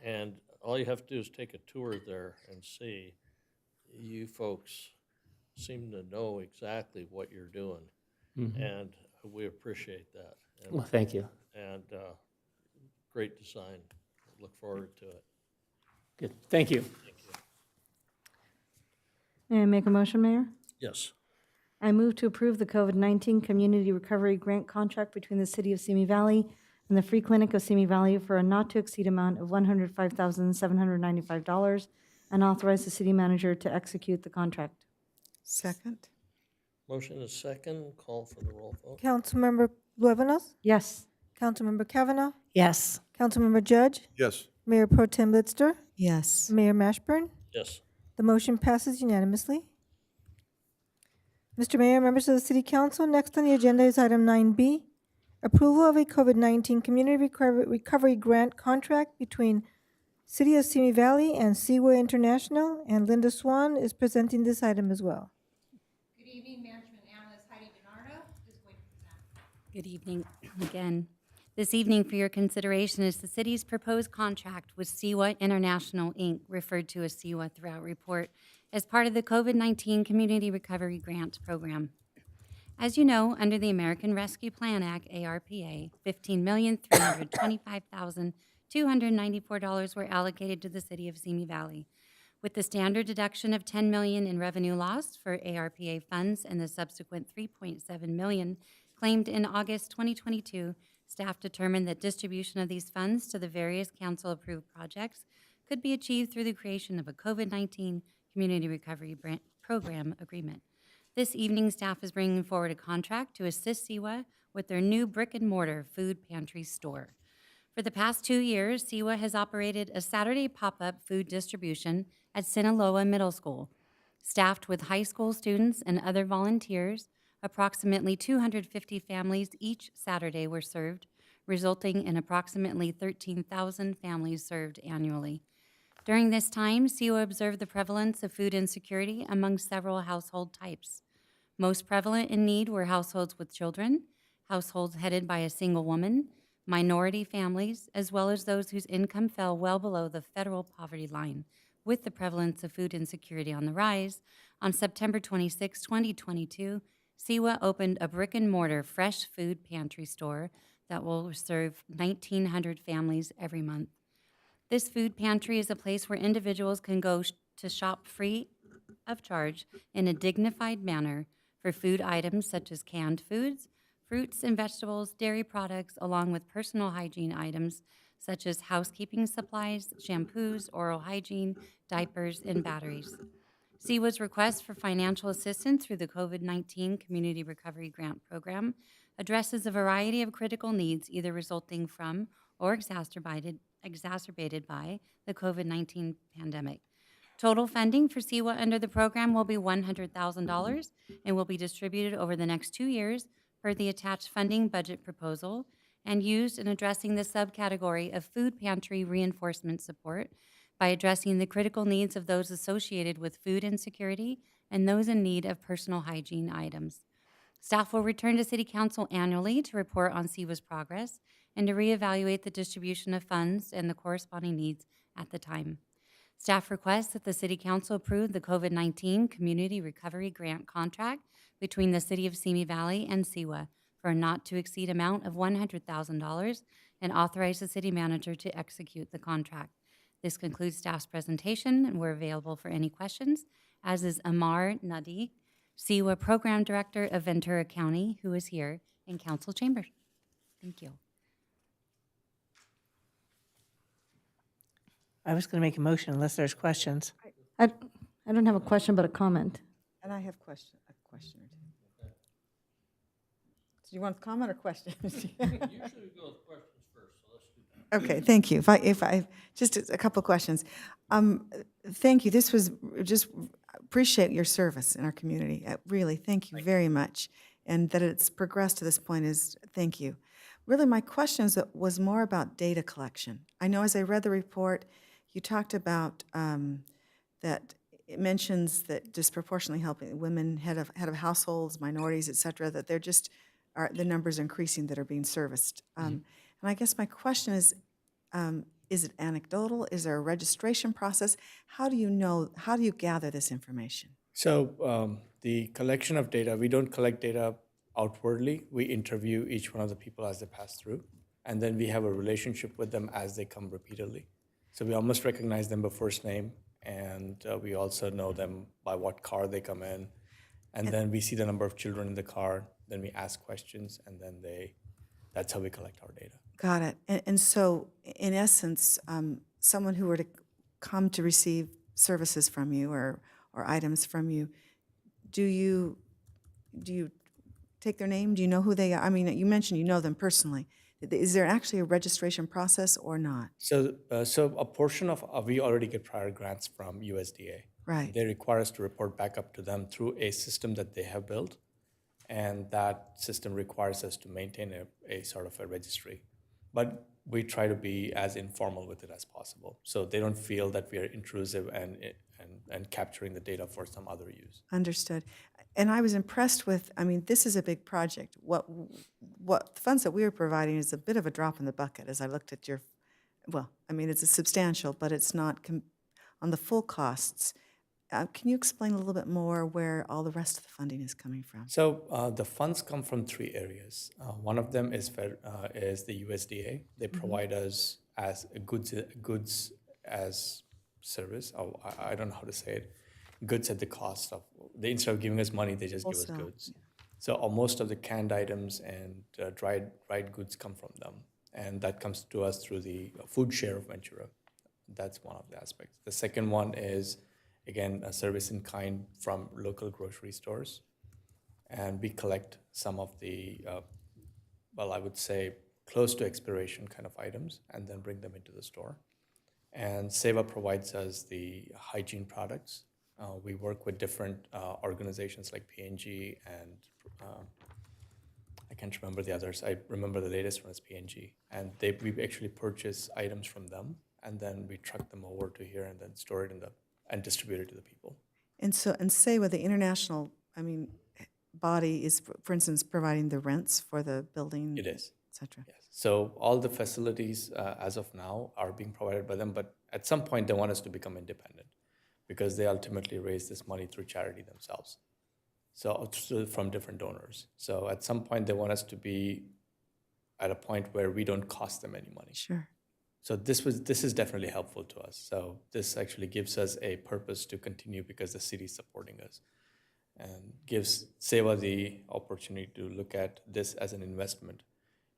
And all you have to do is take a tour there and see. You folks seem to know exactly what you're doing. And we appreciate that. And, Well, thank you. And great design. Look forward to it. Good. Thank you. May I make a motion, Mayor? Yes. I move to approve the COVID-19 Community Recovery Grant Contract between the City of Simi Valley and the Free Clinic of Simi Valley for a not-to-exceed amount of $105,795 and authorize the city manager to execute the contract. Second? Motion is second. Call for the roll vote. Councilmember Luevanos, Yes. Councilmember Kavanaugh, Yes. Councilmember Judge, Yes. Mayor Pro Tem Litster, Yes. Mayor Mashburn. Yes. The motion passes unanimously. Mr. Mayor, members of the City Council, next on the agenda is item 9B, approval of a COVID-19 Community Recovery Grant Contract between City of Simi Valley and Seaway International, and Linda Swan is presenting this item as well. Good evening, Management Analyst Heidi DiNardo is going to present. Good evening again. This evening for your consideration is the city's proposed contract with Sewa International, Inc., referred to as Sewa throughout report, as part of the COVID-19 Community Recovery Grant Program. As you know, under the American Rescue Plan Act, ARPA, $15,325,294 were allocated to the city of Simi Valley. With the standard deduction of $10 million in revenue lost for ARPA funds and the subsequent $3.7 million claimed in August 2022, staff determined that distribution of these funds to the various council-approved projects could be achieved through the creation of a COVID-19 Community Recovery Program agreement. This evening, staff is bringing forward a contract to assist Sewa with their new brick-and-mortar food pantry store. For the past 2 years, Sewa has operated a Saturday pop-up food distribution at Sinaloa Middle School. Staffed with high school students and other volunteers, approximately 250 families each Saturday were served, resulting in approximately 13,000 families served annually. During this time, Sewa observed the prevalence of food insecurity among several household types. Most prevalent in need were households with children, households headed by a single woman, minority families, as well as those whose income fell well below the federal poverty line. With the prevalence of food insecurity on the rise, on September 26, 2022, Sewa opened a brick-and-mortar fresh food pantry store that will serve 1,900 families every month. This food pantry is a place where individuals can go to shop free of charge in a dignified manner for food items such as canned foods, fruits and vegetables, dairy products, along with personal hygiene items such as housekeeping supplies, shampoos, oral hygiene, diapers, and batteries. Sewa's request for financial assistance through the COVID-19 Community Recovery Grant Program addresses a variety of critical needs either resulting from or exacerbated by the COVID-19 pandemic. Total funding for Sewa under the program will be $100,000 and will be distributed over the next 2 years per the attached funding budget proposal and used in addressing the subcategory of food pantry reinforcement support by addressing the critical needs of those associated with food insecurity and those in need of personal hygiene items. Staff will return to City Council annually to report on Sewa's progress and to reevaluate the distribution of funds and the corresponding needs at the time. Staff requests that the City Council approve the COVID-19 Community Recovery Grant Contract between the City of Simi Valley and Sewa for a not-to-exceed amount of $100,000 and authorize the City Manager to execute the contract. This concludes staff's presentation, and we're available for any questions, as is Amar Nadi, Sewa Program Director of Ventura County, who is here in Council Chambers. Thank you. I was going to make a motion unless there's questions. I don't have a question, but a comment. And I have a question or two. Do you want comment or question? Usually we go with questions first, so let's do that. Okay, thank you. If I just a couple of questions. Thank you. This was just appreciate your service in our community. Really, thank you very much. And that it's progressed to this point is thank you. really my question was more about data collection. I know as I read the report, you talked about that it mentions that disproportionately helping women, head of households, minorities, et cetera, that they're just, the numbers increasing that are being serviced. And I guess my question is it anecdotal? Is there a registration process? How do you gather this information? So the collection of data, we don't collect data outwardly. We interview each one of the people as they pass through, and then we have a relationship with them as they come repeatedly. So we almost recognize them by first name, and we also know them by what car they come in, and then we see the number of children in the car, then we ask questions, and then that's how we collect our data. Got it. And so, in essence, someone who were to come to receive services from you or items from you, do you take their name? Do you know who they are? I mean, you mentioned you know them personally. Is there actually a registration process or not? So a portion of we already get prior grants from USDA. Right. They require us to report back up to them through a system that they have built, and that system requires us to maintain a sort of a registry. But we try to be as informal with it as possible, so they don't feel that we are intrusive and capturing the data for some other use. Understood. And I was impressed with, I mean, this is a big project. What the funds that we are providing is a bit of a drop in the bucket as I looked at it's a substantial, but it's not on the full costs. Can you explain a little bit more where all the rest of the funding is coming from? So the funds come from 3 areas. One of them is the USDA. They provide us as goods as service. Oh, I don't know how to say it. Goods at the cost of, instead of giving us money, they just give us goods. So most of the canned items and dried goods come from them. And that comes to us through the food share of Ventura. That's one of the aspects. The second one is, again, a service in kind from local grocery stores. And we collect some of the, I would say, close to expiration kind of items and then bring them into the store. And Seva provides us the hygiene products. We work with different organizations like P&G and I can't remember the others. I remember the latest one is P&G. And we actually purchase items from them, and then we truck them over to here and then store it and distribute it to the people. And Seva, the international, body is, for instance, providing the rents for the building? It is. Et cetera. Yes. So all the facilities as of now are being provided by them, but at some point they want us to become independent because they ultimately raise this money through charity themselves. So from different donors. So at some point they want us to be at a point where we don't cost them any money. Sure. So this is definitely helpful to us. So this actually gives us a purpose to continue because the city is supporting us and gives Seva the opportunity to look at this as an investment.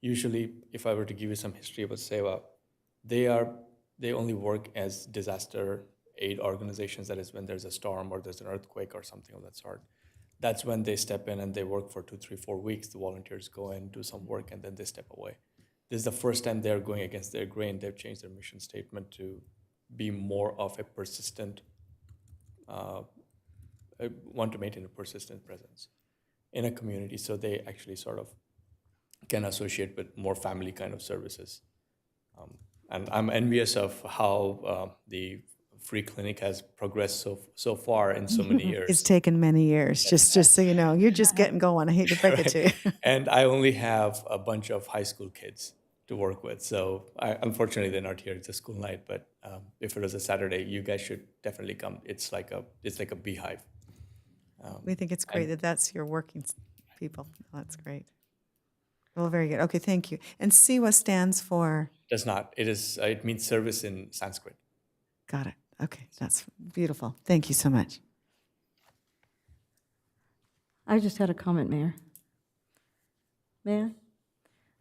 Usually, if I were to give you some history about Seva, they only work as disaster aid organizations. That is when there's a storm or there's an earthquake or something of that sort. That's when they step in and they work for 2, 3, 4 weeks. The volunteers go in, do some work, and then they step away. This is the first time they're going against their grain. They've changed their mission statement to be more of a persistent, want to maintain a persistent presence in a community. So they actually sort of can associate with more family kind of services. And I'm envious of how the free clinic has progressed so far in so many years. It's taken many years, just so you know. You're just getting going. I hate to break it to you. And I only have a bunch of high school kids to work with. So unfortunately, they're not here. It's a school night, but if it was a Saturday, you guys should definitely come. It's like a beehive. We think it's great that's your working people. That's great. Well, very good. Okay, thank you. And Seva stands for? Does not. It means service in Sanskrit. Got it. Okay, that's beautiful. Thank you so much. I just had a comment, Mayor. Mayor?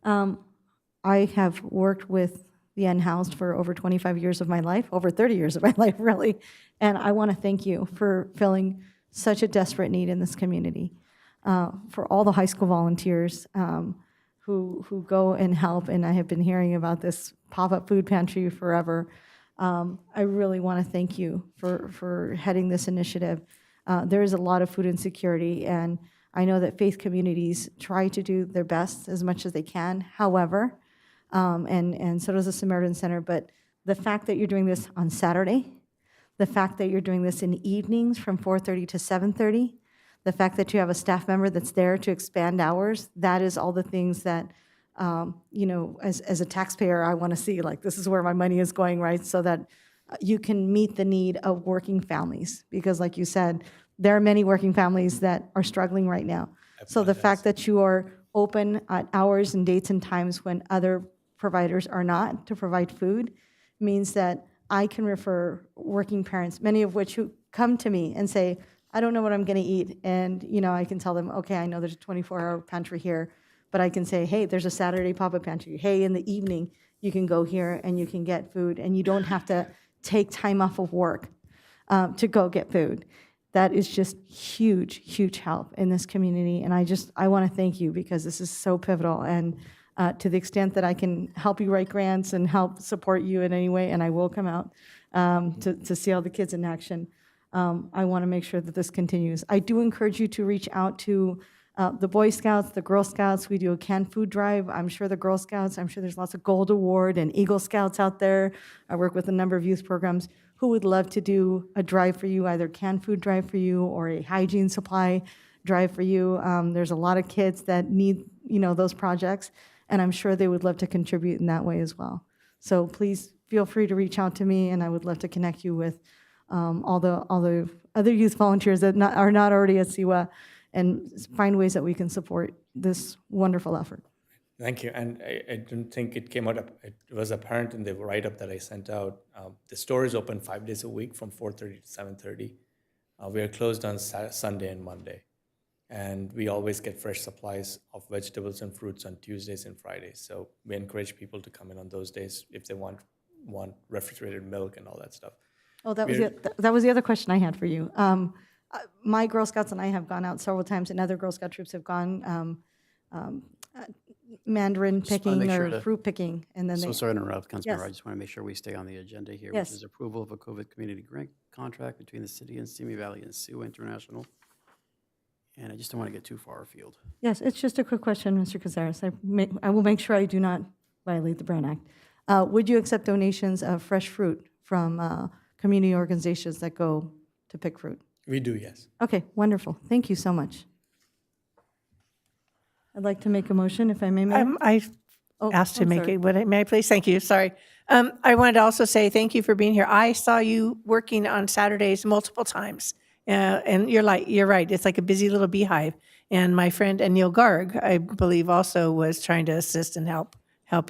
I have worked with the unhoused for over 25 years of my life, over 30 years of my life, really. And I want to thank you for filling such a desperate need in this community. For all the high school volunteers who go and help, and I have been hearing about this pop-up food pantry forever. I really want to thank you for heading this initiative. There is a lot of food insecurity, and I know that faith communities try to do their best as much as they can. However, and so does the Samaritan Center, but the fact that you're doing this on Saturday, the fact that you're doing this in evenings from 4:30 to 7:30, the fact that you have a staff member that's there to expand hours, that is all the things that, as a taxpayer, I want to see, like, this is where my money is going, right? So that you can meet the need of working families. Because like you said, there are many working families that are struggling right now. So the fact that you are open at hours and dates and times when other providers are not to provide food means that I can refer working parents, many of which who come to me and say, I don't know what I'm going to eat. And, I can tell them, okay, I know there's a 24-hour pantry here, but I can say, hey, there's a Saturday pop-up pantry. Hey, in the evening, you can go here and you can get food, and you don't have to take time off of work to go get food. That is just huge, huge help in this community. And I want to thank you, because this is so pivotal. And to the extent that I can help you write grants and help support you in any way, and I will come out to see all the kids in action, I want to make sure that this continues. I do encourage you to reach out to the Boy Scouts, the Girl Scouts. We do a canned food drive. I'm sure the Girl Scouts, I'm sure there's lots of Gold Award and Eagle Scouts out there. I work with a number of youth programs who would love to do a drive for you, either canned food drive for you or a hygiene supply drive for you. There's a lot of kids that need, those projects, and I'm sure they would love to contribute in that way as well. So please feel free to reach out to me, and I would love to connect you with all the other youth volunteers that are not already at SIWA, and find ways that we can support this wonderful effort. Thank you. And I don't think it came out, it was apparent in the write-up that I sent out. The store is open 5 days a week from 4:30 to 7:30. We are closed on Sunday and Monday. And we always get fresh supplies of vegetables and fruits on Tuesdays and Fridays. So we encourage people to come in on those days if they want refrigerated milk and all that stuff. Oh, that was the other question I had for you. My Girl Scouts and I have gone out several times, and other Girl Scout troops have gone mandarin Just wanna picking make sure or to- fruit picking, and then So they. sorry to interrupt, Councilmember. I Yes. just want to make sure we stay on the agenda here, Yes. which is approval of a COVID community grant contract between the city and Simi Valley and SIWA International. And I just don't want to get too far afield. Yes, it's just a quick question, Mr. Cazares. I will make sure I do not violate the Brown Act. Would you accept donations of fresh fruit from community organizations that go to pick fruit? We do, yes. Okay, wonderful. Thank you so much. I'd like to make a motion, if I may, Mayor. I Oh, asked to I'm make sorry. it, may I please? Thank you, sorry. I wanted to also say thank you for being here. I saw you working on Saturdays multiple times. And you're right, it's like a busy little beehive. And my friend Anil Garg, I believe, also was trying to assist and help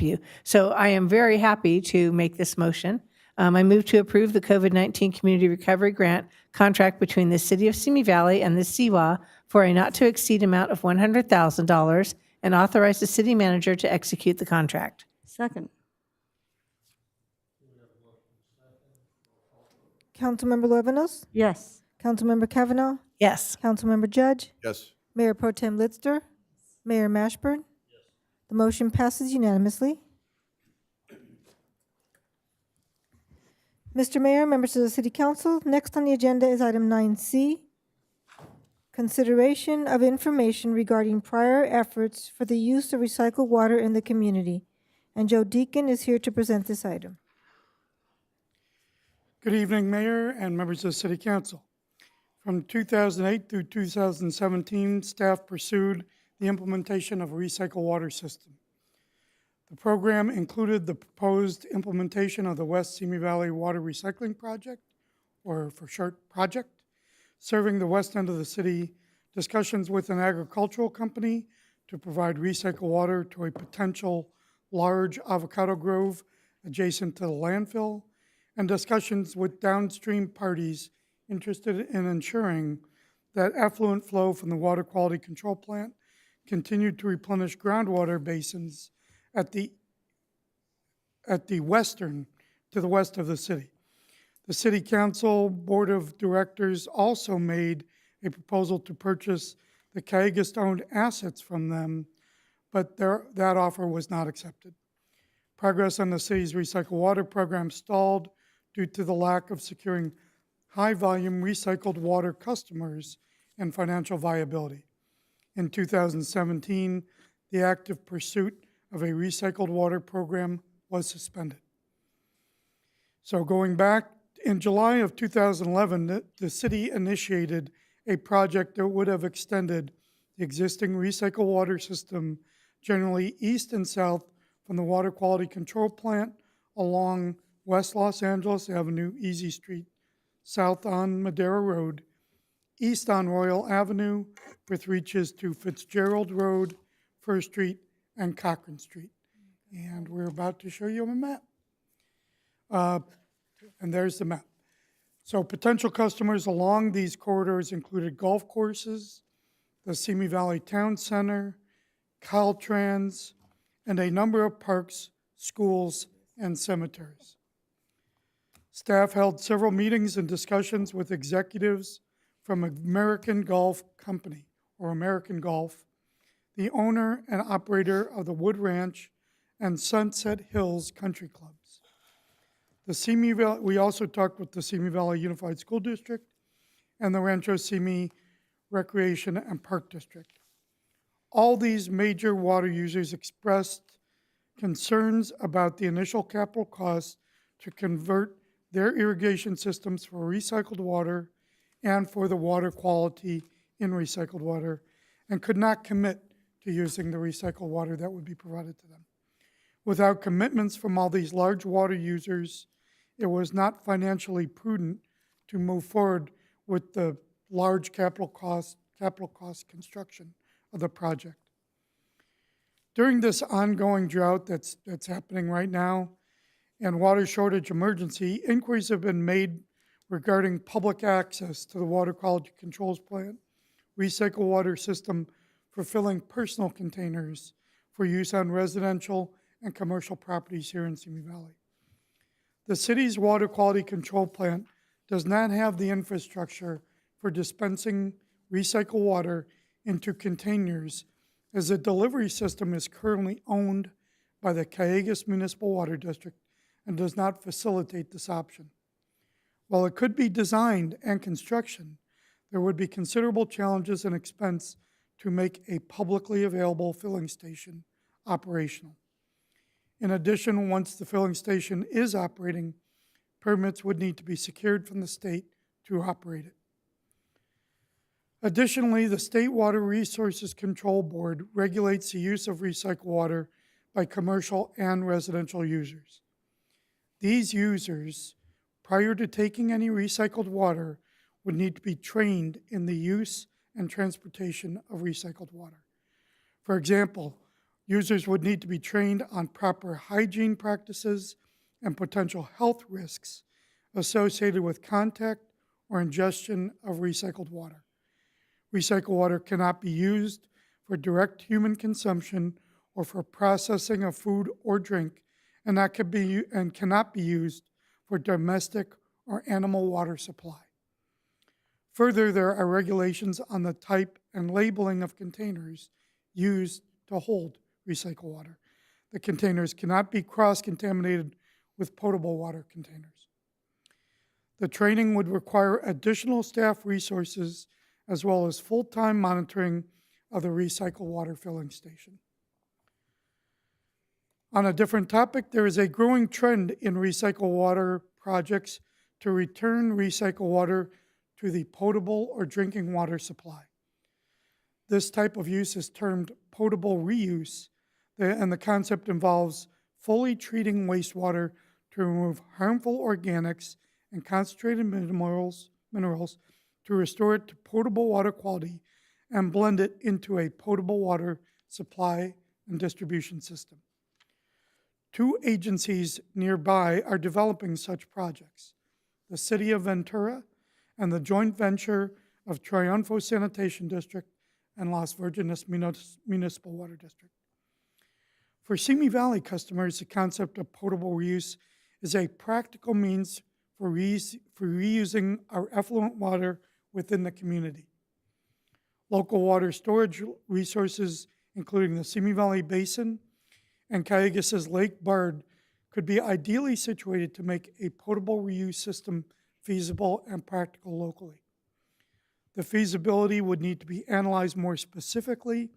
you. So I am very happy to make this motion. I move to approve the COVID-19 Community Recovery Grant contract between the City of Simi Valley and the SIWA for a not-to-exceed amount of $100,000 and authorize the city manager to execute the contract. Second. Councilmember Luevanos? Yes. Councilmember Kavanaugh? Yes. Councilmember Judge? Yes. Mayor Pro Tem Litster? Mayor Mashburn? The motion passes unanimously. Mr. Mayor, members of the City Council, next on the agenda is item 9C, consideration of information regarding prior efforts for the use of recycled water in the community. And Joe Deacon is here to present this item. Good evening, Mayor and members of the City Council. From 2008 through 2017, staff pursued the implementation of a recycled water system. The program included the proposed implementation of the West Simi Valley Water Recycling Project, or for short, project, serving the west end of the city, discussions with an agricultural company to provide recycled water to a potential large avocado grove adjacent to the landfill, and discussions with downstream parties interested in ensuring that effluent flow from the water quality control plant continued to replenish groundwater basins at the western, to the west of the city. The City Council Board of Directors also made a proposal to purchase the Cayugas-owned assets from them, but that offer was not accepted. Progress on the city's recycled water program stalled due to the lack of securing high-volume recycled water customers and financial viability. in 2017, the active pursuit of a recycled water program was suspended. So going back, in July of 2011, the city initiated a project that would have extended the existing recycled water system generally east and south from the water quality control plant along West Los Angeles Avenue, Easy Street, south on Madera Road, east on Royal Avenue, with reaches to Fitzgerald Road, First Street, and Cochran Street. And we're about to show you a map. And there's the map. So potential customers along these corridors included golf courses, the Simi Valley Town Center, Caltrans, and a number of parks, schools, and cemeteries. Staff held several meetings and discussions with executives from American Golf Company, or American Golf, the owner and operator of the Wood Ranch and Sunset Hills Country Clubs. We also talked with the Simi Valley Unified School District and the Rancho Simi Recreation and Park District. All these major water users expressed concerns about the initial capital costs to convert their irrigation systems for recycled water and for the water quality in recycled water, and could not commit to using the recycled water that would be provided to them. Without commitments from all these large water users, it was not financially prudent to move forward with the large capital cost construction of the project. During this ongoing drought that's happening right now and water shortage emergency, inquiries have been made regarding public access to the water quality controls plant, recycled water system for filling personal containers for use on residential and commercial properties here in Simi Valley. The city's water quality control plant does not have the infrastructure for dispensing recycled water into containers, as the delivery system is currently owned by the Calleguas Municipal Water District and does not facilitate this option. While it could be designed and construction, there would be considerable challenges and expense to make a publicly available filling station operational. In addition, once the filling station is operating, permits would need to be secured from the state to operate it. Additionally, the State Water Resources Control Board regulates the use of recycled water by commercial and residential users. These users, prior to taking any recycled water, would need to be trained in the use and transportation of recycled water. For example, users would need to be trained on proper hygiene practices and potential health risks associated with contact or ingestion of recycled water. Recycled water cannot be used for direct human consumption or for processing of food or drink, and cannot be used for domestic or animal water supply. Further, there are regulations on the type and labeling of containers used to hold recycled water. The containers cannot be cross-contaminated with potable water containers. The training would require additional staff resources as well as full-time monitoring of the recycled water filling station. On a different topic, there is a growing trend in recycled water projects to return recycled water to the potable or drinking water supply. This type of use is termed potable reuse, and the concept involves fully treating wastewater to remove harmful organics and concentrated minerals to restore it to potable water quality and blend it into a potable water supply and distribution system. 2 agencies nearby are developing such projects: the City of Ventura and the joint venture of Triunfo Sanitation District and Las Virgenes Municipal Water District. For Simi Valley customers, the concept of potable reuse is a practical means for reusing our effluent water within the community. Local water storage resources, including the Simi Valley Basin and Calleguas' Lake Bard, could be ideally situated to make a potable reuse system feasible and practical locally. The feasibility would need to be analyzed more specifically,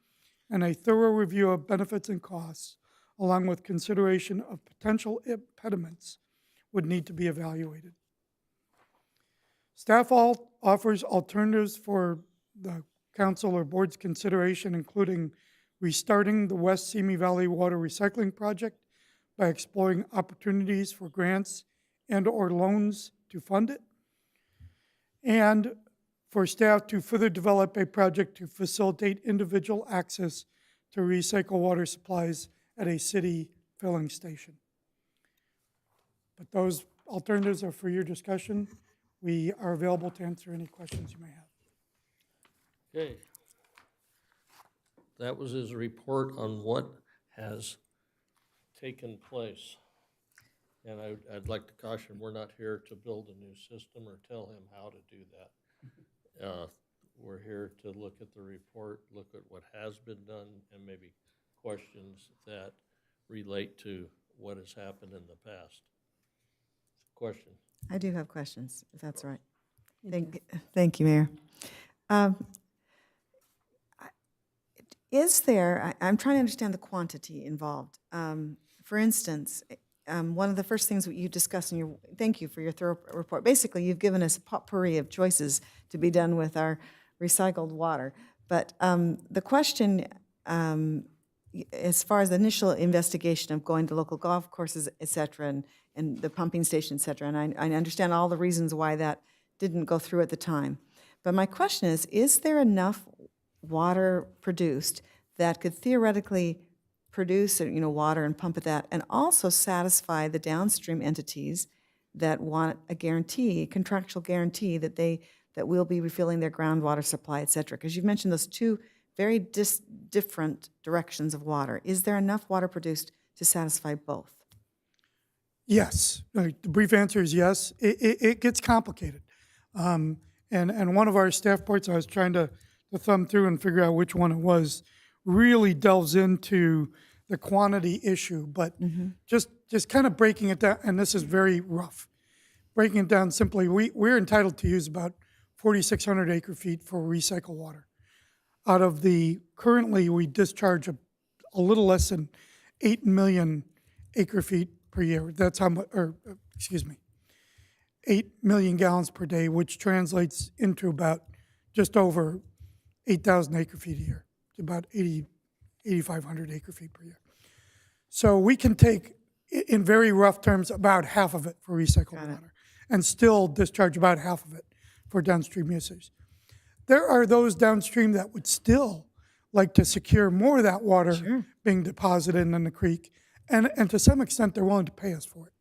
and a thorough review of benefits and costs, along with consideration of potential impediments, would need to be evaluated. Staff offers alternatives for the council or board's consideration, including restarting the West Simi Valley Water Recycling Project by exploring opportunities for grants and/or loans to fund it, and for staff to further develop a project to facilitate individual access to recycle water supplies at a city filling station. But those alternatives are for your discussion. We are available to answer any questions you may have. Okay. That was his report on what has taken place. And I'd like to caution, we're not here to build a new system or tell him how to do that. We're here to look at the report, look at what has been done, and maybe questions that relate to what has happened in the past. Question? I do have questions, if that's right. Thank you, Mayor. Is there, I'm trying to understand the quantity involved. For instance, one of the first things that you discussed in your, thank you for your thorough report. Basically, you've given us a potpourri of choices to be done with our recycled water. But the question, as far as the initial investigation of going to local golf courses, et cetera, and the pumping station, et cetera, and I understand all the reasons why that didn't go through at the time. But my question is there enough water produced that could theoretically produce, water and pump at that, and also satisfy the downstream entities that want a guarantee, contractual guarantee that we'll be refilling their groundwater supply, et cetera? Because you've mentioned those two very different directions of water. Is there enough water produced to satisfy both? Yes. The brief answer is yes. It gets complicated. And one of our staff reports, I was trying to thumb through and figure out which one it was, really delves into the quantity issue. But just kind of breaking it down, and this is very rough, breaking it down simply, we're entitled to use about 4,600 acre feet for recycled water. Out of the, currently we discharge a little less than 8 million acre feet per year. That's how much, 8 million gallons per day, which translates into about just over 8,000 acre feet a year, about 8,500 acre feet per year. So we can take, in very rough terms, about half of it for recycled water and still discharge about half of it for downstream users. There are those downstream that would still like to secure more of that water being deposited in the creek, and to some extent they're willing to pay us for it.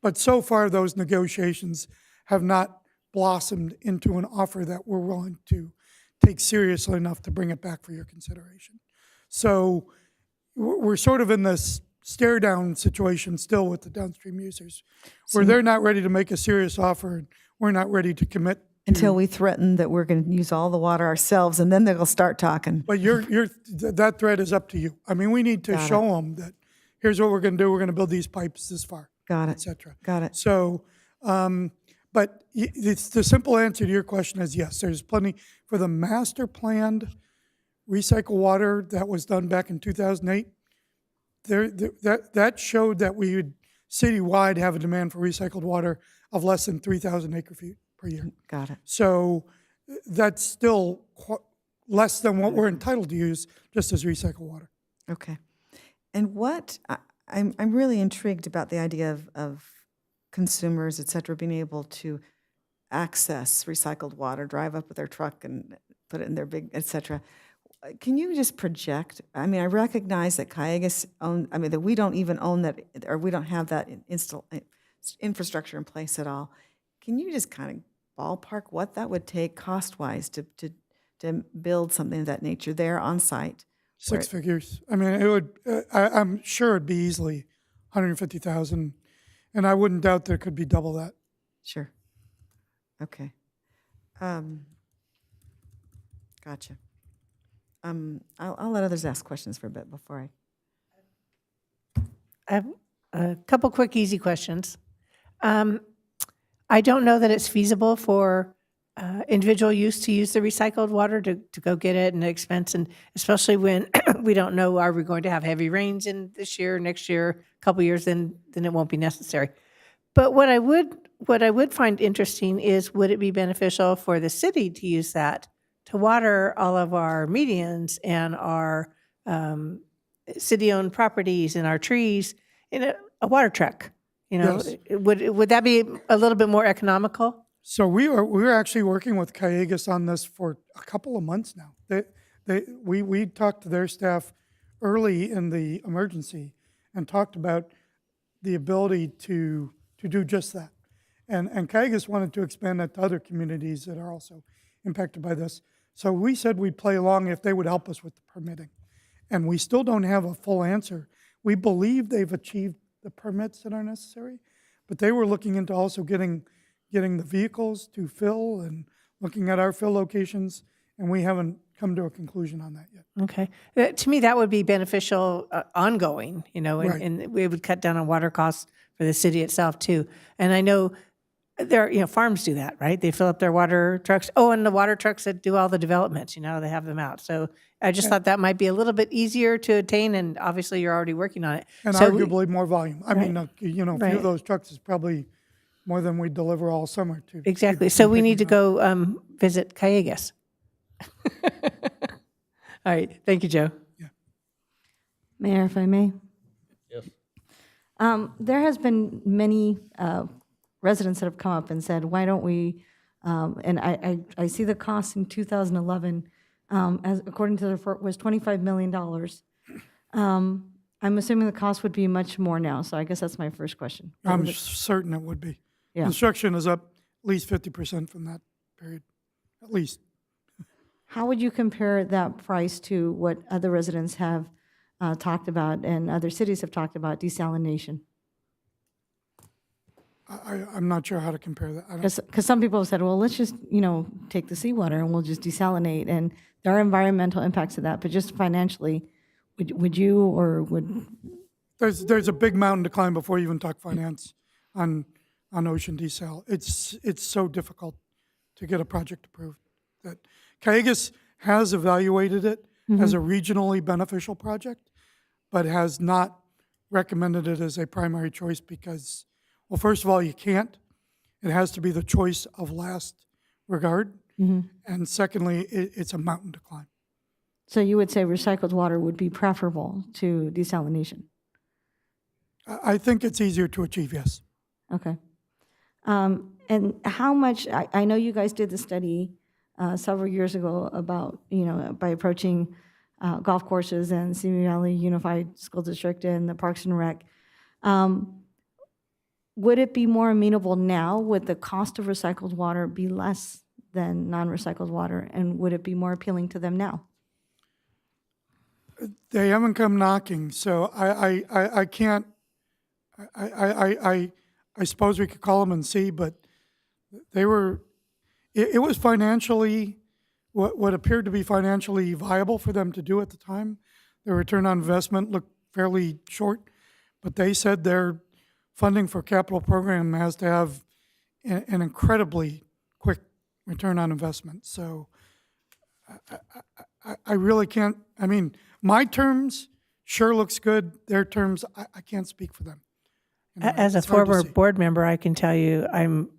But so far those negotiations have not blossomed into an offer that we're willing to take seriously enough to bring it back for your consideration. So we're sort of in this stare down situation still with the downstream users, where they're not ready to make a serious offer and we're not ready to commit. Until we threaten that we're going to use all the water ourselves, and then they'll start talking. But that threat is up to you. I mean, we need to show them that here's what we're going to do. We're going to build these pipes this far, et cetera. Got it. So, but the simple answer to your question is yes, there's plenty. For the master planned recycle water that was done back in 2008, that showed that we would citywide have a demand for recycled water of less than 3,000 acre feet per year. Got it. So that's still less than what we're entitled to use just as recycled water. Okay. And I'm really intrigued about the idea of consumers, et cetera, being able to access recycled water, drive up with their truck and put it in their big, et cetera. Can you just project? I mean, I recognize that Calleguas that we don't even own that, or we don't have that infrastructure in place at all. Can you just kind of ballpark what that would take cost-wise to build something of that nature there on site? Six figures. I mean, it would. I'm sure it'd be easily 150,000, and I wouldn't doubt that it could be double that. Sure. Okay. Gotcha. I'll let others ask questions for a bit before I have a couple quick, easy questions. I don't know that it's feasible for individual use to use the recycled water to go get it and the expense, and especially when we don't know, are we going to have heavy rains in this year, next year, a couple years, then it won't be necessary. But what I would find interesting is, would it be beneficial for the city to use that to water all of our medians and our city-owned properties and our trees in a water truck? You know, Yes. would that be a little bit more economical? So we're actually working with Callegas on this for a couple of months now. We talked to their staff early in the emergency and talked about the ability to do just that. And Callegas wanted to expand that to other communities that are also impacted by this. So we said we'd play along if they would help us with the permitting. And we still don't have a full answer. We believe they've achieved the permits that are necessary, but they were looking into also getting the vehicles to fill and looking at our fill locations, and we haven't come to a conclusion on that yet. Okay. To me, that would be beneficial ongoing, you know, Right. and we would cut down on water costs for the city itself too. And I know there, you know, farms do that, right? They fill up their water trucks. Oh, and the water trucks that do all the developments, you know, they have them out. So I just thought that might be a little bit easier to attain, and obviously you're already working on it. And So arguably more volume. I mean, you know, a few Right. of those trucks is probably more than we deliver all summer to. Exactly. So we need to go visit Callegas. All right. Thank you, Joe. Mayor, if I may. Yes. There has been many residents that have come up and said, why don't we, and I see the cost in 2011, as according to the report, was $25 million. I'm assuming the cost would be much more now, so I guess that's my first question. I'm certain it would be. Yeah. Construction is up at least 50% from that period, at least. How would you compare that price to what other residents have talked about and other cities have talked about, desalination? I'm not sure how to compare that. I don't- Because some people have said, well, let's just, you know, take the seawater and we'll just desalinate. And there are environmental impacts to that, but just financially, would you or would? There's a big mountain to climb before you even talk finance on ocean desal. It's so difficult to get a project approved. That Callegas has evaluated it as a regionally beneficial project, but has not recommended it as a primary choice because, well, first of all, you can't. It has to be the choice of last regard. And secondly, it's a mountain to climb. So you would say recycled water would be preferable to desalination? I think it's easier to achieve, yes. Okay. And how much, I know you guys did the study several years ago about, you know, by approaching golf courses and Simi Valley Unified School District and the Parks and Rec. Would it be more amenable now? Would the cost of recycled water be less than non-recycled water? And would it be more appealing to them now? They haven't come knocking, so I can't, I suppose we could call them and see, but they were, it was financially, what appeared to be financially viable for them to do at the time. Their return on investment looked fairly short, but they said their funding for capital program has to have an incredibly quick return on investment. So I really can't, I mean, my terms sure looks good. Their terms, I can't speak for them. You know, As a it's hard to former see. board member, I can tell you, I'm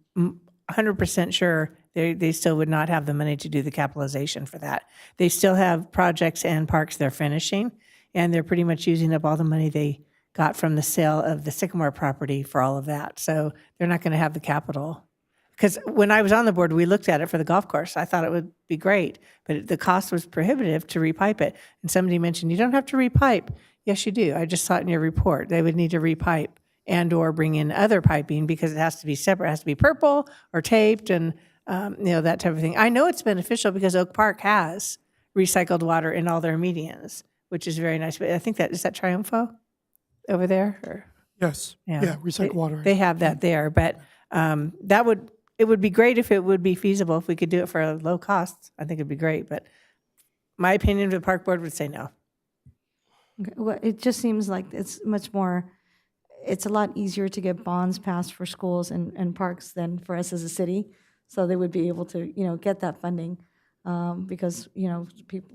100% sure they still would not have the money to do the capitalization for that. They still have projects and parks they're finishing, and they're pretty much using up all the money they got from the sale of the Sycamore property for all of that. So they're not going to have the capital. Because when I was on the board, we looked at it for the golf course. I thought it would be great, but the cost was prohibitive to repipe it. And somebody mentioned, you don't have to repipe. Yes, you do. I just saw it in your report. They would need to repipe and or bring in other piping because it has to be separate. It has to be purple or taped and, you know, that type of thing. I know it's beneficial because Oak Park has recycled water in all their medians, which is very nice. But I think is that Triumpho over there? Or? Yes, yeah, recycled water. They have that there, but it would be great if it would be feasible if we could do it for a low cost. I think it'd be great, but my opinion, the park board would say no. Okay. Well, it just seems like it's much more, it's a lot easier to get bonds passed for schools and parks than for us as a city. so they would be able to, get that funding, because,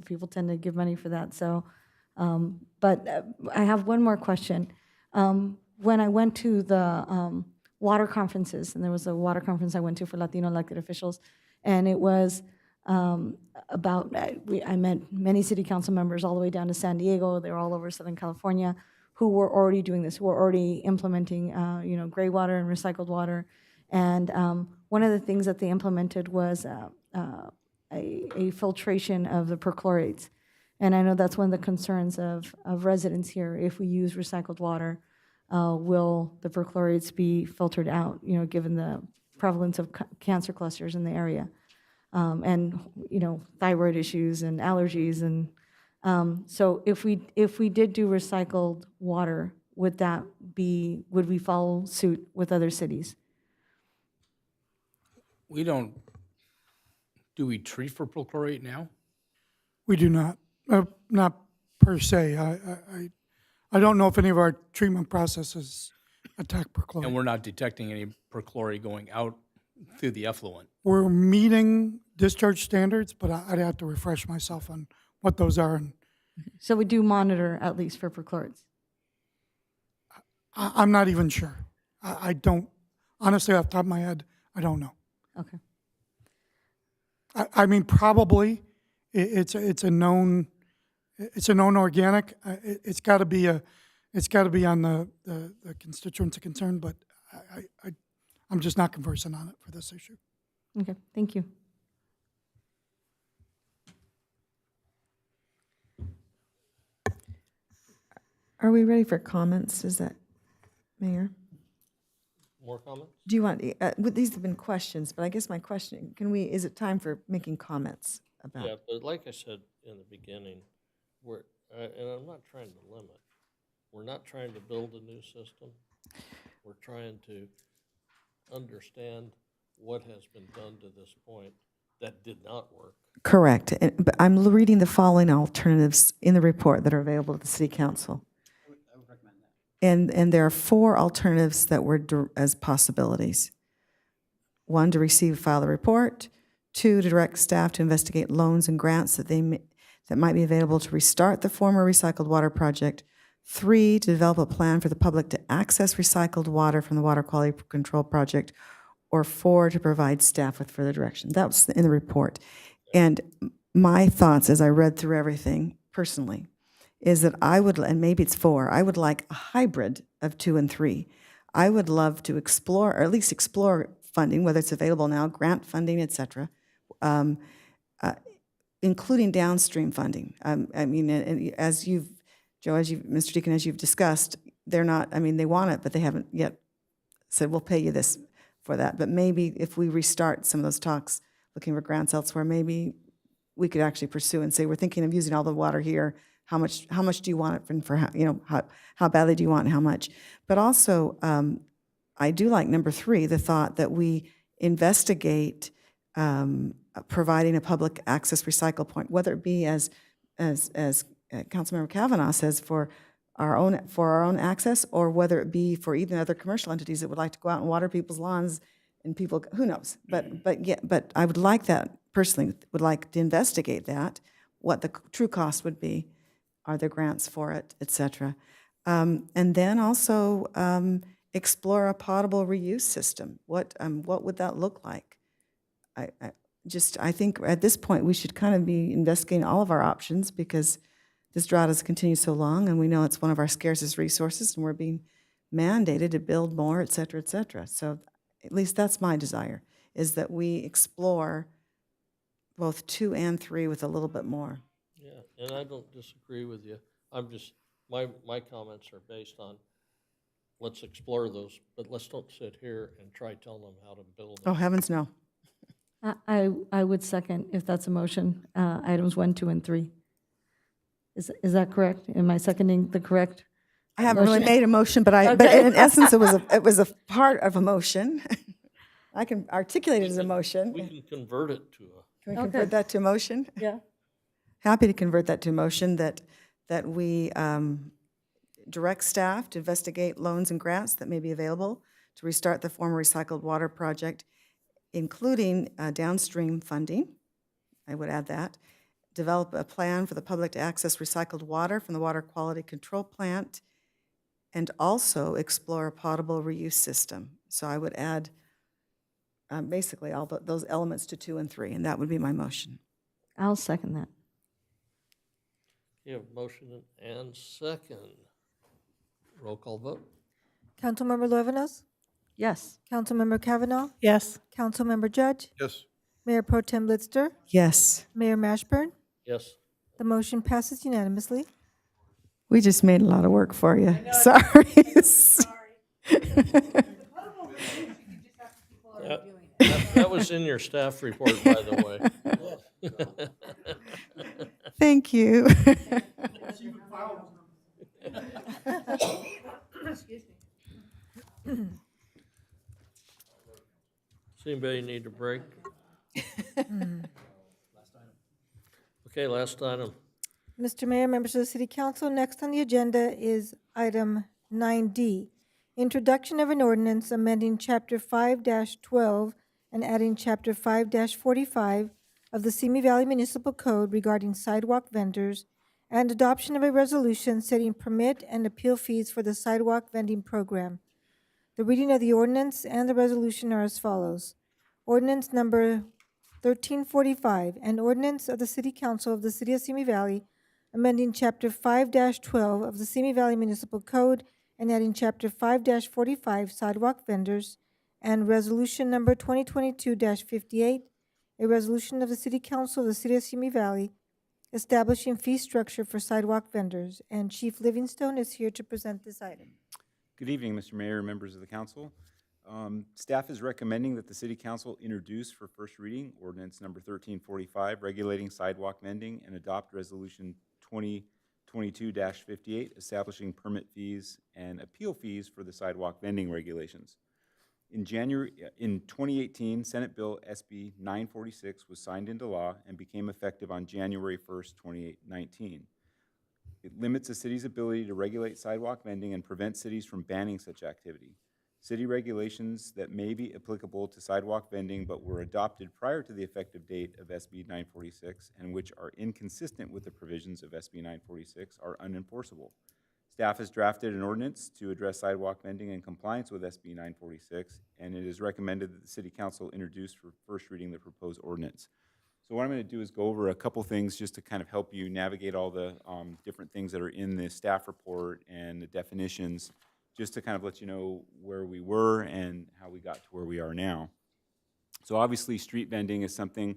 people tend to give money for that, so. But I have one more question. When I went to the water conferences, and there was a water conference I went to for Latino elected officials, and it was I met many city council members all the way down to San Diego. They were all over Southern California who were already doing this, who were already implementing, gray water and recycled water. And one of the things that they implemented was a filtration of the perchlorates. And I know that's one of the concerns of residents here. If we use recycled water, will the perchlorates be filtered out, given the prevalence of cancer clusters in the area? And, thyroid issues and allergies. And so if we did do recycled water, would we follow suit with other cities? Do we treat for perchlorate now? We do not, not per se. I don't know if any of our treatment processes attack perchlorate. And we're not detecting any perchlorate going out through the effluent. We're meeting discharge standards, but I'd have to refresh myself on what those are. And So we do monitor at least for perchlorates. I'm not even sure. I don't, honestly, off the top of my head, I don't know. Okay. I mean, probably it's a known organic. It's got to be on the constituents of concern, but I'm just not conversant on it for this issue. Okay, thank you. Are we ready for comments? Is that, Mayor? More comments? Do you want, these have been questions, but I guess my question, is it time for making comments about? Yeah, but like I said in the beginning, and I'm not trying to limit, we're not trying to build a new system. We're trying to understand what has been done to this point that did not work. Correct. But I'm reading the following alternatives in the report that are available to the City Council. I would recommend that. And there are 4 alternatives that were as possibilities. 1, to receive, file the report. 2, to direct staff to investigate loans and grants that might be available to restart the former recycled water project. 3, to develop a plan for the public to access recycled water from the Water Quality Control Project. Or 4, to provide staff with further direction. That was in the report. And my thoughts, as I read through everything personally, is that I would, and maybe it's 4, I would like a hybrid of 2 and 3. I would love to explore, or at least explore funding, whether it's available now, grant funding, et cetera, including downstream funding. I mean, as you've, Joe, Mr. Deacon, as you've discussed, they're not, I mean, they want it, but they haven't yet said, we'll pay you this for that. But maybe if we restart some of those talks, looking for grants elsewhere, maybe we could actually pursue and say, we're thinking of using all the water here. How much do you want it for how badly do you want and how much? But also, I do like number 3, the thought that we investigate providing a public access recycle point, whether it be as Councilmember Kavanaugh says, for our own access, or whether it be for even other commercial entities that would like to go out and water people's lawns, and people, who knows? But I would like that, personally, would like to investigate that, what the true cost would be, are there grants for it, et cetera. And then also explore a potable reuse system. What would that look like? I think at this point, we should kind of be investigating all of our options, because this drought has continued so long, and we know it's one of our scarcest resources, and we're being mandated to build more, et cetera, et cetera. So at least that's my desire, is that we explore both 2 and 3 with a little bit more. Yeah, and I don't disagree with you. I'm just, my comments are based on, let's explore those, but let's don't sit here and try telling them how to build it. Oh, heavens no. I would second, if that's a motion, items 1, 2, and 3. Is that correct? Am I seconding the correct? I haven't really motion? made a motion, but but in essence, it was a part of a motion. I can articulate it as a motion. We can convert it to a. Can we convert that to a motion? Yeah. Happy to convert that to a motion that we direct staff to investigate loans and grants that may be available to restart the former recycled water project, including downstream funding. I would add that. Develop a plan for the public to access recycled water from the Water Quality Control Plant, and also explore a potable reuse system. So I would add basically all those elements to 2 and 3, and that would be my motion. I'll second that. You have motion and second. Roll call vote. Councilmember Luévanos, Yes. Councilmember Kavanaugh, Yes. Councilmember Judge, Yes. Mayor Pro Tem Litster, Yes. Mayor Mashburn. Yes. The motion passes unanimously. We just made a lot of work for you. Sorry. That was in your staff report, by the way. Thank you. Does anybody need a break? Okay, last item. Mr. Mayor, members of the City Council, next on the agenda is item 9D, introduction of an ordinance amending Chapter 5-12 and adding Chapter 5-45 of the Simi Valley Municipal Code regarding sidewalk vendors, and adoption of a resolution setting permit and appeal fees for the sidewalk vending program. The reading of the ordinance and the resolution are as follows. Ordinance number 1345, an ordinance of the City Council of the City of Simi Valley amending Chapter 5-12 of the Simi Valley Municipal Code and adding Chapter 5-45 sidewalk vendors, and Resolution number 2022-58, a resolution of the City Council of the City of Simi Valley establishing fee structure for sidewalk vendors. And Chief Livingstone is here to present this item. Good evening, Mr. Mayor and members of the council. Staff is recommending that the City Council introduce for first reading ordinance number 1345, regulating sidewalk vending, and adopt resolution 2022-58, establishing permit fees and appeal fees for the sidewalk vending regulations. In 2018, Senate Bill SB 946 was signed into law and became effective on January 1st, 2019. It limits a city's ability to regulate sidewalk vending and prevents cities from banning such activity. City regulations that may be applicable to sidewalk vending but were adopted prior to the effective date of SB 946 and which are inconsistent with the provisions of SB 946 are unenforceable. Staff has drafted an ordinance to address sidewalk vending in compliance with SB 946, and it is recommended that the City Council introduce for first reading the proposed ordinance. So what I'm going to do is go over a couple things just to kind of help you navigate all the different things that are in the staff report and the definitions, just to kind of let you know where we were and how we got to where we are now. So obviously, street vending is something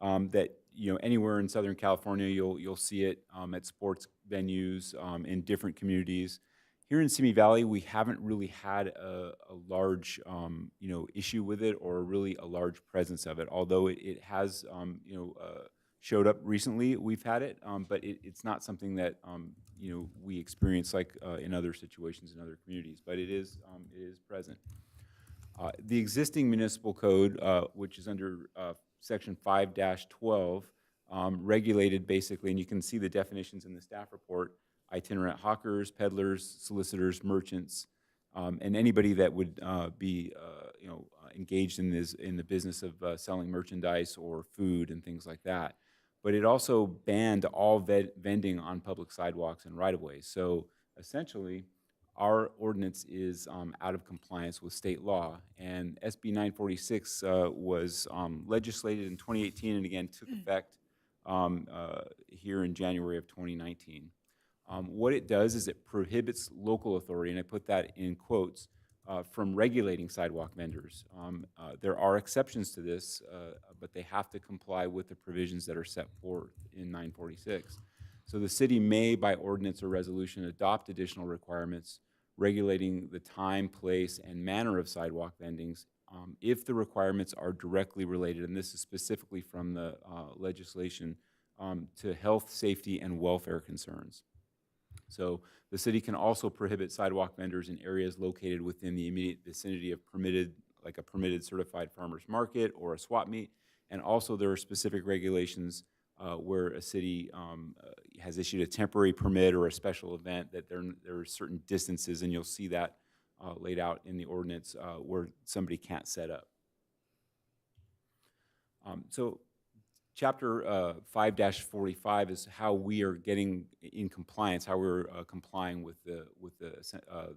that, you know, anywhere in Southern California, you'll see it at sports venues in different communities. Here in Simi Valley, we haven't really had a large, you know, issue with it or really a large presence of it. Although it has, you know, showed up recently, we've had it, but it's not something that, you know, we experience like in other situations in other communities. But it is present. The existing municipal code, which is under Section 5-12, regulated basically, and you can see the definitions in the staff report, itinerant hawkers, peddlers, solicitors, merchants, and anybody that would be you know, engaged in the business of selling merchandise or food and things like that. But it also banned all vending on public sidewalks and right-of-ways. So essentially, our ordinance is out of compliance with state law. And SB 946 was legislated in 2018 and again took effect here in January of 2019. What it does is it prohibits local authority, and I put that in quotes, from regulating sidewalk vendors. There are exceptions to this, but they have to comply with the provisions that are set forth in 946. So the city may, by ordinance or resolution, adopt additional requirements regulating the time, place, and manner of sidewalk vendings if the requirements are directly related, and this is specifically from the legislation, to health, safety, and welfare concerns. So the city can also prohibit sidewalk vendors in areas located within the immediate vicinity of permitted, like a permitted certified farmer's market or a swap meet. And also there are specific regulations where a city has issued a temporary permit or a special event that there are certain distances, and you'll see that laid out in the ordinance where somebody can't set up. So Chapter 5-45 is how we are getting in compliance, how we're complying with the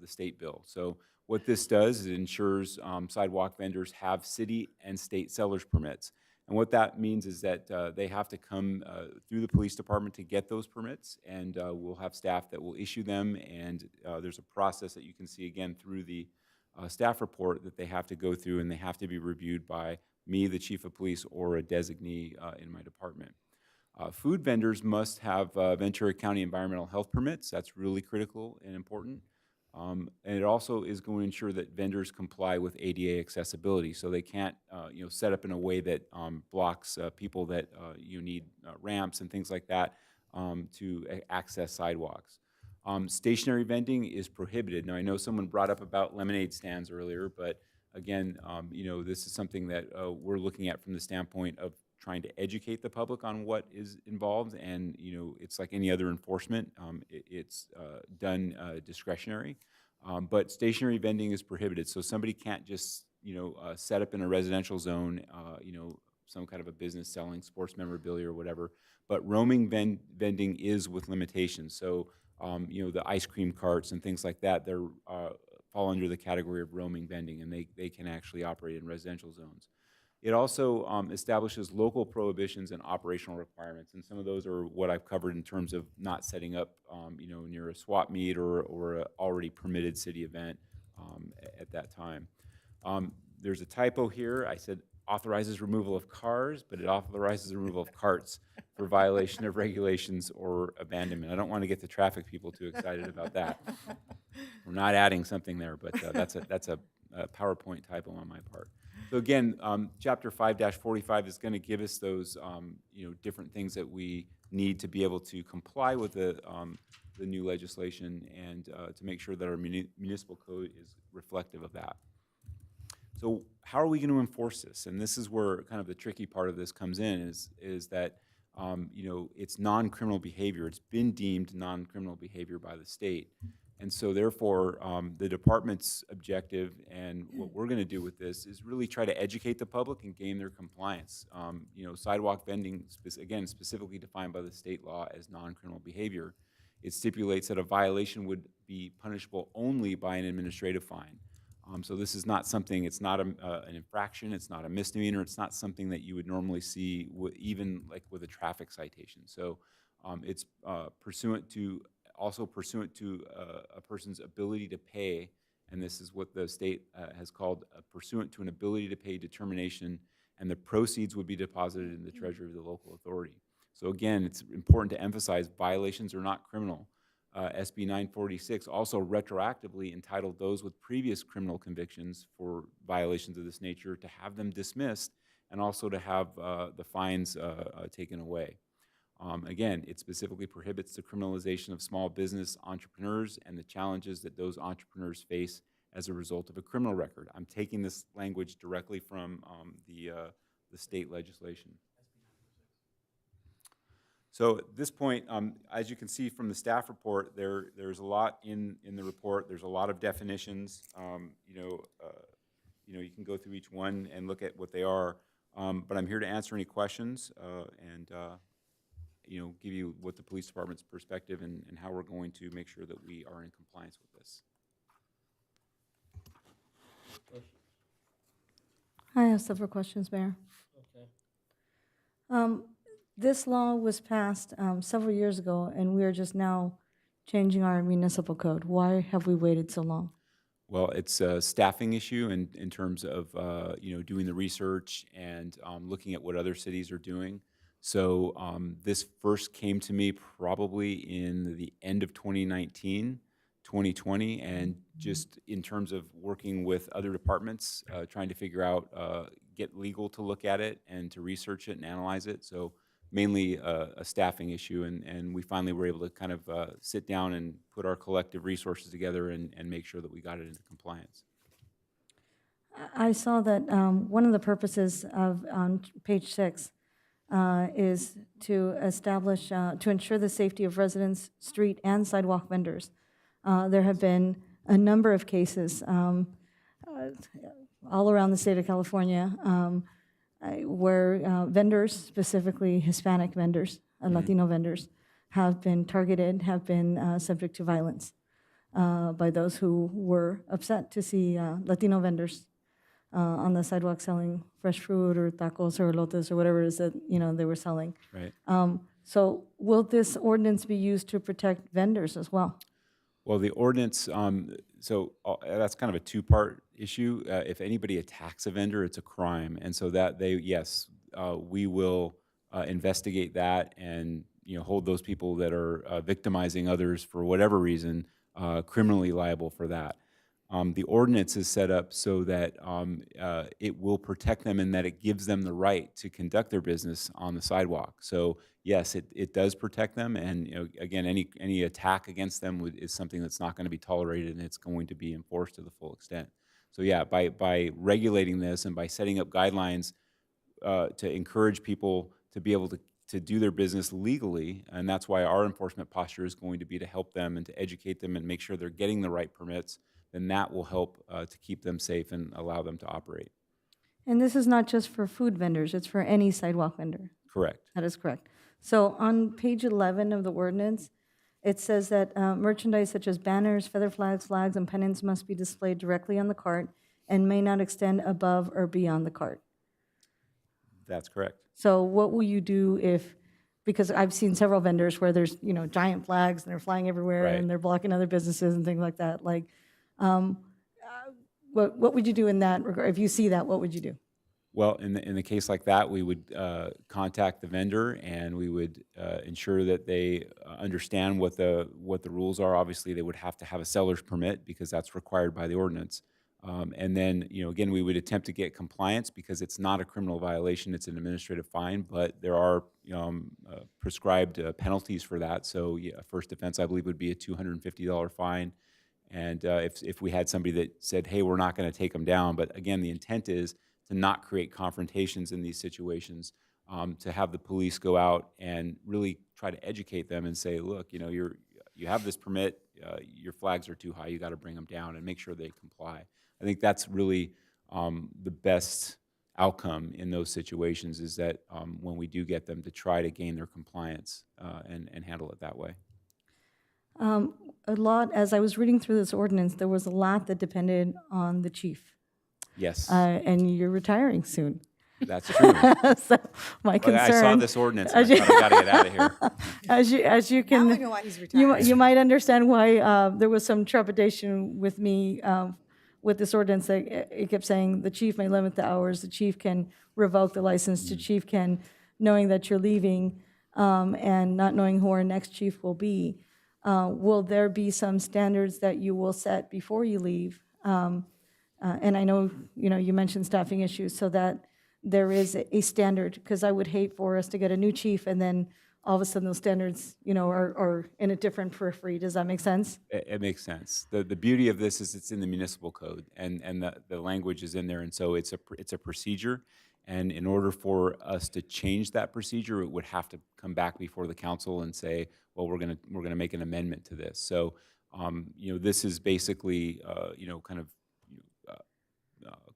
state bill. So what this does is it ensures sidewalk vendors have city and state seller's permits. And what that means is that they have to come through the police department to get those permits, and we'll have staff that will issue them, and there's a process that you can see again through the staff report that they have to go through, and they have to be reviewed by me, the chief of police, or a designee in my department. Food vendors must have Ventura County environmental health permits. That's really critical and important. And it also is going to ensure that vendors comply with ADA accessibility, so they can't set up in a way that blocks people that need ramps and things like that to access sidewalks. Stationary vending is prohibited. Now, I know someone brought up about lemonade stands earlier, but again, this is something that we're looking at from the standpoint of trying to educate the public on what is involved, and it's like any other enforcement. It's done discretionary, but stationary vending is prohibited. So somebody can't just set up in a residential zone, some kind of a business selling sports memorabilia or whatever. But roaming vending is with limitations. So the ice cream carts and things like that, they're fall under the category of roaming vending, and they can actually operate in residential zones. It also establishes local prohibitions and operational requirements, and some of those are what I've covered in terms of not setting up, near a swap meet or a already permitted city event at that time. There's a typo here. I said authorizes removal of cars, but it authorizes removal of carts for violation of regulations or abandonment. I don't want to get the traffic people too excited about that. We're not adding something there, but that's a PowerPoint typo on my part. So again, Chapter 5-45 is going to give us those different things that we need to be able to comply with the new legislation and to make sure that our municipal code is reflective of that. So how are we going to enforce this? And this is where kind of the tricky part of this comes in is that it's non-criminal behavior. It's been deemed non-criminal behavior by the state. And so therefore, the department's objective and what we're going to do with this is really try to educate the public and gain their compliance. Sidewalk vending, again, specifically defined by the state law as non-criminal behavior. It stipulates that a violation would be punishable only by an administrative fine. So this is not something, it's not an infraction, it's not a misdemeanor, it's not something that you would normally see even like with a traffic citation. So it's pursuant to a person's ability to pay, and this is what the state has called pursuant to an ability to pay determination, and the proceeds would be deposited in the treasury of the local authority. So again, it's important to emphasize violations are not criminal. SB 946 also retroactively entitled those with previous criminal convictions for violations of this nature to have them dismissed and also to have the fines taken away. Again, it specifically prohibits the criminalization of small business entrepreneurs and the challenges that those entrepreneurs face as a result of a criminal record. I'm taking this language directly from the state legislation. So at this point, as you can see from the staff report, there's a lot in the report. There's a lot of definitions. You can go through each one and look at what they are. But I'm here to answer any questions and give you what the police department's perspective and how we're going to make sure that we are in compliance with this. I have several questions, Mayor. Okay. This law was passed several years ago, and we are just now changing our municipal code. Why have we waited so long? Well, it's a staffing issue in terms of doing the research and looking at what other cities are doing. So this first came to me probably in the end of 2019, 2020, and just in terms of working with other departments, trying to figure out, get legal to look at it and to research it and analyze it. So mainly a staffing issue, and we finally were able to kind of sit down and put our collective resources together and make sure that we got it into compliance. I saw that one of the purposes of, on page 6, is to establish, to ensure the safety of residents, street and sidewalk vendors. There have been a number of cases all around the state of California, where vendors, specifically Hispanic vendors and Latino vendors, have been targeted, have been subject to violence by those who were upset to see Latino vendors on the sidewalk selling fresh fruit or tacos or elotes or whatever it is that, they were selling. Right. So will this ordinance be used to protect vendors as well? Well, the ordinance, that's kind of a two-part issue. If anybody attacks a vendor, it's a crime. And so that we will investigate that and, hold those people that are victimizing others for whatever reason criminally liable for that. The ordinance is set up so that it will protect them and that it gives them the right to conduct their business on the sidewalk. So yes, it does protect them, and again, any attack against them is something that's not going to be tolerated, and it's going to be enforced to the full extent. So yeah, by regulating this and by setting up guidelines to encourage people to be able to do their business legally, and that's why our enforcement posture is going to be to help them and to educate them and make sure they're getting the right permits, then that will help to keep them safe and allow them to operate. And this is not just for food vendors, it's for any sidewalk vendor. Correct. That is correct. So on page 11 of the ordinance, it says that merchandise such as banners, feather flags, flags, and pennants must be displayed directly on the cart and may not extend above or beyond the cart. That's correct. So what will you do because I've seen several vendors where there's, giant flags and they're flying everywhere Right. and they're blocking other businesses and things like that. What would you do in that regard? If you see that, what would you do? Well, in the case like that, we would contact the vendor and we would ensure that they understand what the rules are. Obviously, they would have to have a seller's permit because that's required by the ordinance. And then, again, we would attempt to get compliance because it's not a criminal violation; it's an administrative fine. But there are prescribed penalties for that. So, a first offense, I believe, would be a $250 fine. And if we had somebody that said, "Hey, we're not going to take them down," but again, the intent is to not create confrontations in these situations, to have the police go out and really try to educate them and say, "Look, you have this permit. Your flags are too high. You got to bring them down," and make sure they comply. I think that's really the best outcome in those situations is that when we do get them to try to gain their compliance and handle it that way. As I was reading through this ordinance, there was a lot that depended on the chief. Yes. And you're retiring soon. That's true. So my concern. I saw this ordinance and I thought I got to get out of here. As you can, Now I know why he's retiring. you might understand why there was some trepidation with me with this ordinance. That it kept saying the chief may limit the hours, the chief can revoke the license, the chief can, knowing that you're leaving and not knowing who our next chief will be. Will there be some standards that you will set before you leave? And I know, you mentioned staffing issues, so that there is a standard, because I would hate for us to get a new chief and then all of a sudden those standards, are in a different periphery. Does that make sense? It makes sense. The beauty of this is it's in the municipal code and the language is in there. And so it's a procedure. And in order for us to change that procedure, it would have to come back before the council and say, well, we're gonna make an amendment to this. So, this is basically,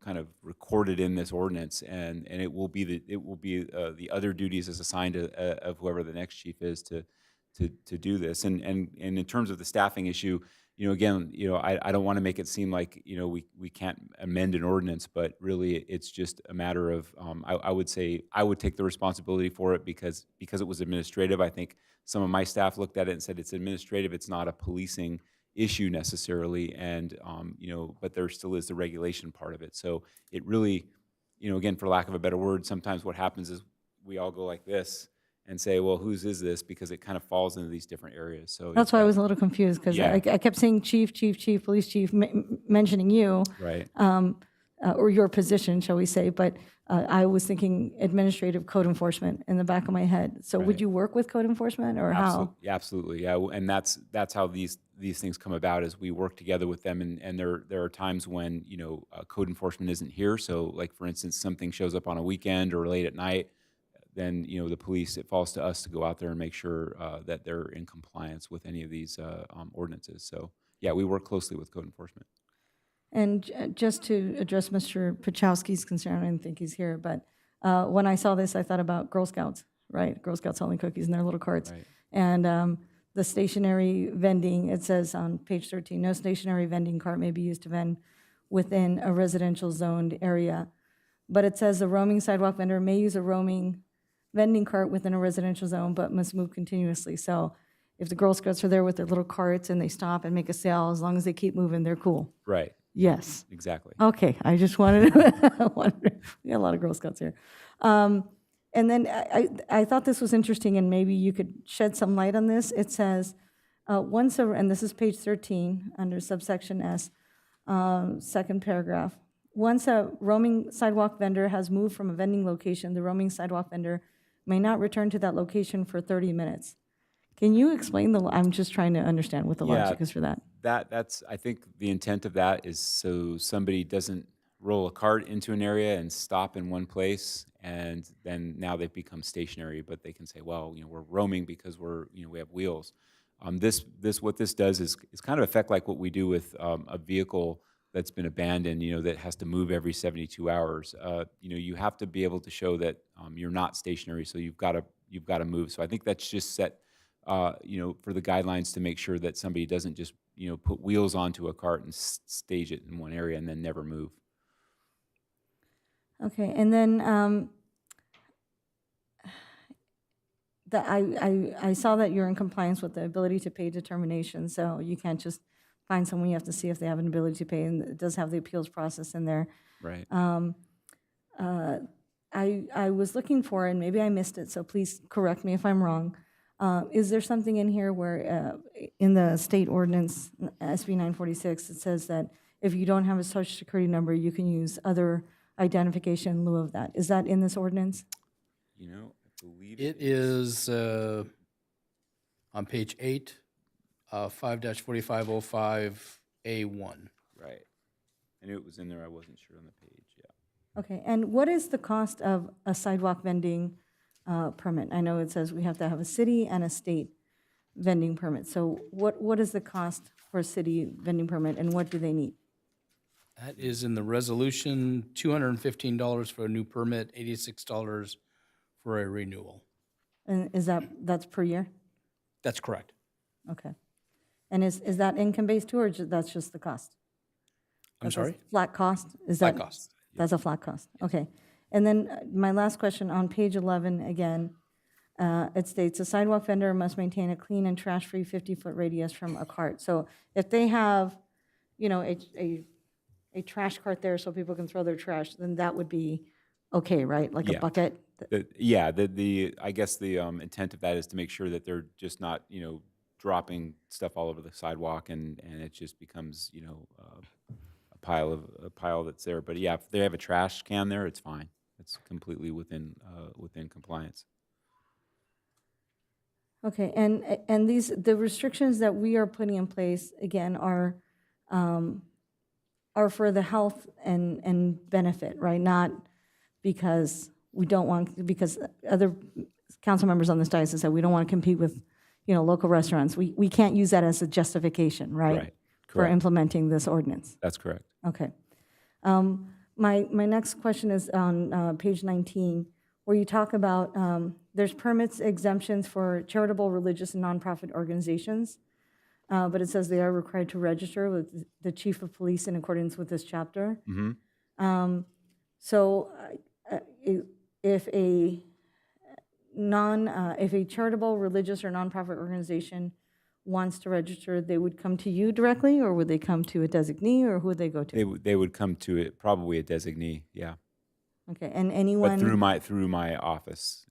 kind of recorded in this ordinance, and it will be the other duties as assigned of whoever the next chief is to do this. And in terms of the staffing issue, again, I don't want to make it seem like we can't amend an ordinance, but really it's just a matter of I would say I would take the responsibility for it because it was administrative. I think some of my staff looked at it and said it's administrative. It's not a policing issue necessarily, and but there still is the regulation part of it. So it really, again, for lack of a better word, sometimes what happens is we all go like this and say, well, whose is this? Because it kind of falls into these different areas. So That's why I was a little confused, because Yeah. I kept saying chief, police chief, mentioning you. Right. Or your position, shall we say, but I was thinking administrative code enforcement in the back of my head. So would Right. you work with code enforcement, or how? Absolutely, yeah, and that's how these things come about, is we work together with them, and there are times when code enforcement isn't here. So, like for instance, something shows up on a weekend or late at night, then the police, it falls to us to go out there and make sure that they're in compliance with any of these ordinances. So, yeah, we work closely with code enforcement. And just to address Mr. Pachowski's concern, I don't think he's here, but When I saw this, I thought about Girl Scouts, right? Girl Scouts selling cookies in their little carts. Right. And the stationary vending, it says on page 13, no stationary vending cart may be used to vend within a residential zoned area. But it says the roaming sidewalk vendor may use a roaming vending cart within a residential zone, but must move continuously. So if the Girl Scouts are there with their little carts and they stop and make a sale, as long as they keep moving, they're cool. Right. Yes. Exactly. Okay, I just wanted to, we got a lot of Girl Scouts here. And then I thought this was interesting, and maybe you could shed some light on this. It says, and this is page 13, under subsection S, second paragraph. Once a roaming sidewalk vendor has moved from a vending location, the roaming sidewalk vendor may not return to that location for 30 minutes. Can you explain I'm just trying to understand what the logic is for that. That's, I think the intent of that is so somebody doesn't roll a cart into an area and stop in one place, and then now they've become stationary, but they can say, well, we're roaming because we have wheels. What this does is kind of affect like what we do with a vehicle that's been abandoned, that has to move every 72 hours. You have to be able to show that you're not stationary, so you've got to move. So I think that's just set, for the guidelines to make sure that somebody doesn't just, put wheels onto a cart and stage it in one area and then never move. Okay, and then I saw that you're in compliance with the ability to pay determination, so you can't just find someone, you have to see if they have an ability to pay, and it does have the appeals process in there. Right. I was looking for, and maybe I missed it, so please correct me if I'm wrong. Is there something in here where, in the state ordinance, SB 946, it says that if you don't have a social security number, you can use other identification in lieu of that? Is that in this ordinance? I believe It is on page 8, 5-4505A1. Right. I knew it was in there. I wasn't sure on the page. Yeah. Okay, and what is the cost of a sidewalk vending permit? I know it says we have to have a city and a state vending permit. So what is the cost for a city vending permit, and what do they need? That is in the resolution, $215 for a new permit, $86 for a renewal. And that's per year? That's correct. Okay. And is that income-based too, or that's just the cost? I'm That's a sorry? Flat cost? Flat cost. That's a flat cost, okay. And then my last question, on page 11, again, it states, a sidewalk vendor must maintain a clean and trash-free 50-foot radius from a cart. So if they have, a trash cart there so people can throw their trash, then that would be okay, right? Like a bucket? I guess the intent of that is to make sure that they're just not, dropping stuff all over the sidewalk and it just becomes, a pile that's there. But yeah, if they have a trash can there, it's fine. It's completely within compliance. Okay, and the restrictions that we are putting in place, again, are for the health and benefit, right? Not because we don't want, because other council members on this diocese said we don't want to compete with, local restaurants. We can't use that as a justification, right? Right, For correct. implementing this ordinance. That's correct. Okay. My next question is on page 19, where you talk about there's permits, exemptions for charitable, religious, and nonprofit organizations, but it says they are required to register with the chief of police in accordance with this chapter. Mm-hmm. So if a charitable, religious, or nonprofit organization wants to register, they would come to you directly, or would they come to a designee, or who would they go to? They would come to it, probably a designee, yeah. Okay, and anyone? But through my office.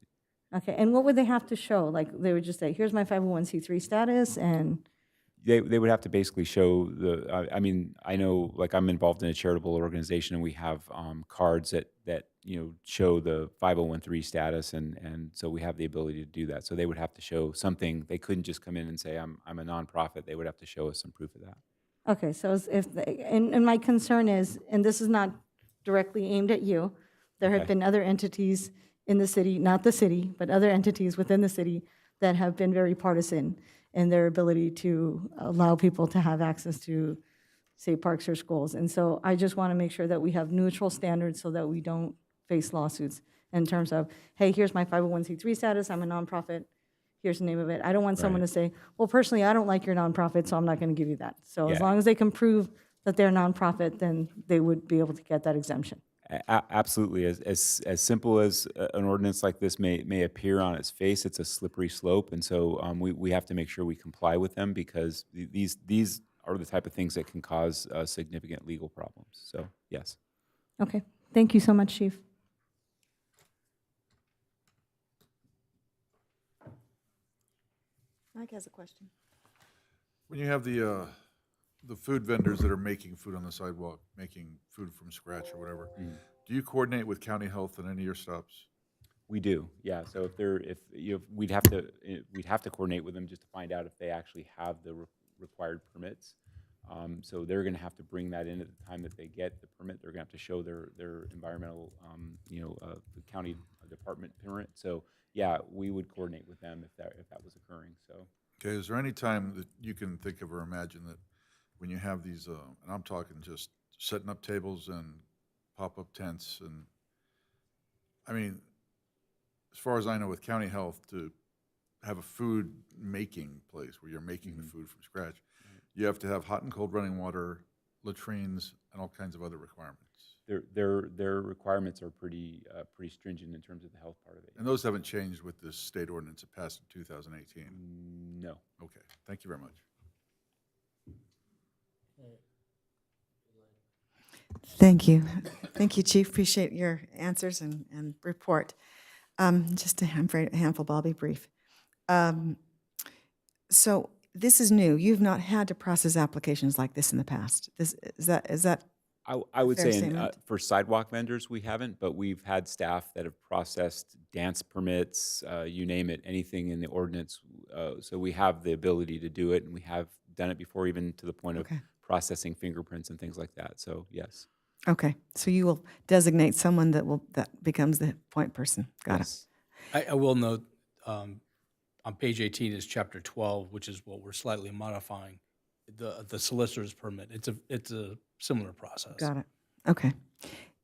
Okay, and what would they have to show? Like, they would just say, here's my 501c3 status, and? They would have to basically show I know, like, I'm involved in a charitable organization, and we have cards that show the 501(c)(3) status, and so we have the ability to do that. So they would have to show something. They couldn't just come in and say, I'm a nonprofit. They would have to show us some proof of that. Okay, so and my concern is, and this is not directly aimed at you, there have Okay. been other entities in the city, not the city, but other entities within the city that have been very partisan in their ability to allow people to have access to, say, parks or schools. And so I just want to make sure that we have neutral standards so that we don't face lawsuits. in terms of, hey, here's my 501c3 status, I'm a nonprofit, here's the name of it. I don't want someone to say, well, personally, I don't like your nonprofit, so I'm not going to give you that. So as Yeah. long as they can prove that they're a nonprofit, then they would be able to get that exemption. Absolutely. As simple as an ordinance like this may appear on its face, it's a slippery slope. And so we have to make sure we comply with them, because these are the type of things that can cause significant legal problems. So, yes. Okay, thank you so much, Chief. Mike has a question. When you have the food vendors that are making food on the sidewalk, making food from scratch or whatever, do you coordinate with county health on any of your stops? We do, yeah. So we'd have to coordinate with them just to find out if they actually have the required permits. So they're going to have to bring that in at the time that they get the permit. They're going to have to show their environmental, the county department permit. So yeah, we would coordinate with them if that was occurring. So. Okay, is there any time that you can think of or imagine that when you have these, and I'm talking just setting up tables and pop-up tents, and I mean, as far as I know, with county health, to have a food making place where you're making the food from scratch, you have to have hot and cold running water, latrines, and all kinds of other requirements. Their requirements are pretty stringent in terms of the health part of it. And those haven't changed with this state ordinance that passed in 2018? No. Okay, thank you very much. Thank you. Thank you, Chief. Appreciate your answers and report. Just a handful, but I'll be brief. So this is new. You've not had to process applications like this in the past. Is that I would fair say statement? for sidewalk vendors, we haven't, but we've had staff that have processed dance permits, you name it, anything in the ordinance. So we have the ability to do it, and we have done it before, even to the point of processing fingerprints and things like that. So yes. Okay, so you will designate someone that becomes the point person. Got it. I will note, on page 18 is chapter 12, which is what we're slightly modifying, the solicitor's permit. It's a similar process. Got it. Okay.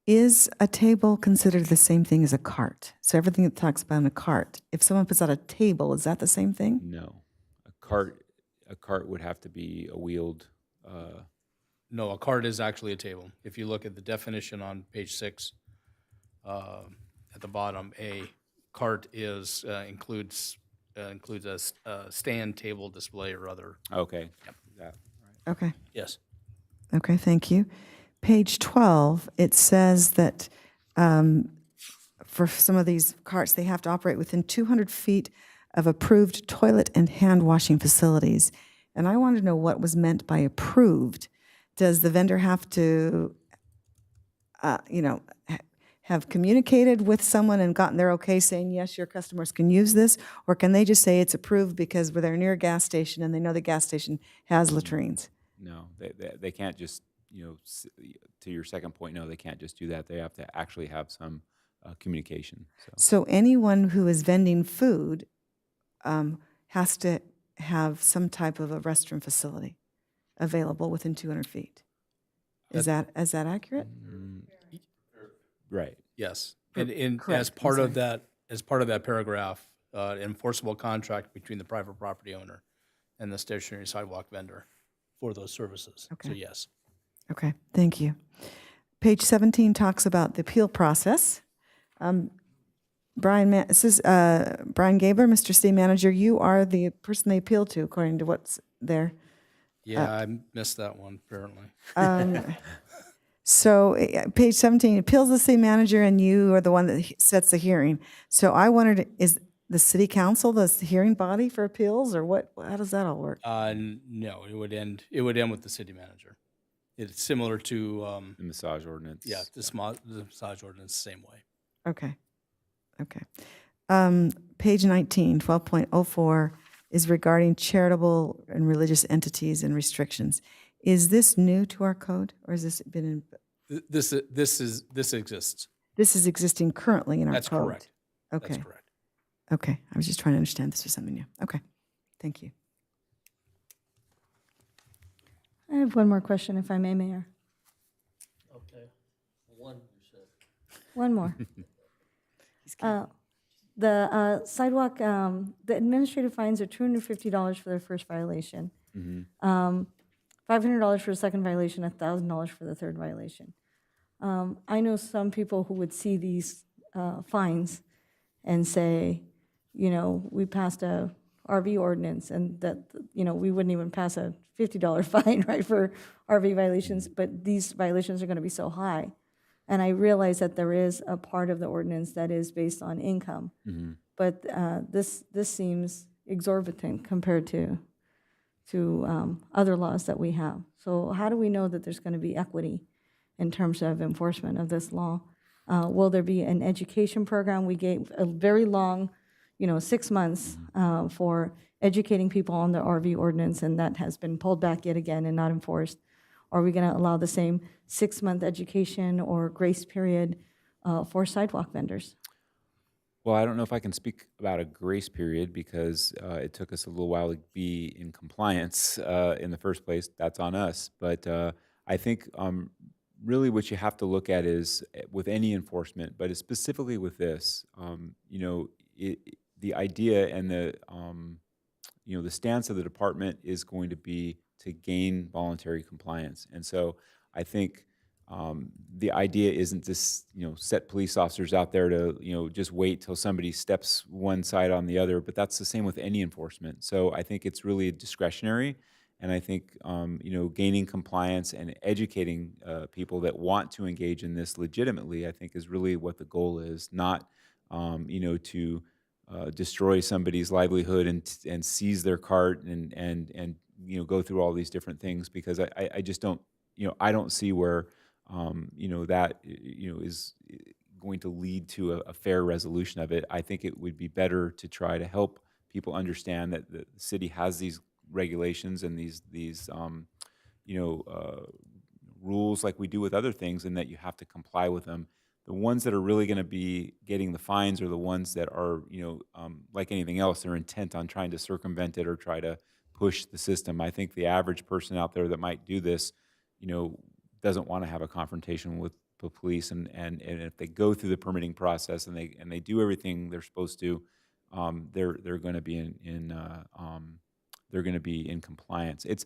Is a table considered the same thing as a cart? So everything that talks about a cart, if someone puts out a table, is that the same thing? No. A cart would have to be a wheeled. No, a cart is actually a table. If you look at the definition on page 6, at the bottom, a cart includes a stand, table, display, or other. Okay. Yep. That, right. Okay. Yes. Okay, thank you. Page 12, it says that for some of these carts, they have to operate within 200 feet of approved toilet and hand washing facilities. And I wanted to know what was meant by approved. Does the vendor have to, have communicated with someone and gotten their okay saying, yes, your customers can use this? Or can they just say it's approved because they're near a gas station and they know the gas station has latrines? No, they can't just, to your second point, no, they can't just do that. They have to actually have some communication. So anyone who is vending food has to have some type of a restroom facility available within 200 feet. Is that accurate? Right. Yes. And correct. as part of that paragraph, enforceable contract between the private property owner and the stationary sidewalk vendor for those services. Okay. So yes. Okay, thank you. Page 17 talks about the appeal process. This is Brian Gabler, Mr. City Manager. You are the person they appeal to, according to what's there. Yeah, I missed that one, apparently. So page 17, appeals the city manager, and you are the one that sets the hearing. So I wondered, is the city council the hearing body for appeals, or what? How does that all work? No, it would end with the city manager. It's similar to the massage ordinance. Yeah, the massage ordinance, same way. Okay. Page 19, 12.04 is regarding charitable and religious entities and restrictions. Is this new to our code, or has this been in? This exists. This is existing currently in our code? That's correct. Okay. That's correct. Okay, I was just trying to understand this was something new. Okay, thank you. I have one more question, if I may, Mayor. Okay. One, you said. One more. The sidewalk, the administrative fines are $250 for their first violation. $500 for the second violation, $1,000 for the third violation. I know some people who would see these fines and say, you know, we passed a RV ordinance and that, you know, we wouldn't even pass a $50 fine, right, for RV violations, but these violations are going to be so high. And I realize that there is a part of the ordinance that is based on income, but this seems exorbitant compared to other laws that we have. So how do we know that there's going to be equity in terms of enforcement of this law? Will there be an education program? We gave a very long, 6 months for educating people on the RV ordinance, and that has been pulled back yet again and not enforced. Are we going to allow the same 6-month education or grace period for sidewalk vendors? Well, I don't know if I can speak about a grace period because it took us a little while to be in compliance in the first place. That's on us. But I think really what you have to look at is with any enforcement, but specifically with this, the idea and the stance of the department is going to be to gain voluntary compliance. And so I think the idea isn't to set police officers out there to just wait till somebody steps one side on the other, but that's the same with any enforcement. So I think it's really discretionary, and I think gaining compliance and educating people that want to engage in this legitimately, I think is really what the goal is, not to destroy somebody's livelihood and seize their cart and go through all these different things, because I just don't I don't see where that is going to lead to a fair resolution of it. I think it would be better to try to help people understand that the city has these regulations and these rules like we do with other things, and that you have to comply with them. The ones that are really going to be getting the fines are the ones that are, like anything else, they're intent on trying to circumvent it or try to push the system. I think the average person out there that might do this, doesn't want to have a confrontation with the police, and if they go through the permitting process and they do everything they're supposed to, they're going to be in compliance. It's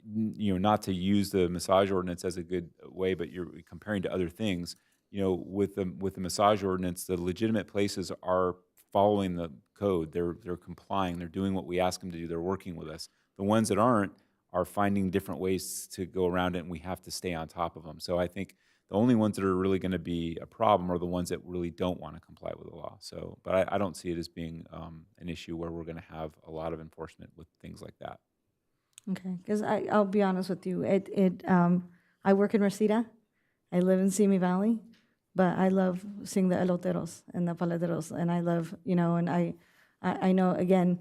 not to use the massage ordinance as a good way, but you're comparing to other things. With the massage ordinance, the legitimate places are following the code. They're complying. They're doing what we ask them to do. They're working with us. The ones that aren't are finding different ways to go around it, and we have to stay on top of them. So I think the only ones that are really going to be a problem are the ones that really don't want to comply with the law. So, but I don't see it as being an issue where we're going to have a lot of enforcement with things like that. Okay, because I'll be honest with you. I work in Reseda. I live in Simi Valley, but I love seeing the eloteros and the paleteros, and I love, and I know, again,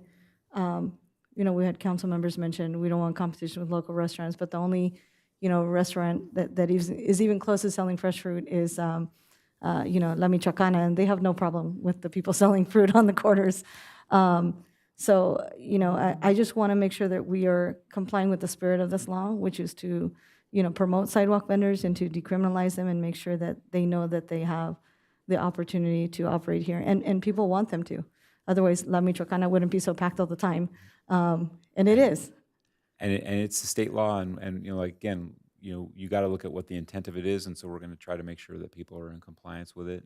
we had council members mention we don't want competition with local restaurants, but the only, restaurant that is even close to selling fresh fruit is, La Michoacana, and they have no problem with the people selling fruit on the corners. So, I just want to make sure that we are complying with the spirit of this law, which is to, promote sidewalk vendors and to decriminalize them and make sure that they know that they have the opportunity to operate here. And people want them to. Otherwise, La Michoacana wouldn't be so packed all the time. And it is. And it's the state law, and again, you got to look at what the intent of it is, and so we're going to try to make sure that people are in compliance with it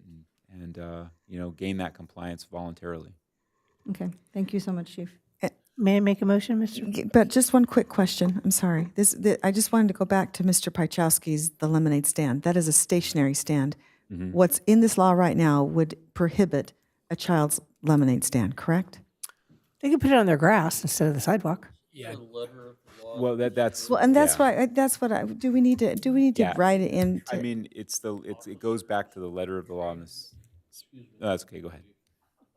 and gain that compliance voluntarily. Okay, thank you so much, Chief. May I make a motion, Mr.? But just one quick question. I'm sorry. I just wanted to go back to Mr. Pajkowski's the lemonade stand. That is a stationary stand. Mm-hmm. What's in this law right now would prohibit a child's lemonade stand, correct? They could put it on their grass instead of the sidewalk. Yeah. Well, that's Well, and that's yeah. why do we need to Yeah. write it in? I mean, it goes back to the letter of the law. Excuse me. No, that's okay. Go ahead.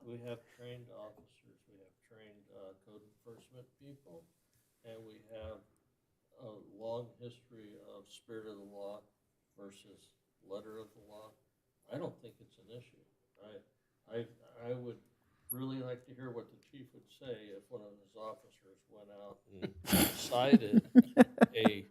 We have trained officers, we have trained code enforcement people, and we have a long history of spirit of the law versus letter of the law. I don't think it's an issue. I would really like to hear what the chief would say if one of his officers went out and cited a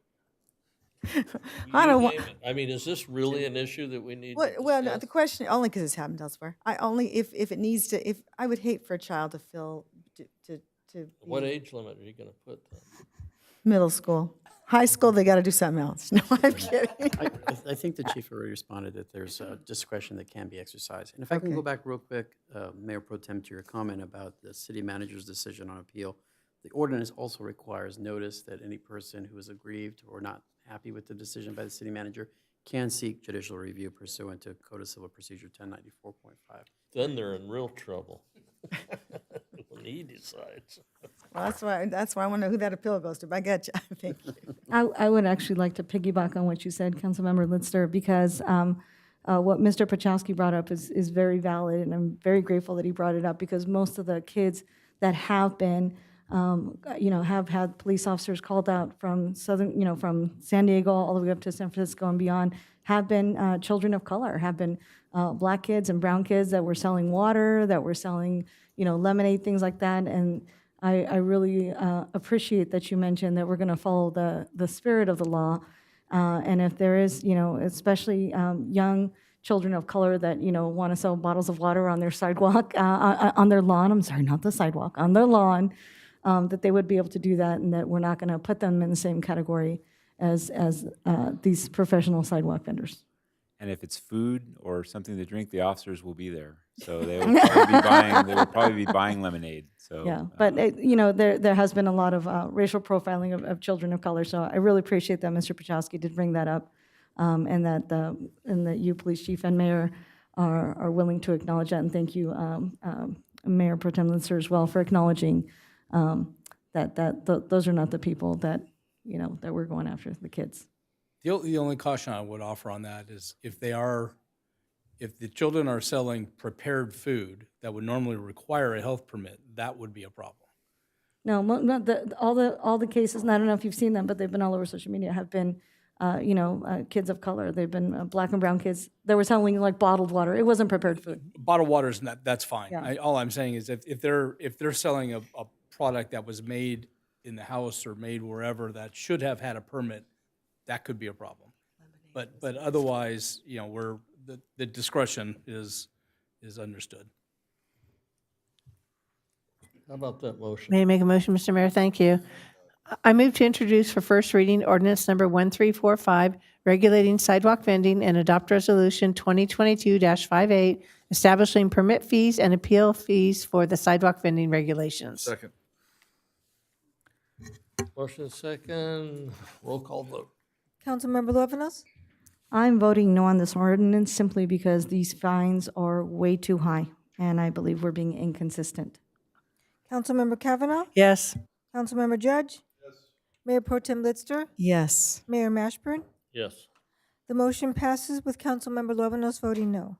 I don't You want, name it. I mean, is this really an issue that we need to well, no, discuss? the question, only because it's happened elsewhere. I only, if it needs to, if, I would hate for a child to feel, to What be age limit are you gonna put then? middle school. High school, they got to do something else. No, I'm kidding. I think the chief already responded that there's discretion that can be exercised. And if I can go back real quick, Mayor Pro Tem, to your comment about the city manager's decision on appeal, the ordinance also requires notice that any person who is aggrieved or not happy with the decision by the city manager can seek judicial review pursuant to Code of Civil Procedure 1094.5. Then they're in real trouble. When he decides. Well, that's why I want to know who that appeal goes to. But I get you. Thank you. I would actually like to piggyback on what you said, Councilmember Lister, because what Mr. Pachowski brought up is very valid, and I'm very grateful that he brought it up, because most of the kids that have been, have had police officers called out from from San Diego all the way up to San Francisco and beyond, have been children of color, have been black kids and brown kids that were selling water, that were selling, lemonade, things like that. And I really appreciate that you mentioned that we're going to follow the spirit of the law. And if there is, especially young children of color that, want to sell bottles of water on their sidewalk, on their lawn, I'm sorry, not the sidewalk, on their lawn, that they would be able to do that, and that we're not going to put them in the same category as these professional sidewalk vendors. And if it's food or something to drink, the officers will be there. So they will probably be buying lemonade. So Yeah, but there has been a lot of racial profiling of children of color. So I really appreciate that Mr. Pachowski did bring that up, and that you, police chief and mayor, are willing to acknowledge that. And thank you, Mayor Pro Tem Lister, as well, for acknowledging that those are not the people that that we're going after, the kids. The only caution I would offer on that is if the children are selling prepared food that would normally require a health permit, that would be a problem. No, all the cases, and I don't know if you've seen them, but they've been all over social media, have been, kids of color. They've been black and brown kids. They were selling like bottled water. It wasn't prepared food. Bottled water is not, that's fine. Yeah. All I'm saying is if they're selling a product that was made in the house or made wherever that should have had a permit, that could be a problem. But otherwise, the discretion is understood. How about that motion? May I make a motion, Mr. Mayor? Thank you. I move to introduce for first reading ordinance number 1345, regulating sidewalk vending, and adopt resolution 2022-58, establishing permit fees and appeal fees for the sidewalk vending regulations. Second. Motion second, roll call vote. Councilmember Luevanos? I'm voting no on this ordinance simply because these fines are way too high, and I believe we're being inconsistent. Councilmember Kavanaugh? Yes. Councilmember Judge? Yes. Mayor Pro Tem Lister? Yes. Mayor Mashburn? Yes. The motion passes with Councilmember Luevanos voting no.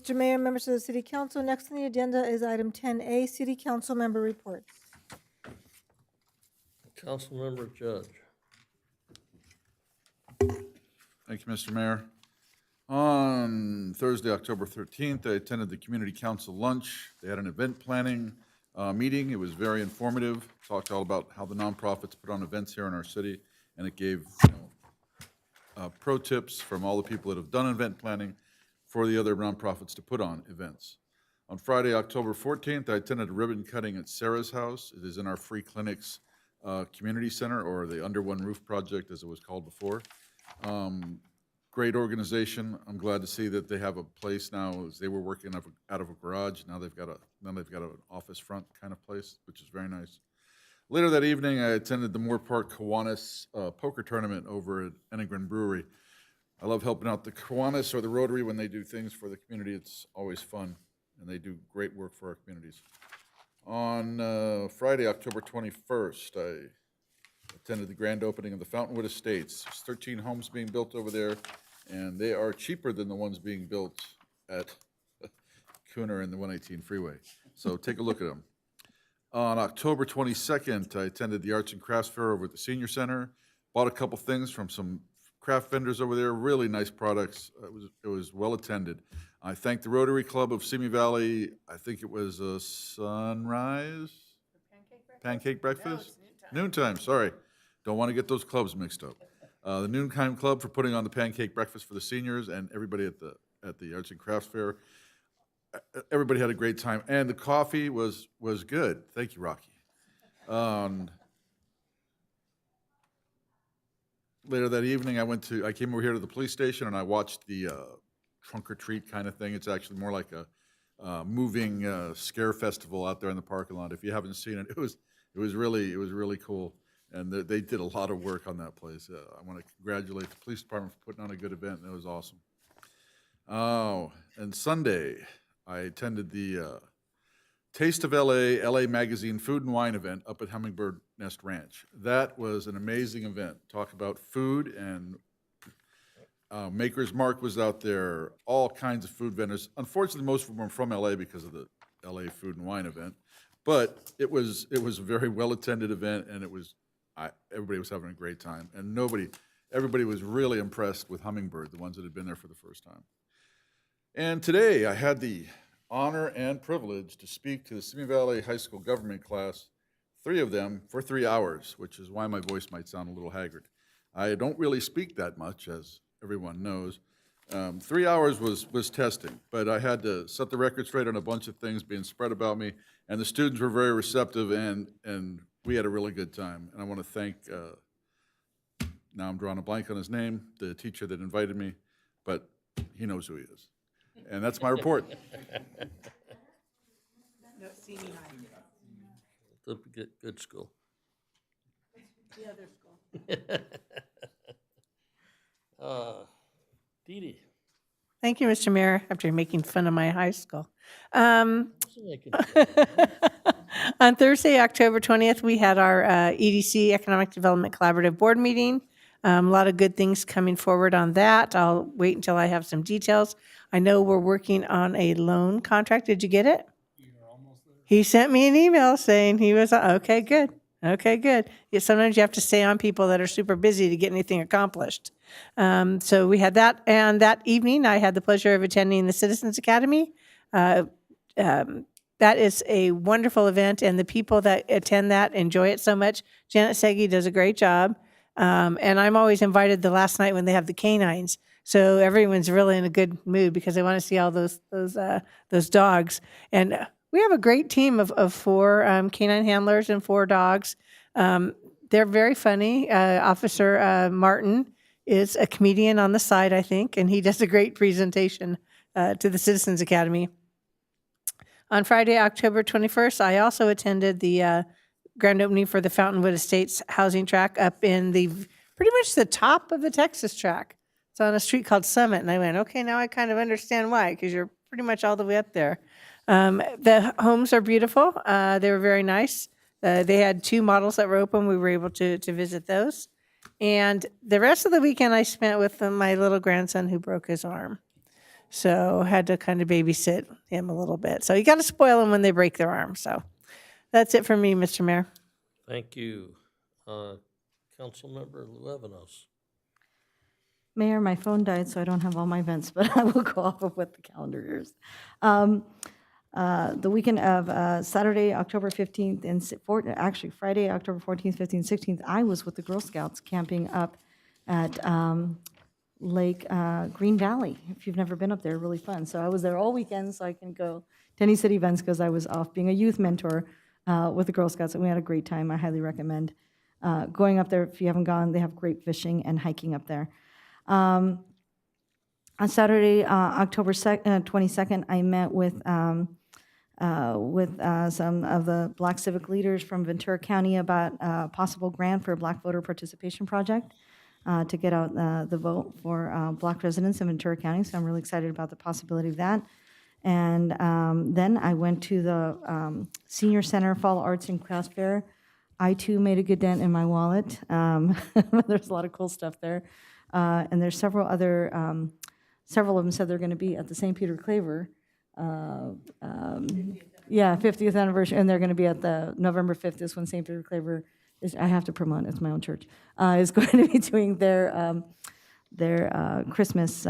Mr. Mayor, members of the City Council, next on the agenda is item 10A, City Council Member Reports. Councilmember Judge. Thank you, Mr. Mayor. On Thursday, October 13th, I attended the Community Council lunch. They had an event planning meeting. It was very informative. Talked all about how the nonprofits put on events here in our city, and it gave pro tips from all the people that have done event planning for the other nonprofits to put on events. On Friday, October 14th, I attended a ribbon cutting at Sarah's house. It is in our Free Clinics Community Center, or the Under One Roof Project, as it was called before. Great organization. I'm glad to see that they have a place now. As they were working out of a garage, now they've got an office front kind of place, which is very nice. Later that evening, I attended the Moore Park Kiwanis poker tournament over at Enegren Brewery. I love helping out the Kiwanis or the Rotary when they do things for the community. It's always fun, and they do great work for our communities. On Friday, October 21st, I attended the grand opening of the Fountainwood Estates. There's 13 homes being built over there, and they are cheaper than the ones being built at Cooner and the 118 freeway. So take a look at them. On October 22nd, I attended the Arts and Crafts Fair over at the Senior Center, bought a couple things from some craft vendors over there, really nice products. It was well attended. I thank the Rotary Club of Simi Valley. I think it was a sunrise? Pancake breakfast? Noontime, sorry. Don't want to get those clubs mixed up. The Noontime Club for putting on the pancake breakfast for the seniors and everybody at the Arts and Crafts Fair. Everybody had a great time, and the coffee was good. Thank you, Rocky. Later that evening, I came over here to the police station and I watched the trunk or treat kind of thing. It's actually more like a moving scare festival out there in the parking lot. If you haven't seen it, it was really cool, and they did a lot of work on that place. I want to congratulate the police department for putting on a good event. That was awesome. Oh, and Sunday, I attended the Taste of LA Magazine Food and Wine event up at Hummingbird Nest Ranch. That was an amazing event. Talk about food, and Maker's Mark was out there, all kinds of food vendors. Unfortunately, most of them were from LA because of the LA Food and Wine event. But it was a very well-attended event, and everybody was having a great time. And everybody was really impressed with Hummingbird, the ones that had been there for the first time. And today, I had the honor and privilege to speak to the Simi Valley High School government class, 3 of them, for 3 hours, which is why my voice might sound a little haggard. I don't really speak that much, as everyone knows. 3 hours was testing, but I had to set the record straight on a bunch of things being spread about me, and the students were very receptive, and we had a really good time. And I want to thank, now I'm drawing a blank on his name, the teacher that invited me, but he knows who he is. And that's my report. Good school. The other school. Dee Dee. Thank you, Mr. Mayor, after making fun of my high school. On Thursday, October 20th, we had our EDC, Economic Development Collaborative Board meeting. A lot of good things coming forward on that. I'll wait until I have some details. I know we're working on a loan contract. Did you get it? He sent me an email saying he was, okay, good. Okay, good. Yeah, sometimes you have to stay on people that are super busy to get anything accomplished. So we had that, and that evening I had the pleasure of attending the Citizens Academy. That is a wonderful event, and the people that attend that enjoy it so much. Janet Segi does a great job, and I'm always invited the last night when they have the canines. So everyone's really in a good mood because they want to see all those dogs. And we have a great team of 4 canine handlers and 4 dogs. They're very funny. Officer Martin is a comedian on the side, I think, and he does a great presentation to the Citizens Academy. On Friday, October 21st, I also attended the grand opening for the Fountainwood Estates housing tract up in pretty much the top of the Texas tract. It's on a street called Summit, and I went, okay, now I kind of understand why, because you're pretty much all the way up there. The homes are beautiful. They were very nice. They had 2 models that were open. We were able to visit those. And the rest of the weekend I spent with my little grandson who broke his arm. So had to kind of babysit him a little bit. So you got to spoil them when they break their arm. So that's it for me, Mr. Mayor. Thank you. Councilmember Luevanos. Mayor, my phone died, so I don't have all my events, but I will go off of what the calendar is. The weekend of Saturday, October 15th, and actually Friday, October 14th, 15th, 16th, I was with the Girl Scouts camping up at Lake Green Valley. If you've never been up there, really fun. So I was there all weekend, so I can go to any city events because I was off being a youth mentor with the Girl Scouts, and we had a great time. I highly recommend going up there. If you haven't gone, they have great fishing and hiking up there. On Saturday, October 22nd, I met with some of the Black civic leaders from Ventura County about a possible grant for a Black voter participation project to get out the vote for Black residents in Ventura County. So I'm really excited about the possibility of that. And then I went to the Senior Center Fall Arts and Crafts Fair. I, too, made a good dent in my wallet. There's a lot of cool stuff there. And there's several other, several of them said they're going to be at the St. Peter Claver. 50th anniversary, and they're going to be at the November 5th is when St. Peter Claver is, I have to promote, it's my own church, is going to be doing their their Christmas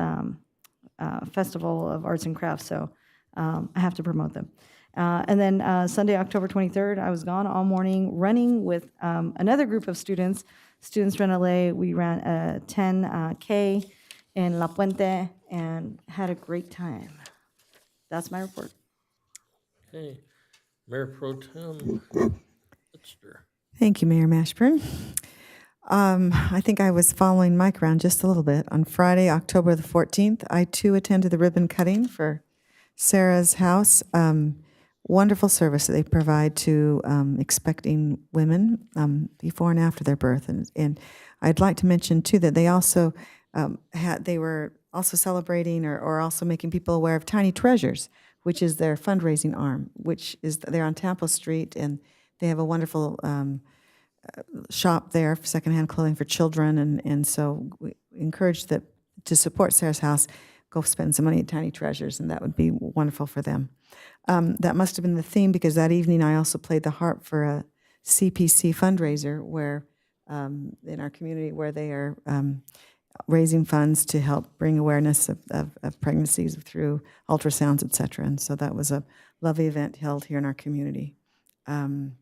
Festival of Arts and Crafts, so I have to promote them. And then Sunday, October 23rd, I was gone all morning running with another group of students. Students Run LA, we ran a 10K in La Puente and had a great time. That's my report. Okay, Mayor Pro Tem Litster. Thank you, Mayor Mashburn. I think I was following Mike around just a little bit. On Friday, October the 14th, I too attended the ribbon cutting for Sarah's House. Wonderful service that they provide to expecting women before and after their birth. And I'd like to mention too that they also they were also celebrating or also making people aware of Tiny Treasures, which is their fundraising arm, which is they're on Tampa Street, and they have a wonderful shop there for secondhand clothing for children. And so we encourage that to support Sarah's House, go spend some money at Tiny Treasures, and that would be wonderful for them. That must have been the theme, because that evening I also played the harp for a CPC fundraiser where in our community, where they are raising funds to help bring awareness of pregnancies through ultrasounds, et cetera. And so that was a lovely event held here in our community. On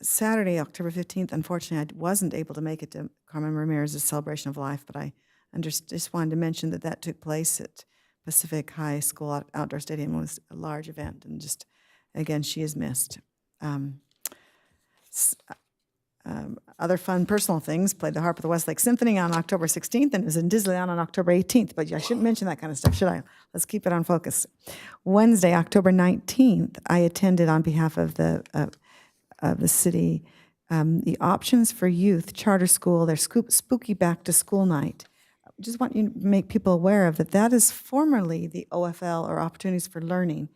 Saturday, October 15th, unfortunately, I wasn't able to make it to Carmen Ramirez's Celebration of Life, but I just wanted to mention that took place at Pacific High School Outdoor Stadium. It was a large event, and just, again, she is missed. Other fun personal things, played the harp at the Westlake Symphony on October 16th, and it was in Disneyland on October 18th, but I shouldn't mention that kind of stuff, should I? Let's keep it on focus. Wednesday, October 19th, I attended on behalf of the city, the Options for Youth Charter School, their spooky back to school night. Just want you to make people aware of that is formerly the OFL, or Opportunities for Learning,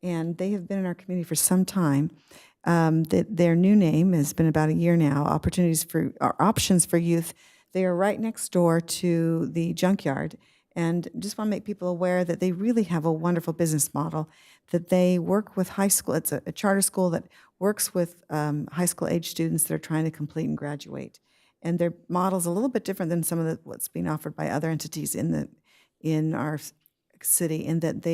and they have been in our community for some time. Their new name has been about a year now, Options for Youth. They are right next door to the junkyard, and just want to make people aware that they really have a wonderful business model, that they work with high school. It's a charter school that works with high school age students that are trying to complete and graduate. And their model's a little bit different than some of what's being offered by other entities in our city, in that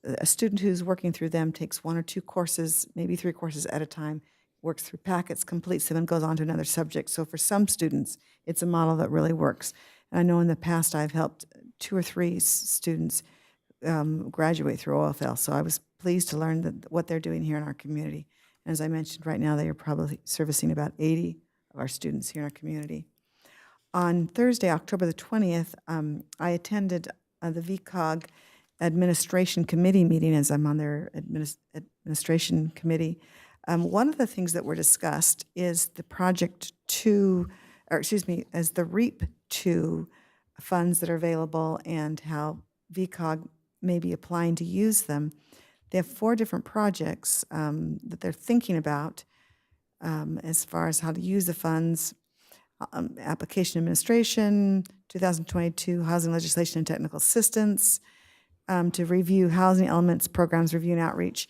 a student who's working through them takes 1 or 2 courses, maybe 3 courses at a time, works through packets, completes them, and goes on to another subject. So for some students, it's a model that really works. And I know in the past I've helped 2 or 3 students graduate through OFL. So I was pleased to learn what they're doing here in our community. And as I mentioned, right now they are probably servicing about 80 of our students here in our community. On Thursday, October the 20th, I attended the VCOG Administration Committee meeting, as I'm on their administration committee. One of the things that were discussed is the the REAP 2 funds that are available and how VCOG may be applying to use them. They have 4 different projects that they're thinking about as far as how to use the funds: application administration, 2022 housing legislation and technical assistance, to review housing elements, programs, review and outreach.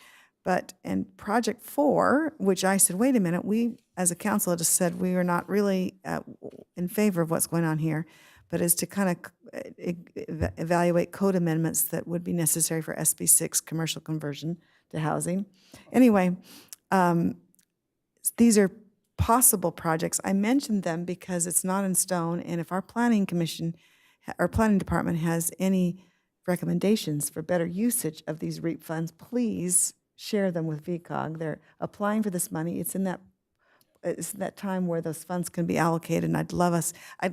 And project 4, which I said, wait a minute, we as a council just said we are not really in favor of what's going on here, but is to kind of evaluate code amendments that would be necessary for SB 6 commercial conversion to housing. Anyway, these are possible projects. I mentioned them because it's not in stone, and if our planning commission or planning department has any recommendations for better usage of these REAP funds, please share them with VCOG. They're applying for this money. It's in that time where those funds can be allocated, and I'd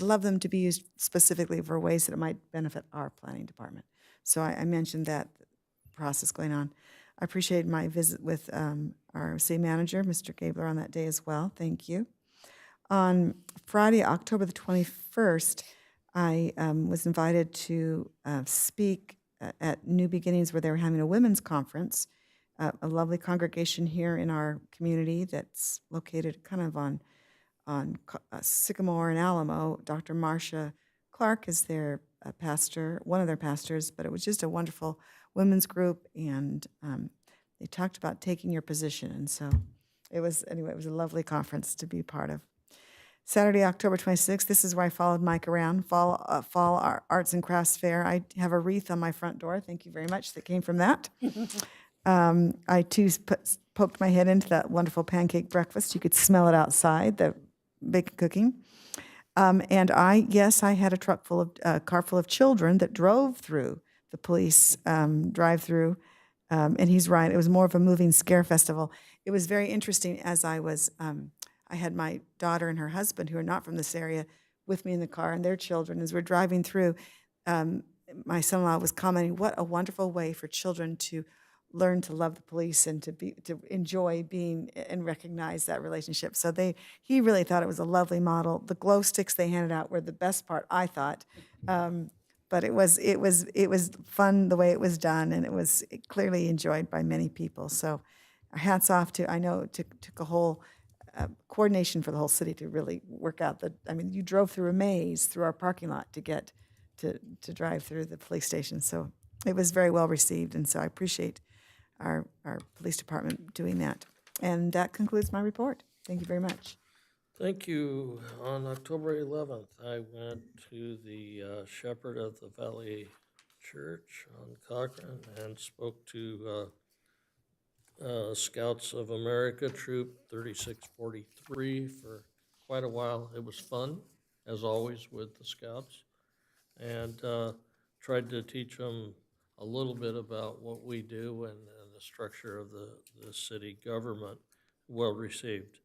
love them to be used specifically for ways that it might benefit our planning department. So I mentioned that process going on. I appreciated my visit with our city manager, Mr. Gabler, on that day as well. Thank you. On Friday, October the 21st, I was invited to speak at New Beginnings, where they were having a women's conference, a lovely congregation here in our community that's located kind of on Sycamore and Alamo. Dr. Marcia Clark is their pastor, one of their pastors, but it was just a wonderful women's group, and they talked about taking your position. And so it was a lovely conference to be part of. Saturday, October 26th, this is where I followed Mike around, Fall Arts and Crafts Fair. I have a wreath on my front door. Thank you very much. That came from that. I too poked my head into that wonderful pancake breakfast. You could smell it outside, the bacon cooking. And I had a car full of children that drove through the police drive-through. And he's right, it was more of a moving scare festival. It was very interesting as I had my daughter and her husband, who are not from this area, with me in the car, and their children. As we're driving through, my son-in-law was commenting, what a wonderful way for children to learn to love the police and to enjoy being and recognize that relationship. So he really thought it was a lovely model. The glow sticks they handed out were the best part, I thought. But it was fun the way it was done, and it was clearly enjoyed by many people. So hats off to, I know it took a whole coordination for the whole city to really work out you drove through a maze through our parking lot to get to drive through the police station. So it was very well received, and so I appreciate our police department doing that. And that concludes my report. Thank you very much. Thank you. On October 11th, I went to the Shepherd of the Valley Church on Cochrane and spoke to Scouts of America Troop 3643 for quite a while. It was fun, as always, with the Scouts, and tried to teach them a little bit about what we do and the structure of the city government. Well received.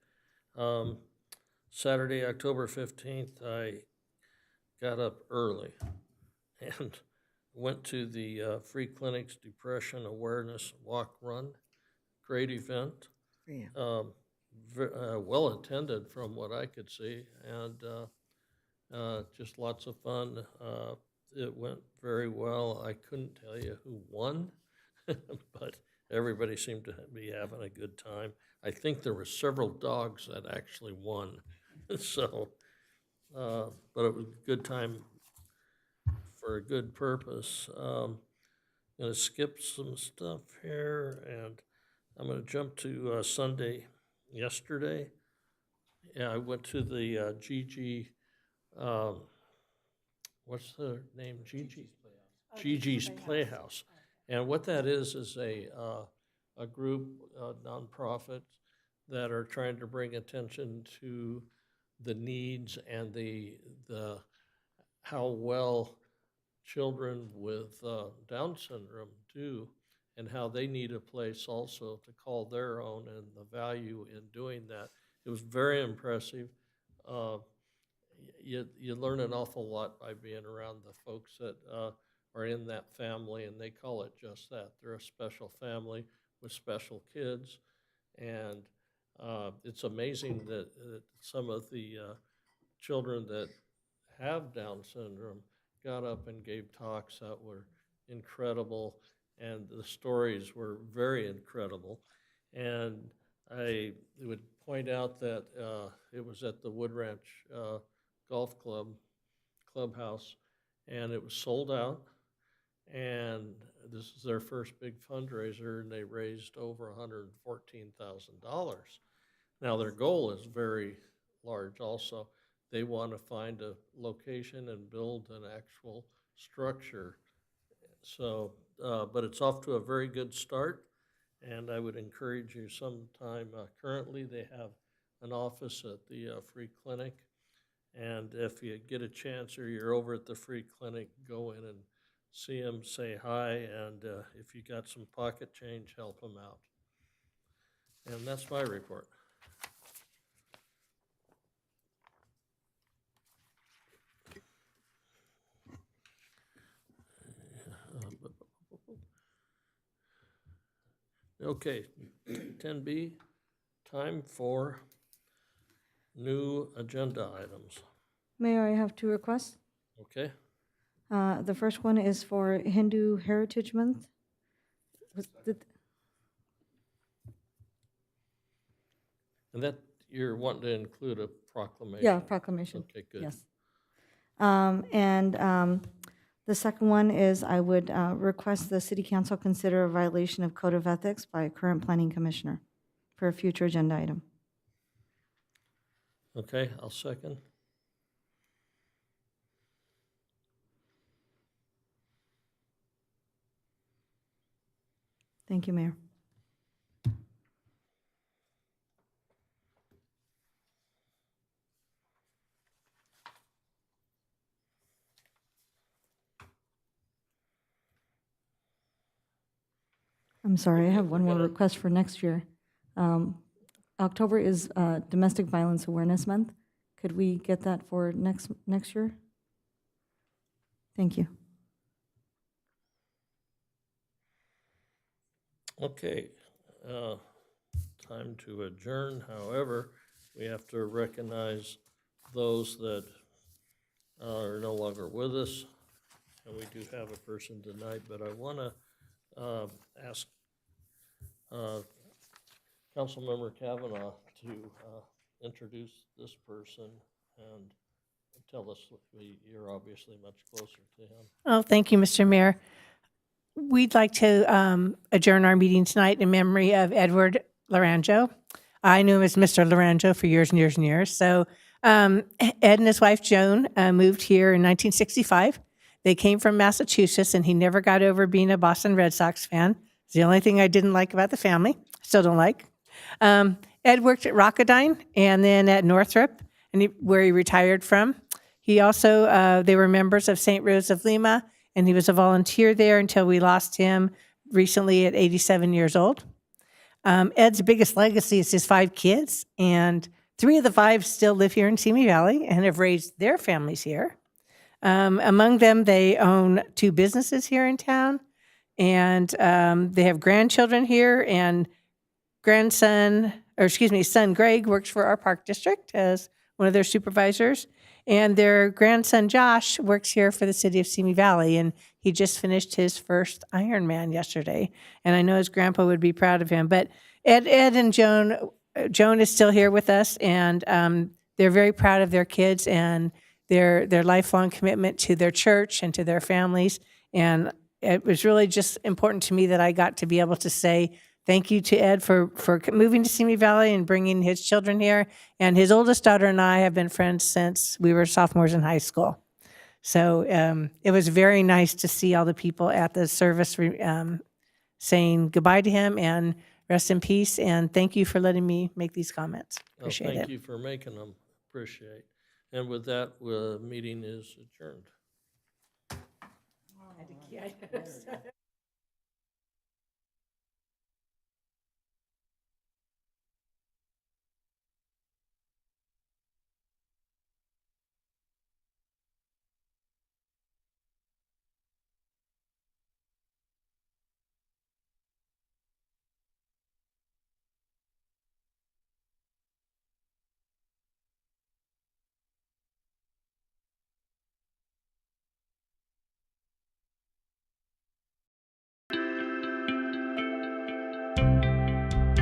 Saturday, October 15th, I got up early and went to the Free Clinics Depression Awareness Walk Run. Great event. Yeah. Well attended from what I could see, and just lots of fun. It went very well. I couldn't tell you who won, but everybody seemed to be having a good time. I think there were several dogs that actually won. So, but it was a good time for a good purpose. I'm going to skip some stuff here, and I'm going to jump to Sunday yesterday. Yeah, I went to the Gigi, what's the name? Gigi's Playhouse. And what that is a group, nonprofit, that are trying to bring attention to the needs and the how well children with Down syndrome do, and how they need a place also to call their own, and the value in doing that. It was very impressive. You learn an awful lot by being around the folks that are in that family, and they call it just that. They're a special family with special kids, and it's amazing that some of the children that have Down syndrome got up and gave talks that were incredible, and the stories were very incredible. And I would point out that it was at the Wood Ranch Golf Clubhouse, and it was sold out. And this is their first big fundraiser, and they raised over $114,000. Now, their goal is very large also. They want to find a location and build an actual structure. So, but it's off to a very good start, and I would encourage you sometime. Currently, they have an office at the Free Clinic, and if you get a chance or you're over at the Free Clinic, go in and see them, say hi, and if you got some pocket change, help them out. And that's my report. Okay, 10B, time for new agenda items. Mayor, I have two requests. Okay, The first one is for Hindu Heritage Month. and that you're wanting to include a proclamation? Yeah, proclamation. Okay, good. Yes. The second one is I would request the city council consider a violation of code of ethics by a current planning commissioner for a future agenda item. Okay, I'll second. Thank you, Mayor. I'm sorry, I have one more request for next year. October is Domestic Violence Awareness Month. Could we get that for next year? Thank you. Okay, time to adjourn. However, we have to recognize those that are no longer with us. And we do have a person tonight, but I want to ask Councilmember Kavanaugh to introduce this person and tell us, you're obviously much closer to him. Oh, thank you, Mr. Mayor. We'd like to adjourn our meeting tonight in memory of Edward Laranjo. I knew him as Mr. Laranjo for years and years and years. So Ed and his wife Joan moved here in 1965. They came from Massachusetts, and he never got over being a Boston Red Sox fan. It's the only thing I didn't like about the family. Still don't like. Ed worked at Rocketdyne and then at Northrop, where he retired from. He also, they were members of St. Rose of Lima, and he was a volunteer there until we lost him recently at 87 years old. Ed's biggest legacy is his 5 kids, and 3 of the 5 still live here in Simi Valley and have raised their families here. Among them, they own 2 businesses here in town, and they have grandchildren here, and son Greg works for our park district as one of their supervisors, and their grandson Josh works here for the city of Simi Valley, and he just finished his first Ironman yesterday, and I know his grandpa would be proud of him. But Ed and Joan is still here with us, and they're very proud of their kids and their lifelong commitment to their church and to their families, and it was really just important to me that I got to be able to say thank you to Ed for moving to Simi Valley and bringing his children here. And his oldest daughter and I have been friends since we were sophomores in high school. So it was very nice to see all the people at the service saying goodbye to him and rest in peace. And thank you for letting me make these comments. Appreciate it. Thank you for making them. Appreciate. And with that, the meeting is adjourned.